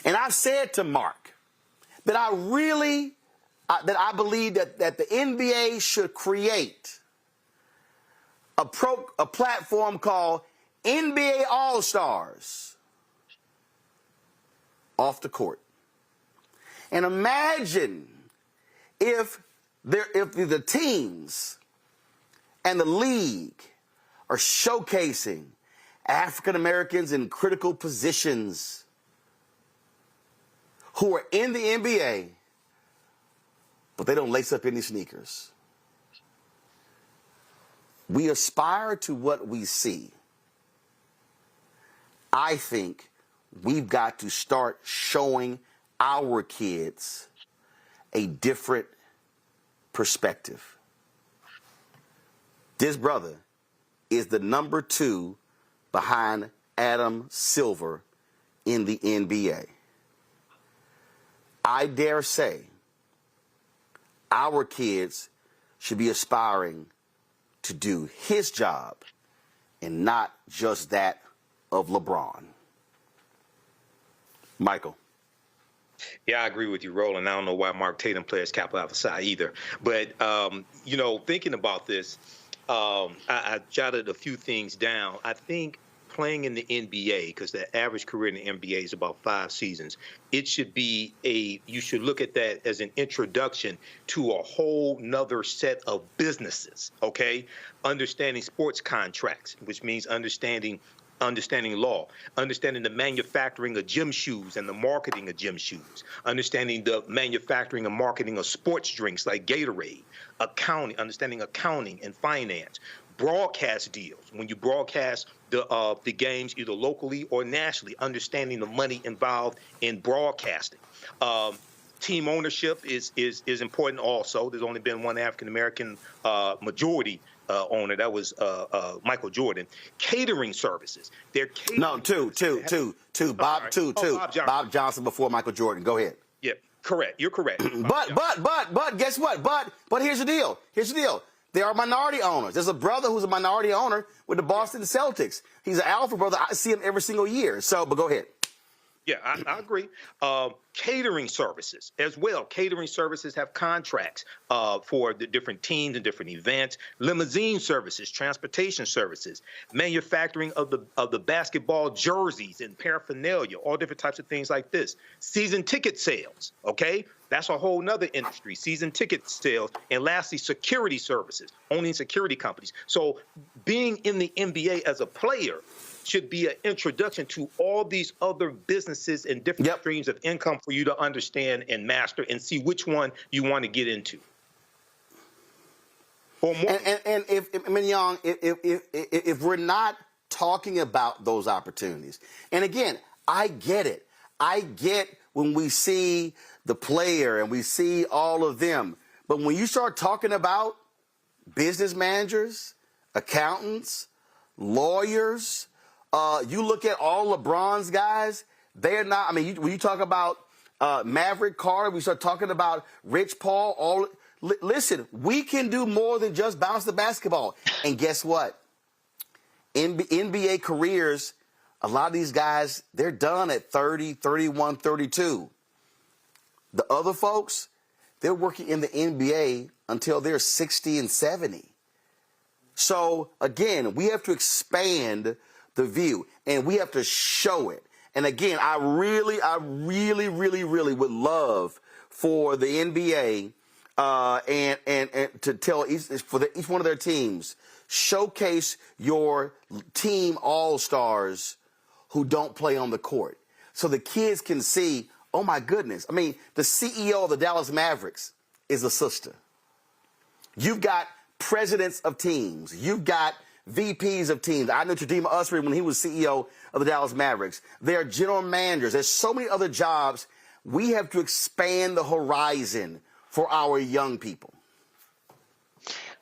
And I said to Mark that I believe that the NBA should create a platform called NBA All-Stars off the court. And imagine if the teams and the league are showcasing African Americans in critical positions who are in the NBA, but they don't lace up any sneakers. we aspire to what we see. I think we've got to start showing our kids a different perspective. This brother is the number 2 behind Adam Silver in the NBA. I dare say our kids should be aspiring to do his job and not just that of LeBron. Michael. Yeah, I agree with you, Roland. I don't know why Mark Tatum plays capital alpha psi either. But, you know, thinking about this, I jotted a few things down. I think playing in the NBA, because the average career in the NBA is about 5 seasons, it should be you should look at that as an introduction to a whole nother set of businesses, okay? Understanding sports contracts, which means understanding law, understanding the manufacturing of gym shoes and the marketing of gym shoes, understanding the manufacturing and marketing of sports drinks like Gatorade, understanding accounting and finance, broadcast deals. When you broadcast the games either locally or nationally, understanding the money involved in broadcasting. Team ownership is important also. There's only been one African-American majority owner. That was Michael Jordan. Catering services. They're catering. No, two. Bob Johnson before Michael Jordan. Go ahead. Yeah, correct. You're correct. But guess what? But here's the deal. They are minority owners. There's a brother who's a minority owner with the Boston Celtics. He's an alpha brother. I see him every single year. So, but go ahead. Yeah, I agree. Catering services as well. Catering services have contracts for the different teams and different events. Limousine services, transportation services, manufacturing of the basketball jerseys and paraphernalia, all different types of things like this. Season ticket sales, okay? That's a whole nother industry, season ticket sales. And lastly, security services, owning security companies. So being in the NBA as a player should be an introduction to all these other businesses and different streams of income for you to understand and master and see which one you want to get into. And if Mignon, if we're not talking about those opportunities, and again, I get it. I get when we see the player and we see all of them. But when you start talking about business managers, accountants, lawyers, you look at all LeBron's guys, they're not, I mean, when you talk about Maverick Carter, we start talking about Rich Paul, listen, we can do more than just bounce the basketball. And guess what? NBA careers, a lot of these guys, they're done at 30, 31, 32. The other folks, they're working in the NBA until they're 60 and 70. So, again, we have to expand the view, and we have to show it. And again, I really would love for the NBA and to tell each one of their teams, showcase your team all-stars who don't play on the court, so the kids can see, oh my goodness. I mean, the CEO of the Dallas Mavericks is a sister. You've got presidents of teams. You've got VPs of teams. I knew Chadima Usry when he was CEO of the Dallas Mavericks. There are general managers. There's so many other jobs. We have to expand the horizon for our young people.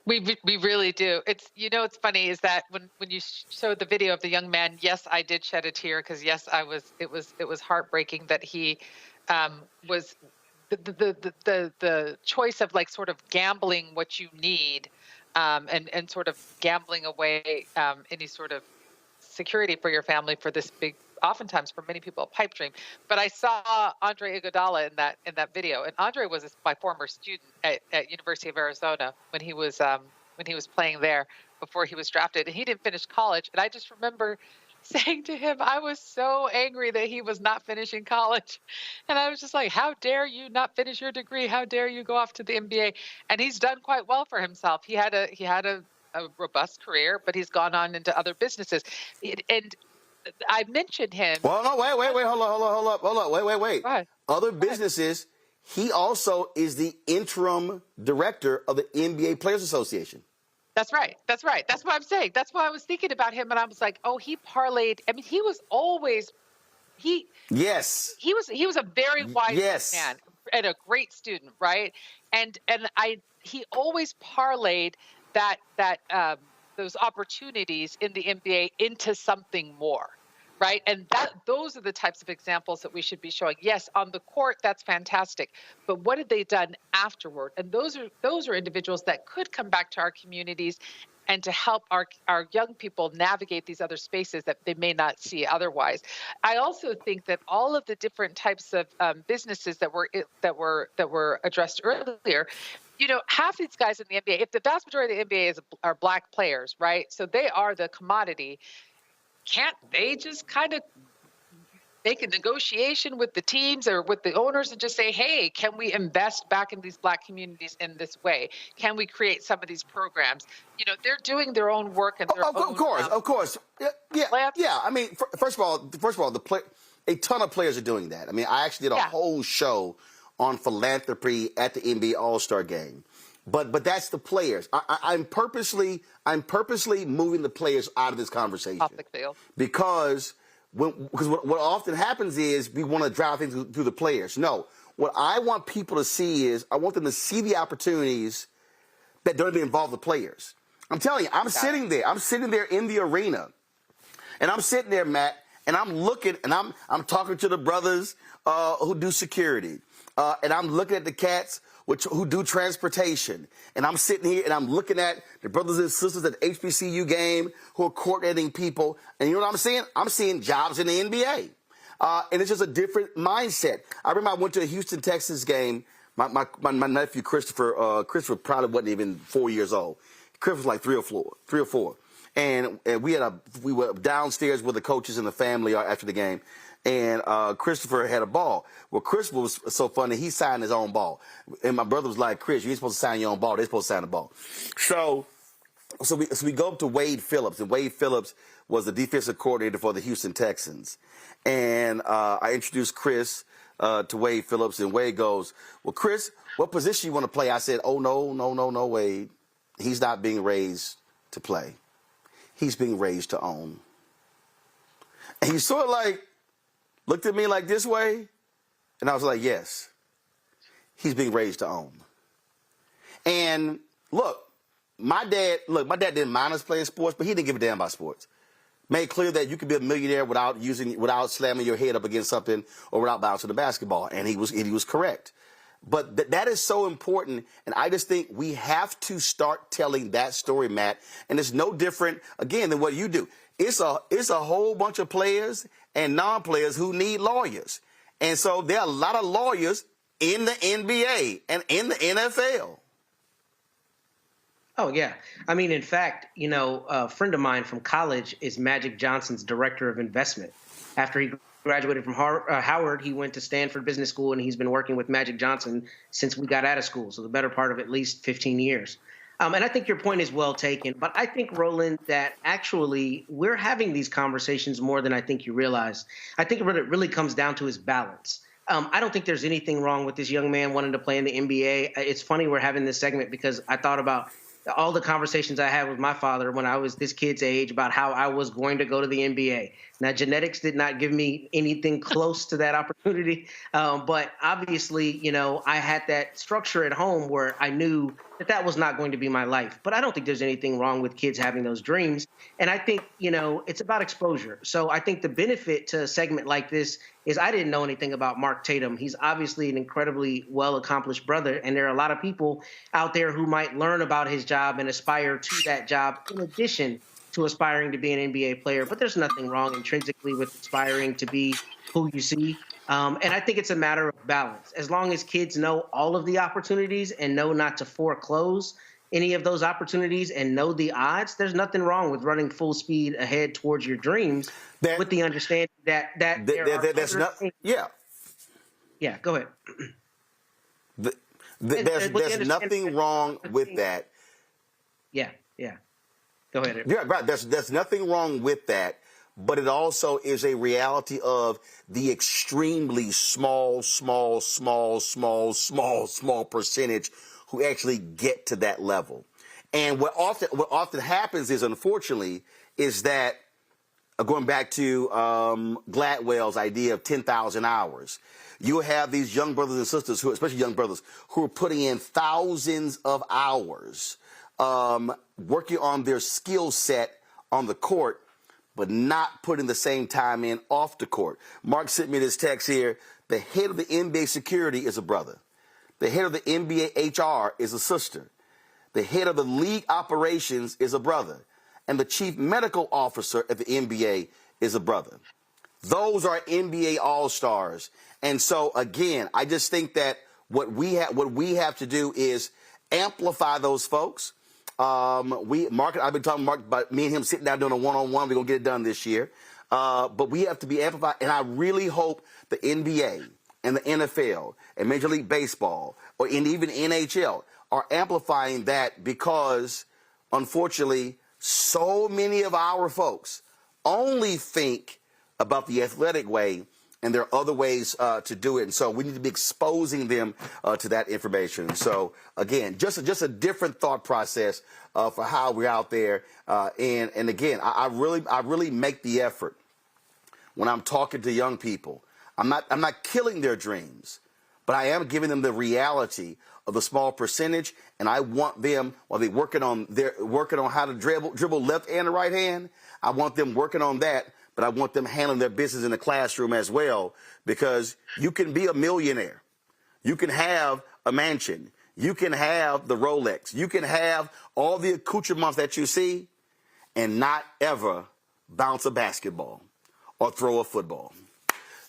We really do. It's, you know, it's funny is that when you showed the video of the young man, yes, I did shed a tear because yes, it was heartbreaking that he was the choice of like sort of gambling what you need and sort of gambling away any sort of security for your family for this big, oftentimes for many people, a pipe dream. But I saw Andre Iguodala in that video, and Andre was my former student at University of Arizona when he was playing there before he was drafted, and he didn't finish college. And I just remember saying to him, I was so angry that he was not finishing college. And I was just like, how dare you not finish your degree? How dare you go off to the NBA? And he's done quite well for himself. He had a robust career, but he's gone on into other businesses. And I mentioned him. Well, no, wait, hold up. Wait. Other businesses, he also is the interim director of the NBA Players Association. That's right. That's right. That's what I'm saying. That's why I was thinking about him, and I was like, oh, he parlayed. I mean, he was always Yes. He was a very wise Yes. man and a great student, right? And he always parlayed those opportunities in the NBA into something more. Right. And those are the types of examples that we should be showing. Yes, on the court, that's fantastic. But what have they done afterward? And those are individuals that could come back to our communities and to help our young people navigate these other spaces that they may not see otherwise. I also think that all of the different types of businesses that were addressed earlier, you know, half these guys in the NBA, if the vast majority of the NBA are Black players, right? So they are the commodity. Can't they just kind of make a negotiation with the teams or with the owners and just say, hey, can we invest back in these Black communities in this way? Can we create some of these programs? You know, they're doing their own work and their own. Of course. Yeah. I mean, first of all, a ton of players are doing that. I mean, I actually did a whole show on philanthropy at the NBA All-Star Game. But that's the players. I'm purposely moving the players out of this conversation. Off the field. Because what often happens is we want to drive things through the players. No, what I want people to see is I want them to see the opportunities that don't even involve the players. I'm telling you, I'm sitting there in the arena, and I'm sitting there, Matt, and I'm looking, and I'm talking to the brothers who do security, and I'm looking at the cats who do transportation. And I'm sitting here and I'm looking at the brothers and sisters at the HBCU game who are coordinating people. And you know what I'm seeing? I'm seeing jobs in the NBA. And it's just a different mindset. I remember I went to a Houston, Texas game. My nephew, Christopher probably wasn't even 4 years old. Chris was like three or four. And we were downstairs with the coaches and the family after the game. And Christopher had a ball. Well, Christopher was so funny, he signed his own ball. And my brother was like, Chris, you ain't supposed to sign your own ball. They're supposed to sign the ball. So we go up to Wade Phillips, and Wade Phillips was the defensive coordinator for the Houston Texans. And I introduced Chris to Wade Phillips, and Wade goes, well, Chris, what position you want to play? I said, oh, no, Wade. He's not being raised to play. He's being raised to own. And he sort of like looked at me like this way, and I was like, yes, he's being raised to own. And look, my dad didn't mind us playing sports, but he didn't give a damn about sports. Made clear that you could be a millionaire without slamming your head up against something or without bouncing the basketball, and he was correct. But that is so important, and I just think we have to start telling that story, Matt. And it's no different, again, than what you do. It's a whole bunch of players and non-players who need lawyers. And so there are a lot of lawyers in the NBA and in the NFL. Oh, yeah. I mean, in fact, you know, a friend of mine from college is Magic Johnson's director of investment. After he graduated from Howard, he went to Stanford Business School, and he's been working with Magic Johnson since we got out of school, so the better part of at least 15 years. And I think your point is well taken. But I think, Roland, that actually we're having these conversations more than I think you realize. I think what it really comes down to is balance. I don't think there's anything wrong with this young man wanting to play in the NBA. It's funny we're having this segment because I thought about all the conversations I had with my father when I was this kid's age about how I was going to go to the NBA. Now, genetics did not give me anything close to that opportunity. But obviously, you know, I had that structure at home where I knew that was not going to be my life. But I don't think there's anything wrong with kids having those dreams. And I think, you know, it's about exposure. So I think the benefit to a segment like this is I didn't know anything about Mark Tatum. He's obviously an incredibly well-accomplished brother. And there are a lot of people out there who might learn about his job and aspire to that job in addition to aspiring to be an NBA player. But there's nothing wrong intrinsically with aspiring to be who you see. And I think it's a matter of balance. As long as kids know all of the opportunities and know not to foreclose any of those opportunities and know the odds, there's nothing wrong with running full speed ahead towards your dreams with the understanding that that's not. Yeah. Yeah, go ahead. There's nothing wrong with that. Yeah. Go ahead. Yeah, right. There's nothing wrong with that, but it also is a reality of the extremely small percentage who actually get to that level. And what often happens is, unfortunately, is that going back to Gladwell's idea of 10,000 hours, you have these young brothers and sisters, who, especially young brothers, who are putting in thousands of hours working on their skill set on the court, but not putting the same time in off the court. Mark sent me this text here. The head of the NBA security is a brother. The head of the NBA HR is a sister. The head of the league operations is a brother. And the chief medical officer at the NBA is a brother. Those are NBA all-stars. And so, again, I just think that what we have to do is amplify those folks. I've been talking about me and him sitting down doing a one-on-one. We're going to get it done this year. But we have to be amplified. And I really hope the NBA and the NFL and Major League Baseball and even NHL are amplifying that, because, unfortunately, so many of our folks only think about the athletic way, and there are other ways to do it. And so we need to be exposing them to that information. So, again, just a different thought process for how we're out there. And again, I really make the effort when I'm talking to young people. I'm not killing their dreams, but I am giving them the reality of the small percentage, and I want them, while they're working on how to dribble left and the right hand, I want them working on that, but I want them handling their business in the classroom as well, because you can be a millionaire. You can have a mansion. You can have the Rolex. You can have all the accoutrements that you see and not ever bounce a basketball or throw a football.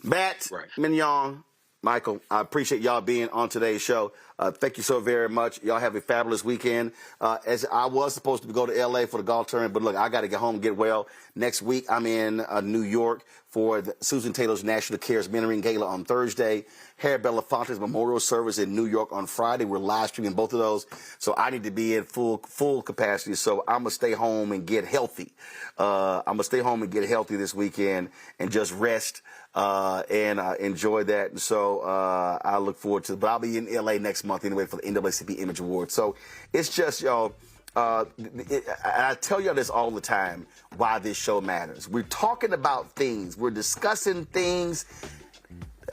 Matt, Mignon, Michael, I appreciate y'all being on today's show. Thank you so very much. Y'all have a fabulous weekend. As I was supposed to go to L.A. for the golf tournament, but look, I got to get home and get well. Next week, I'm in New York for Susan Taylor's National Cares Mentoring Gala on Thursday. Harry Belafonte's memorial service in New York on Friday. We're live streaming both of those, so I need to be in full capacity. So I'm gonna stay home and get healthy. This weekend and just rest and enjoy that. And so I look forward to it. But I'll be in L.A. next month anyway for the NAACP Image Awards. So it's just, y'all, I tell y'all this all the time, why this show matters. We're talking about things. We're discussing things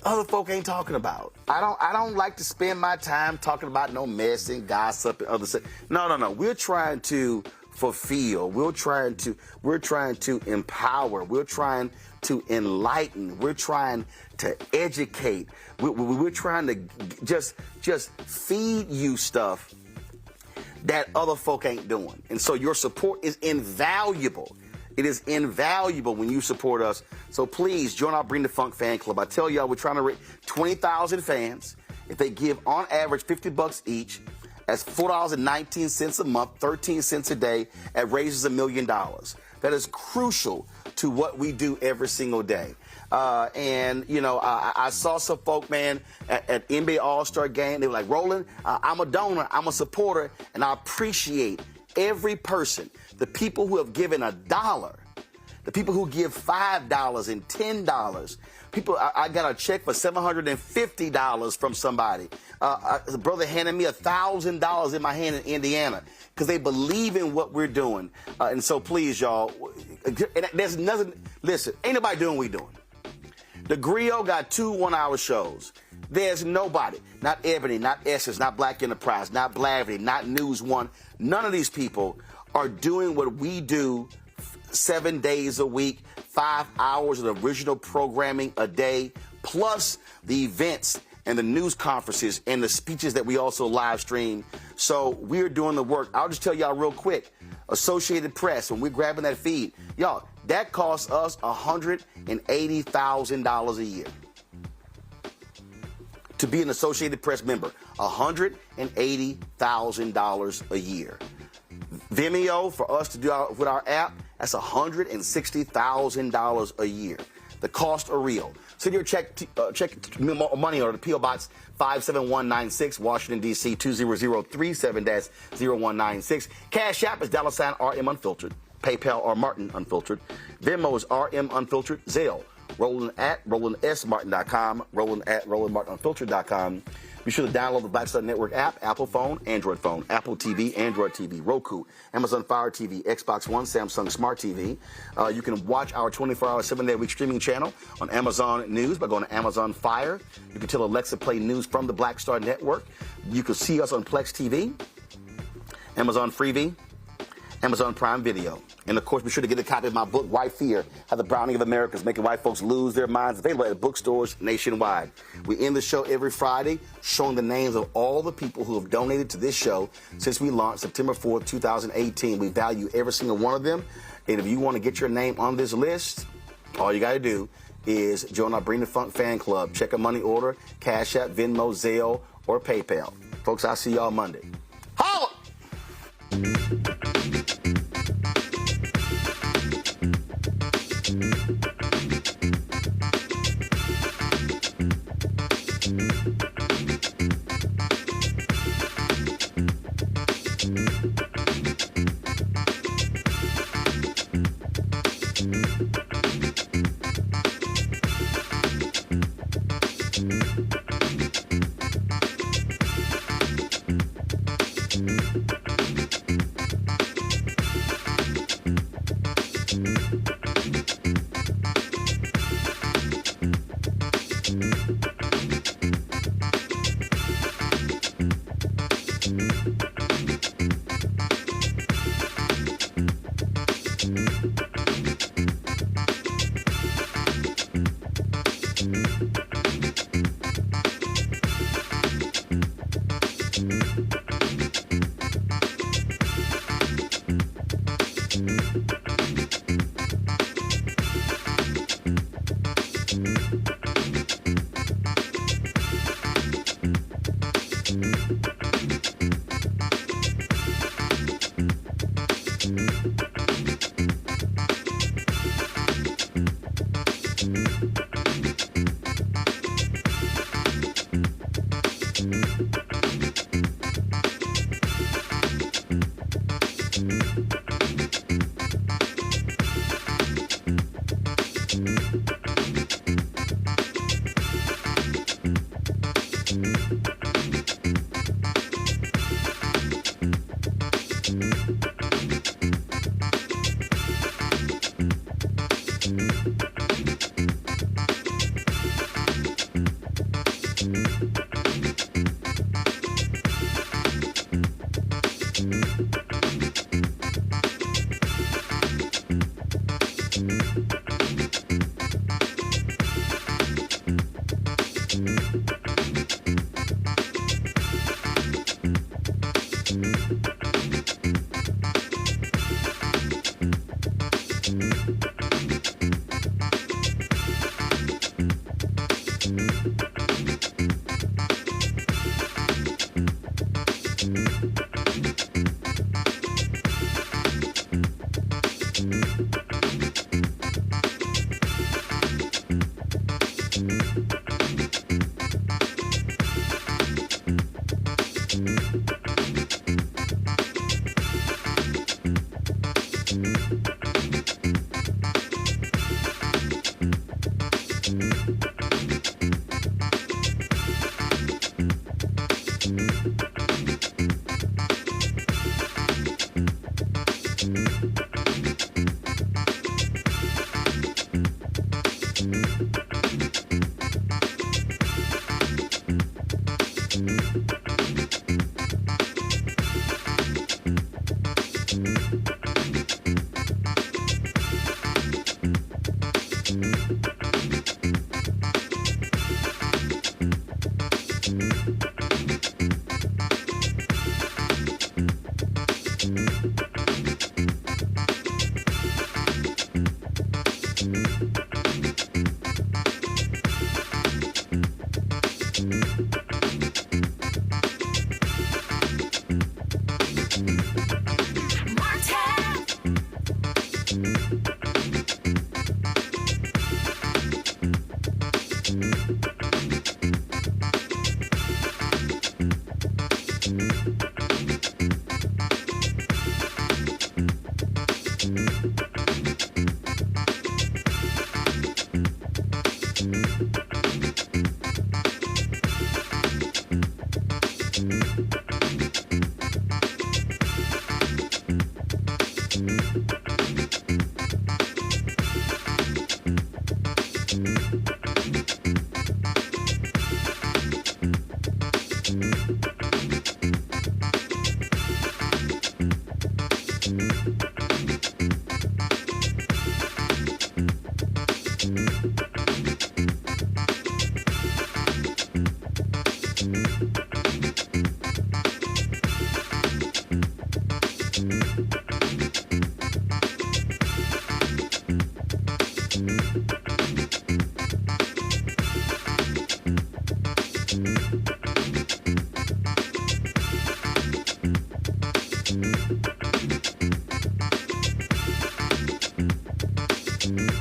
other folk ain't talking about. I don't like to spend my time talking about no mess and gossip and other stuff. No. We're trying to fulfill. We're trying to empower. We're trying to enlighten. We're trying to educate. We're trying to just feed you stuff that other folk ain't doing. And so your support is invaluable. It is invaluable when you support us. So please join our Bring the Funk fan club. I tell y'all, we're trying to reach 20,000 fans. If they give on average $50 each, that's $4.19 a month, 13 cents a day. That raises $1 million. That is crucial to what we do every single day. And, you know, I saw some folk, man, at NBA All-Star game. They were like, Roland, I'm a donor, I'm a supporter, and I appreciate every person. The people who have given $1, the people who give $5 and $10. People, I got a check for $750 from somebody. The brother handed me $1,000 in my hand in Indiana because they believe in what we're doing. And so please, y'all, there's nothing. Listen, ain't nobody doing what we doing. The Griot got 2 one-hour shows. There's nobody, not Ebony, not Essence, not Black Enterprise, not Blavity, not News One. None of these people are doing what we do 7 days a week, 5 hours of original programming a day, plus the events and the news conferences and the speeches that we also live stream. So we're doing the work. I'll just tell y'all real quick. Associated Press, when we're grabbing that feed, y'all, that costs us $180,000 a year. To be an Associated Press member, $180,000 a year. Vimeo, for us to do with our app, that's $160,000 a year. The costs are real. Send your check money order to P.O. Box 57196, Washington, D.C. 20037-0196. Cash App is $RM Unfiltered. PayPal or Martin Unfiltered. Venmo is RM Unfiltered. Zelle, Roland at RolandSMartin.com. Roland at RolandMartinUnfiltered.com. Be sure to download the Black Star Network app, Apple phone, Android phone, Apple TV, Android TV, Roku, Amazon Fire TV, Xbox One, Samsung Smart TV. You can watch our 24-hour, 7-day-a-week streaming channel on Amazon News by going to Amazon Fire. You can tell Alexa play news from the Black Star Network. You can see us on Plex TV, Amazon Freevee, Amazon Prime Video. And, of course, be sure to get a copy of my book, White Fear, How the Browning of America is Making White Folks Lose Their Minds, available at bookstores nationwide. We end the show every Friday showing the names of all the people who have donated to this show since we launched September 4th, 2018. We value every single one of them. And if you want to get your name on this list, all you got to do is join our Bring the Funk fan club. Check a money order, Cash App, Venmo, Zelle, or PayPal. Folks, I'll see y'all Monday. Holla!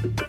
Bye.